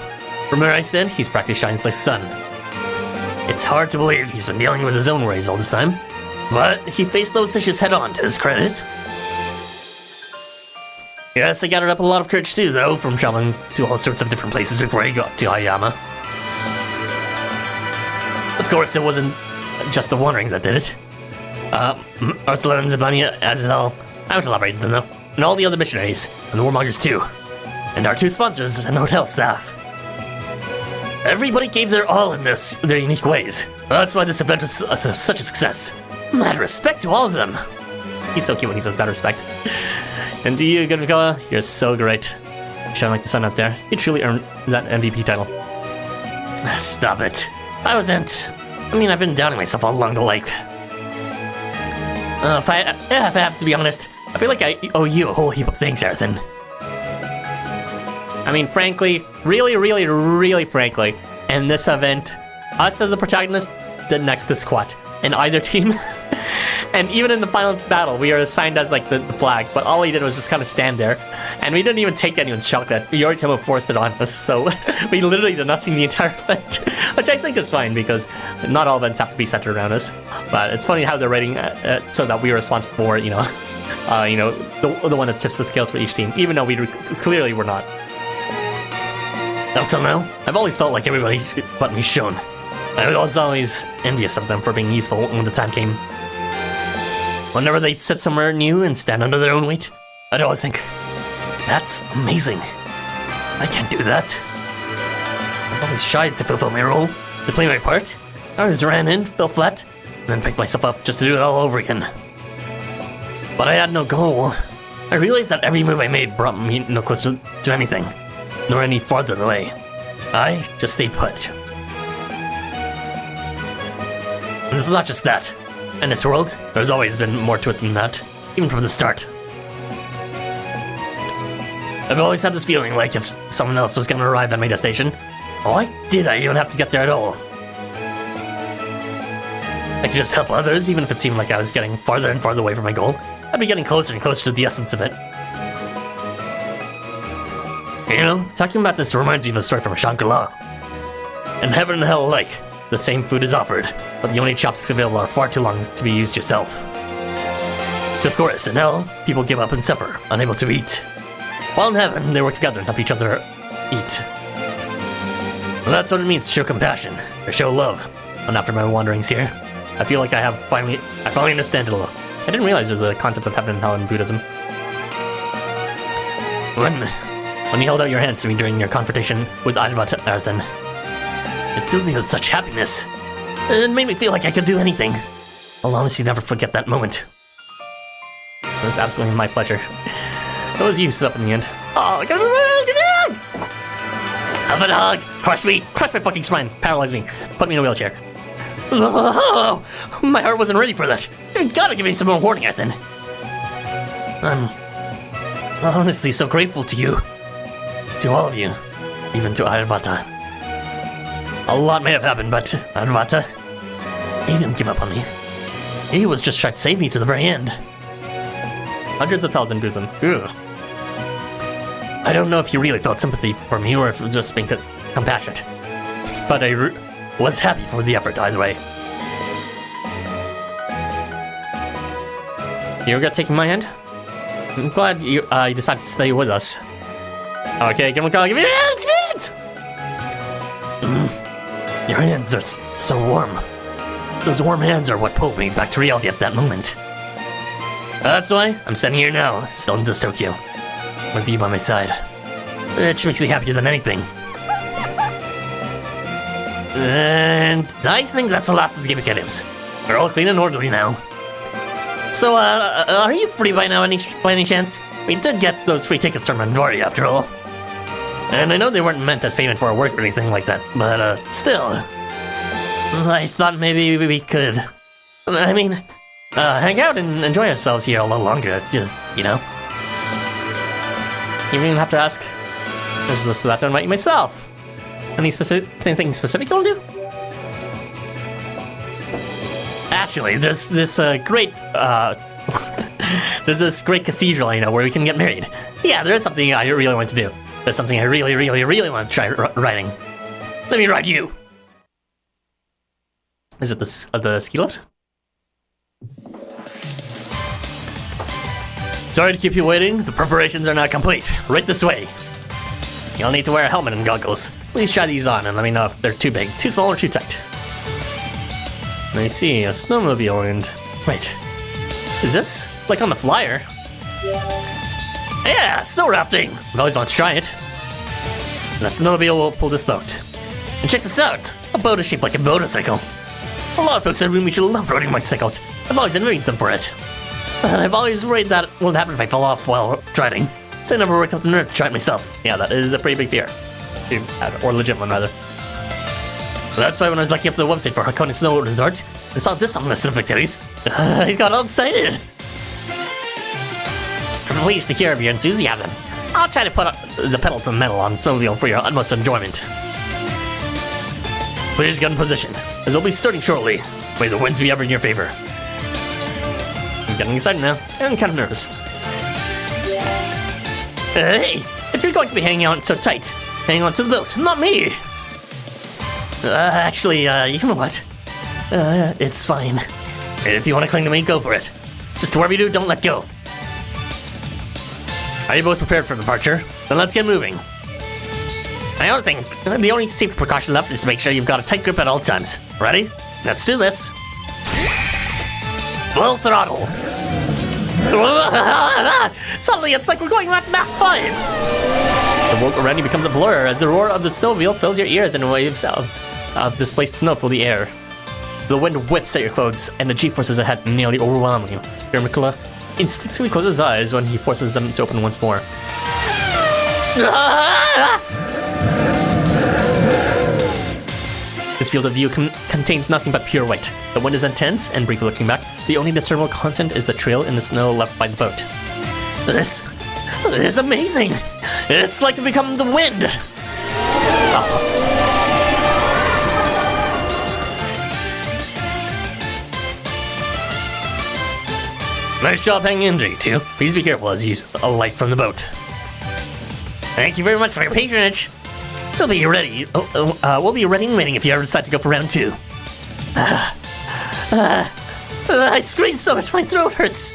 From where I stand, he's practically shines like the sun. It's hard to believe he's been dealing with his own worries all this time, but he faced those issues head-on, to his credit. Yes, I gathered up a lot of courage too, though, from traveling to all sorts of different places before I got to Hayama. Of course, it wasn't just the wandering that did it. Ursula and Zabania, as well, I won't elaborate on them though, and all the other missionaries, and the warmongers too, and our two sponsors and hotel staff. Everybody gave their all in their unique ways. That's why this event was such a success. Mad respect to all of them. He's so cute when he says mad respect. And to you, Girimekra, you're so great. You shine like the sun out there. You truly earned that MVP title. Stop it. I've been doubting myself all along the lake. If I have to be honest, I feel like I owe you a whole heap of things, Arathan. I mean, frankly, really frankly, in this event, us as the protagonist did next to squat in either team. And even in the final battle, we are assigned as like the flag, but all he did was just kind of stand there. And we didn't even take anyone's chocolate. Yoritomo forced it on us, so we literally did nothing the entire event. Which I think is fine, because not all events have to be centered around us. But it's funny how they're rating so that we are responsible for, You know, the one that tips the scales for each team, even though we clearly were not. Up till now, I've always felt like everybody but me shone. I was always envious of them for being useful when the time came. Whenever they'd sit somewhere new and stand under their own weight, I'd always think, that's amazing. I can't do that. I'm always shy to fulfill my role, to play my part. I always ran in, fell flat, and then picked myself up just to do it all over again. But I had no goal. I realized that every move I made brought me no closer to anything, nor any farther away. I just stayed put. And it's not just that. In this world, there's always been more to it than that, even from the start. I've always had this feeling like if someone else was gonna arrive at my destination, why did I even have to get there at all? I could just help others, even if it seemed like I was getting farther and farther away from my goal. I'd be getting closer and closer to the essence of it. You know, talking about this reminds me of a story from Shangri-La. In heaven and hell alike, the same food is offered, but the only chopsticks available are far too long to be used yourself. So of course, in hell, people give up and suffer, unable to eat. While in heaven, they work together and help each other eat. Well, that's what it means to show compassion, or show love. And after my wanderings here, I feel like I finally understand it a little. I didn't realize there's a concept of heaven and hell in Buddhism. When you held out your hands to me during your confrontation with Valentine, it filled me with such happiness. It made me feel like I could do anything. I'll honestly never forget that moment. It was absolutely my pleasure. It was you stood up in the end. Oh, get a have a dog! Crush me! Crush my fucking spine! Paralyze me! Put me in a wheelchair. Oh, my heart wasn't ready for that. You gotta give me some more warning, Ethan. I'm honestly so grateful to you. To all of you. Even to Arvata. A lot may have happened, but Arvata, he didn't give up on me. He was just trying to save me to the very end. Hundreds of hells in Buddhism. Ugh. I don't know if you really felt sympathy for me or if just being compassionate. But I was happy for the effort either way. You regret taking my hand? I'm glad you decided to stay with us. Okay, give me a call. Give me your hands! Your hands are so warm. Those warm hands are what pulled me back to reality at that moment. That's why I'm standing here now, still in this Tokyo, with you by my side. Which makes me happier than anything. And I think that's the last of the gimmick items. We're all clean and orderly now. So, are you free by now by any chance? We did get those free tickets from Andvari after all. And I know they weren't meant as payment for our work or anything like that, but still. I thought maybe we could, I mean, hang out and enjoy ourselves here a little longer, you know? You even have to ask, just have to invite you myself. Anything specific you want to do? Actually, there's this great, there's this great cathedral, you know, where we can get married. Yeah, there is something I really want to do. There's something I really, really, really want to try riding. Let me ride you! Is it the ski lift? Sorry to keep you waiting, the preparations are not complete. Right this way. You'll need to wear a helmet and goggles. Please try these on and let me know if they're too big, too small, or too tight. I see, a snowmobile and... Wait, is this like on the flyer? Yeah, snow rafting! I've always wanted to try it. That snowmobile will pull this boat. And check this out! A boat is shaped like a motorcycle. A lot of folks at Rumi should love riding motorcycles. I've always envied them for it. And I've always worried that what would happen if I fell off while riding. So I never worked up the nerve to try it myself. Yeah, that is a pretty big fear. Or legit one, rather. So that's why when I was looking up the website for Hakone Snow Resort, and saw this on the list of activities, I got all excited. I'm pleased to hear of your enthusiasm. I'll try to put the pedal to the metal on Snowmobile for your utmost enjoyment. Please get in position, as we'll be starting shortly. May the winds be ever in your favor. I'm getting excited now, and kind of nervous. Hey, if you're going to be hanging out so tight, hang on to the boat, not me! Actually, you know what? It's fine. If you want to cling to me, go for it. Just whatever you do, don't let go. Are you both prepared for departure? Then let's get moving. I don't think the only safe precaution left is to make sure you've got a tight grip at all times. Ready? Let's do this. Full throttle. Suddenly, it's like we're going at Mach 5. The world around you becomes a blur as the roar of the snowmobile fills your ears and waves of displaced snow fill the air. The wind whips at your clothes, and the G-forces ahead nearly overwhelm you. Girimekra instinctively closes his eyes when he forces them to open once more. This field of view contains nothing but pure white. The wind is intense, and briefly looking back, the only discernible constant is the trail in the snow left by the boat. This is amazing! It's like to become the wind! Oh. Nice job hanging in there, you two. Please be careful as you alight from the boat. Thank you very much for your patronage. We'll be ready and waiting if you ever decide to go for round 2. I screamed so much my throat hurts.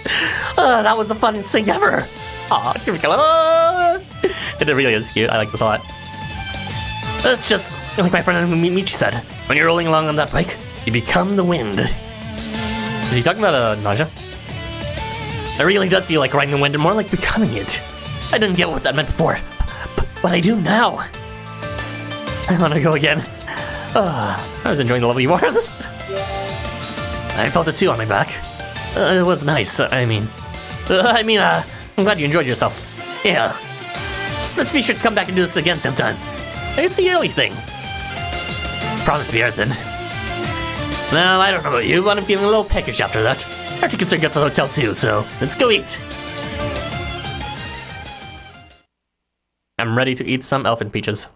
That was the funnest thing ever. Aw, Girimekra. It really is cute. I like this a lot. That's just like my friend Michi said. When you're rolling along on that bike, you become the wind. Is he talking about nausea? It really does feel like riding the wind and more like becoming it. I didn't get what that meant before, but I do now. I want to go again. I was enjoying the level you were. I felt it too on my back. It was nice. I'm glad you enjoyed yourself. Yeah. Let's be sure to come back and do this again sometime. It's a yearly thing. Promise me, Arthur. Now, I don't know about you, but I'm feeling a little peckish after that. Our tickets are good for the hotel too, so let's go eat. I'm ready to eat some elephant peaches.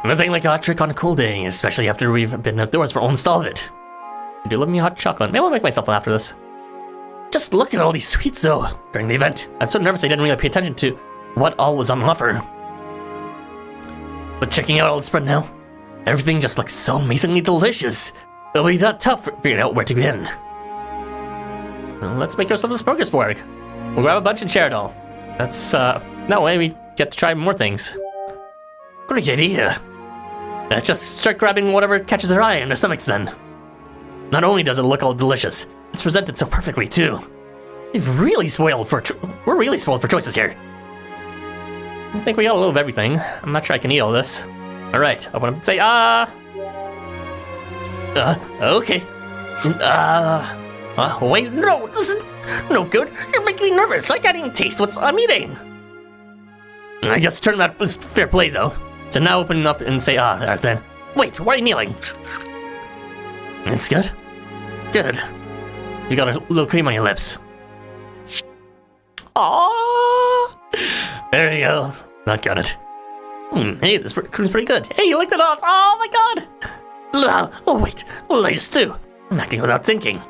Nothing like a hot trick on a cool day, especially after we've been outdoors for almost all of it. I do love me a hot chocolate. Maybe I'll make myself one after this. Just look at all these sweets, though, during the event. I was so nervous I didn't really pay attention to what all was on offer. But checking out all the spread now, everything just looks so amazingly delicious. It'll be not tough figuring out where to begin. Well, let's make ourselves a smorgasbord. We'll grab a bunch and share it all. That's, that way we get to try more things. Great idea. Let's just start grabbing whatever catches our eye in our stomachs then. Not only does it look all delicious, it's presented so perfectly too. We're really spoiled for choices here. I think we got a little of everything. I'm not sure I can eat all this. Alright, open up and say, okay. Wait, no, this is no good. You're making me nervous. I can't even taste what I'm eating. I guess tournament is fair play though. So now open up and say, then. Wait, why are you kneeling? It's good. Good. You got a little cream on your lips. Aww. There you go. Not got it. Hey, this cream's pretty good. Hey, you licked it off. Oh my god. Oh wait, what did I just do? I'm acting without thinking.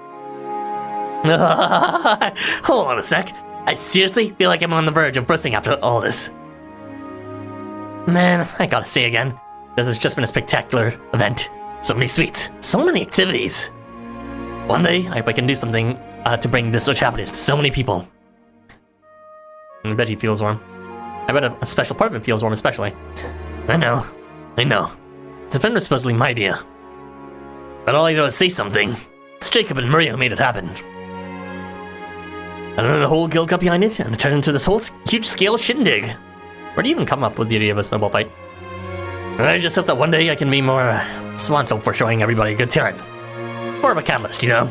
Hold on a sec. I seriously feel like I'm on the verge of bursting after all this. Man, I gotta say again, this has just been a spectacular event. So many sweets, so many activities. One day, I hope I can do something to bring this much happiness to so many people. I bet he feels warm. I bet a special part of him feels warm especially. I know. The event was supposedly my idea. But all I do is say something. It's Jacob and Maria who made it happen. And then the whole guild got behind it, and it turned into this whole huge scale shindig. Where do you even come up with the idea of a snowball fight? I just hope that one day I can be more responsible for showing everybody a good time. More of a catalyst, you know?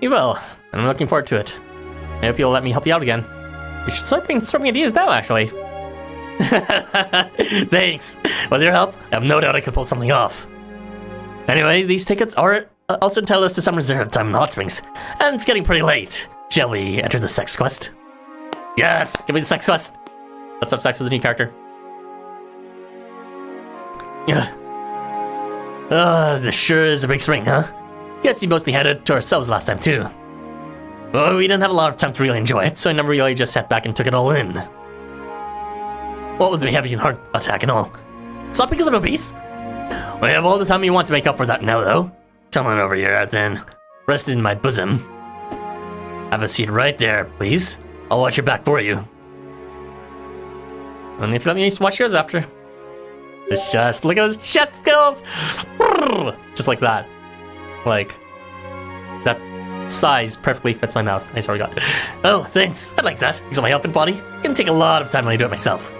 You will, and I'm looking forward to it. I hope you'll let me help you out again. You should start brainstorming ideas now, actually. Thanks. With your help, I have no doubt I could pull something off. Anyway, these tickets are also entitled us to some reserved time in the hot springs, and it's getting pretty late. Shall we enter the sex quest? Yes, give me the sex quest. Let's have sex with a new character. This sure is a big spring, huh? Guess we mostly had it to ourselves last time too. Well, we didn't have a lot of time to really enjoy it, so I never really just sat back and took it all in. What with me having a heart attack and all. It's not because I'm obese. We have all the time you want to make up for that now, though. Come on over here, then. Rest in my bosom. Have a seat right there, please. I'll watch your back for you. And if you let me watch yours after. It's just, look at his chest skills! Just like that. Like, that size perfectly fits my mouth, I swear to God. Oh, thanks. I like that. Because of my elephant body, it can take a lot of time when I do it myself.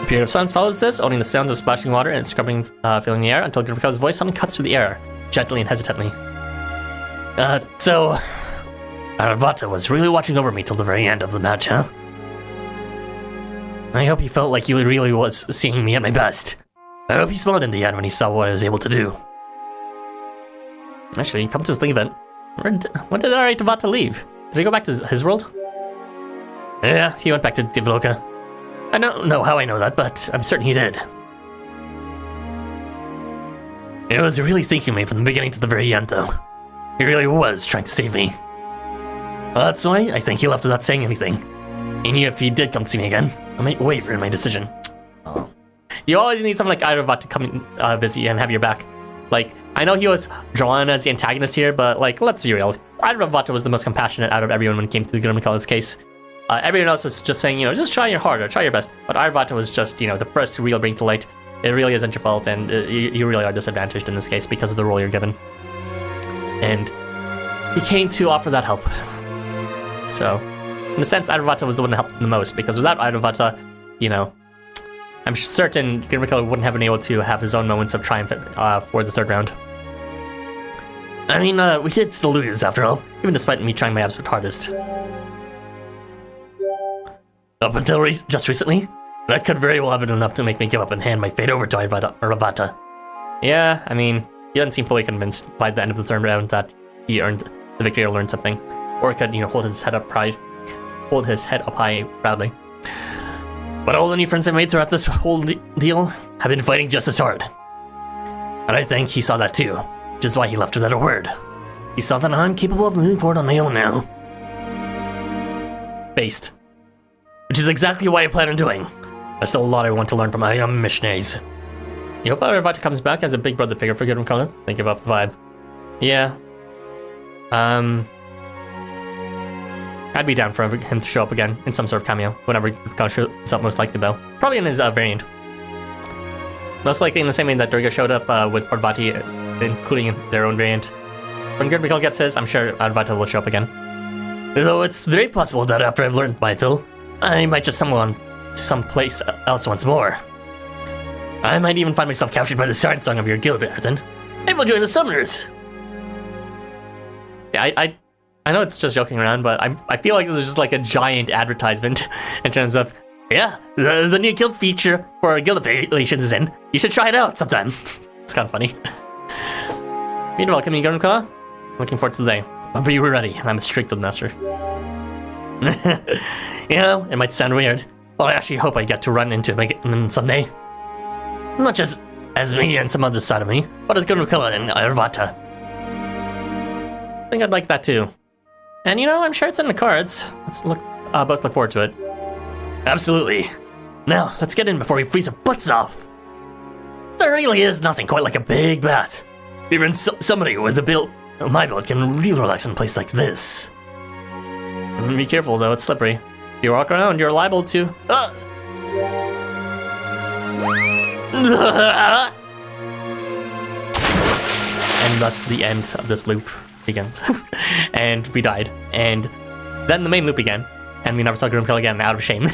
A period of silence follows this, owning the sounds of splashing water and scrubbing, filling the air, until Girimekρα's voice suddenly cuts through the air, gently and hesitantly. So... Aravata was really watching over me till the very end of the match, huh? I hope he felt like he really was seeing me at my best. I hope he smiled in the end when he saw what I was able to do. Actually, come to think of it, when did Aravata leave? Did he go back to his world? Yeah, he went back to Epilogue. I don't know how I know that, but I'm certain he did. He was really seeking me from the beginning to the very end, though. He really was trying to save me. That's why I think he left without saying anything. He knew if he did come to see me again, I might waver in my decision. You always need someone like Aravata to come visit you and have your back. Like, I know he was drawn as the antagonist here, but like, let's be real. Aravata was the most compassionate out of everyone when it came to the Girimekρα's case. Everyone else was just saying, just try your harder, try your best. But Aravata was just, the first to really bring to light. It really isn't your fault, and you really are disadvantaged in this case because of the role you're given. And he came to offer that help. So, in a sense, Aravata was the one that helped the most, because without Aravata, I'm certain Girimekra wouldn't have been able to have his own moments of triumph for the third round. I mean, we did still lose after all, even despite me trying my absolute hardest. Up until just recently, that could very well have been enough to make me give up and hand my fate over to Aravata. Yeah, I mean, he doesn't seem fully convinced by the end of the third round that he earned the victory or learned something. Or could, hold his head up high proudly. But all the new friends I made throughout this whole deal have been fighting just as hard. And I think he saw that too, which is why he left without a word. He saw that I'm capable of moving forward on my own now. Based. Which is exactly what I plan on doing. There's still a lot I want to learn from my young missionaries. You hope Aravata comes back as a big brother figure for Girimekra? Think about the vibe. Yeah. I'd be down for him to show up again in some sort of cameo, whenever Girimekra shows up, most likely though. Probably in his variant. Most likely in the same way that Durga showed up with Parvati, including their own variant. When Girimekra gets his, I'm sure Aravata will show up again. Though it's very possible that after I've learned my fill, I might just stumble on to some place else once more. I might even find myself captured by the siren song of your guild, Ayrton. Maybe I'll join the Summoners. Yeah, I know it's just joking around, but I feel like this is just like a giant advertisement in terms of, yeah, the new guild feature for guild affiliations is in. You should try it out sometime. It's kind of funny. You're welcome, Girimekra. Looking forward to the day. I'll be ready, and I'm a strict master. It might sound weird, but I actually hope I get to run into him someday. Not just as me and some other side of me, but as Girimekra and Aravata. I think I'd like that too. And I'm sure it's in the cards. Let's both look forward to it. Absolutely. Now, let's get in before we freeze our butts off. There really is nothing quite like a big bath. Even somebody with my build can really relax in a place like this. Be careful though, it's slippery. If you walk around, you're liable to... And thus the end of this loop begins. And we died. And then the main loop began. And we never saw Girimekra again, out of shame.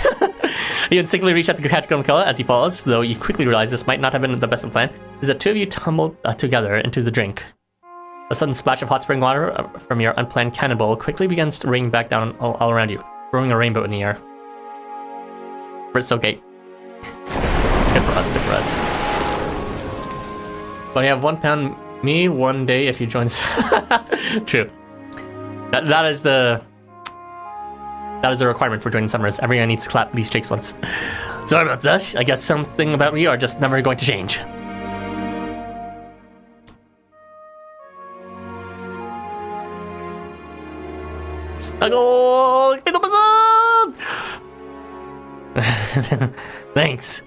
You instinctively reach out to catch Girimekra as he falls, though you quickly realize this might not have been the best of plan, is that two of you tumbled together into the drink. A sudden splash of hot spring water from your unplanned cannonball quickly begins to rain back down all around you, throwing a rainbow in the air. We're so gay. Good for us, good for us. But you have £1 me one day if you join. True. That is the requirement for joining Summers. Everyone needs to clap these cheeks once. Sorry about that. I guess something about me are just never going to change. Snuggle! Thanks.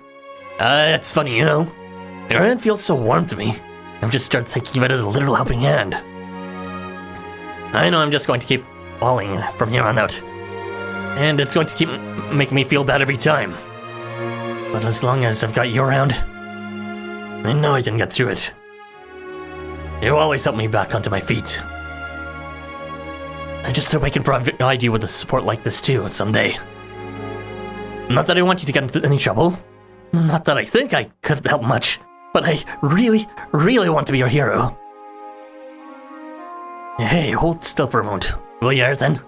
It's funny, Your hand feels so warm to me. I've just started thinking of it as a literal helping hand. I know I'm just going to keep falling from here on out. And it's going to keep making me feel bad every time. But as long as I've got you around, I know I can get through it. You always help me back onto my feet. I just hope I can provide you with a support like this too someday. Not that I want you to get into any trouble. Not that I think I could help much. But I really, really want to be your hero. Hey, hold still for a moment. Will you, Arthur?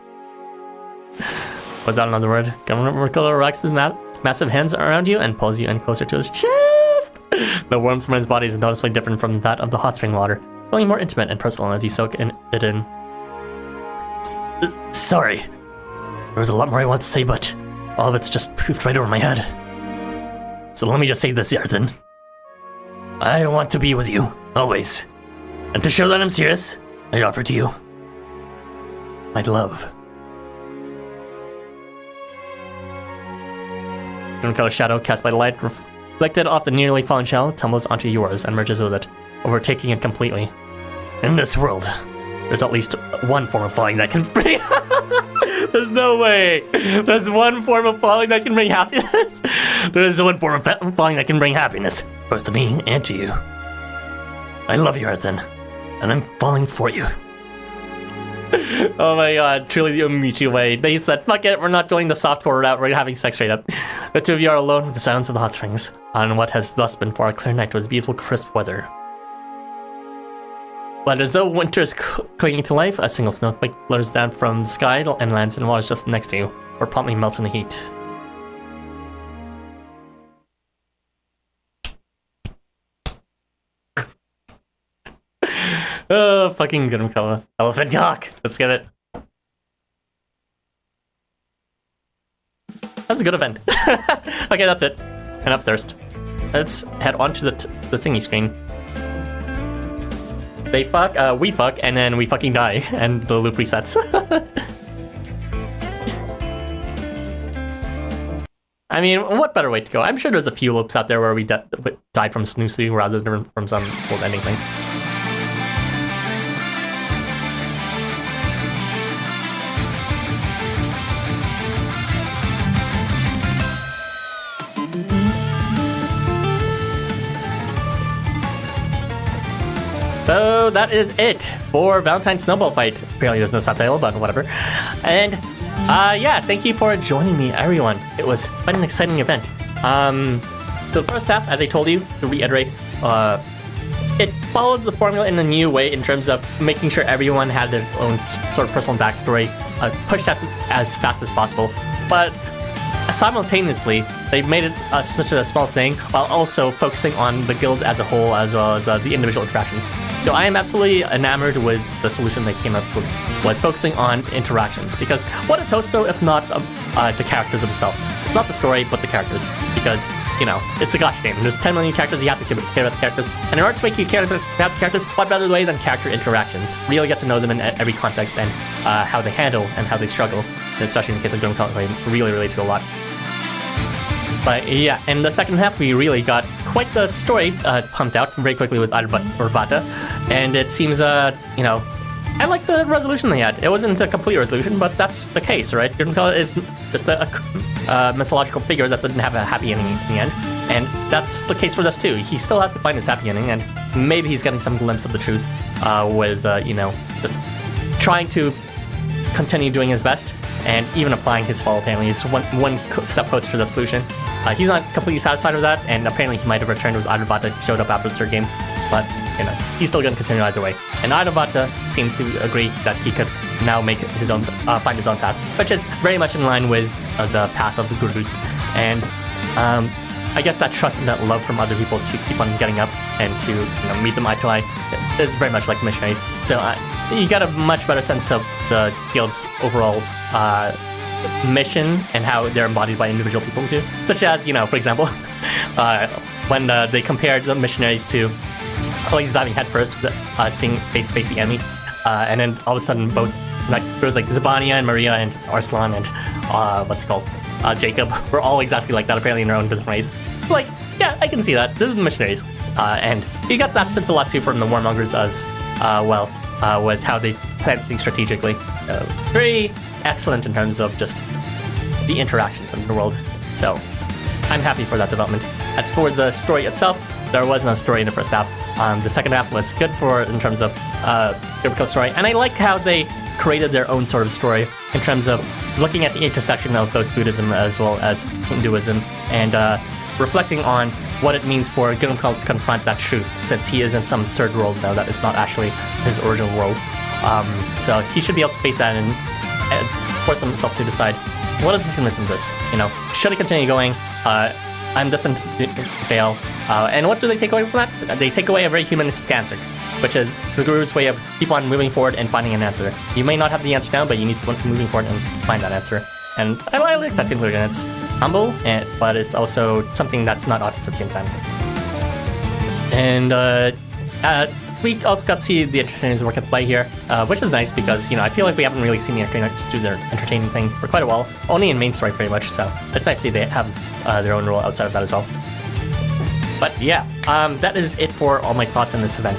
Without another word, Girimekra relaxes his massive hands around you and pulls you in closer to his chest. The warmth from his body is noticeably different from that of the hot spring water, feeling more intimate and personal as you soak it in. Sorry. There was a lot more I wanted to say, but all of it's just poofed right over my head. So let me just say this, Arthur. I want to be with you, always. And to show that I'm serious, I offer to you my love. Girimekra shadow cast by the light, reflected off the nearly fallen shell, tumbles onto yours and merges with it, overtaking it completely. In this world, there's at least one form of falling that can bring... There's no way! There's one form of falling that can bring happiness? There's one form of falling that can bring happiness, both to me and to you. I love you, Arthur, and I'm falling for you. Oh my god, truly the Umichi way. They said, fuck it, we're not going the softcore route, we're having sex straight up. The two of you are alone with the silence of the hot springs, on what has thus been for a clear night with beautiful crisp weather. But as though winter is clinging to life, a single snowflake flutters down from the sky and lands in waters just next to you, or promptly melts in the heat. Oh, fucking Girimekra. Elephant cock. Let's get it. That's a good event. Okay, that's it. Enough thirst. Let's head on to the thingy screen. They fuck, we fuck, and then we fucking die, and the loop resets. I mean, what better way to go? I'm sure there's a few loops out there where we died from Snoozy rather than from some old ending thing. So that is it for Valentine Snowball Fight. Apparently there's no subtitle, but whatever. And yeah, thank you for joining me, everyone. It was quite an exciting event. So the first half, as I told you, to reiterate, it followed the formula in a new way in terms of making sure everyone had their own sort of personal backstory, pushed out as fast as possible. But simultaneously, they made it such a small thing while also focusing on the guild as a whole, as well as the individual interactions. So I am absolutely enamored with the solution they came up with, was focusing on interactions. Because what is Housamo if not the characters themselves? It's not the story, but the characters. Because, you know, it's a gacha game. There's 10 million characters, you have to care about the characters. And in order to make you care about the characters, what better way than character interactions? Really get to know them in every context and how they handle and how they struggle. And especially in the case of Girimekra, they really relate to a lot. But yeah, in the second half, we really got quite the story pumped out very quickly with Arvata. And it seems, you know, I like the resolution they had. It wasn't a complete resolution, but that's the case, right? Girimekra is just a mythological figure that didn't have a happy ending in the end. And that's the case for this too. He still has to find his happy ending, and maybe he's getting some glimpse of the truth with, you know, just trying to continue doing his best. And even applying his fall, apparently, is one step closer to that solution. He's not completely satisfied with that, and apparently he might have returned to his Arvata if he showed up after the third game. But, you know, he's still going to continue either way. And Arvata seemed to agree that he could now make his own, find his own path, which is very much in line with the path of the gurus. And I guess that trust and that love from other people to keep on getting up and to, you know, meet them eye to eye is very much like missionaries. So you get a much better sense of the guild's overall mission and how they're embodied by individual people too. Such as, you know, for example, when they compared the missionaries to always diving headfirst, seeing face to face the enemy, and then all of a sudden both, like, there was like Zabania and Maria and Arslan and what's it called, Jacob, were all exactly like that, apparently in their own different ways. Like, yeah, I can see that. This is the missionaries. And you got that sense a lot too from the warmongers as well, with how they plan things strategically. Very excellent in terms of just the interaction in the world. So I'm happy for that development. As for the story itself, there was no story in the first half. The second half was good in terms of Girimekra story, and I liked how they created their own sort of story in terms of looking at the intersection of both Buddhism as well as Hinduism, and reflecting on what it means for Girimekra to confront that truth, since he is in some third world now that is not actually his original world. So he should be able to face that and force himself to decide, what is the significance of this? Should he continue going? I'm destined to fail. And what do they take away from that? They take away a very humanistic answer, which is the Guru's way of keep on moving forward and finding an answer. You may not have the answer now, but you need to keep moving forward and find that answer. And I like that conclusion. It's humble, but it's also something that's not obvious at the same time. And we also got to see the entertainers work at play here, which is nice because, I feel like we haven't really seen the entertainers do their entertaining thing for quite a while. Only in main story, pretty much, so it's nice to see they have their own role outside of that as well. But yeah, that is it for all my thoughts on this event.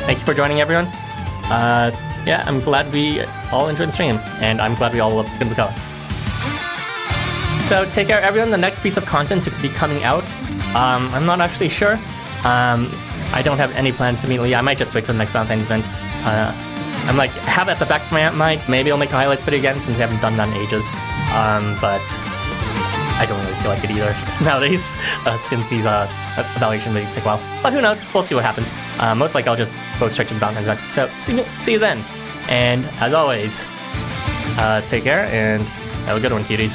Thank you for joining, everyone. Yeah, I'm glad we all enjoyed the stream, and I'm glad we all loved Girimekra. So take care, everyone. The next piece of content to be coming out, I'm not actually sure. I don't have any plans immediately. I might just wait for the next Valentine's event. I'm like, have it at the back of my mind. Maybe I'll make a highlights video again since I haven't done that in ages. But I don't really feel like it either nowadays, since these evaluation videos take a while. But who knows? We'll see what happens. Most likely I'll just go straight to the Valentine's event. So see you then. And as always, take care and have a good one, cuties.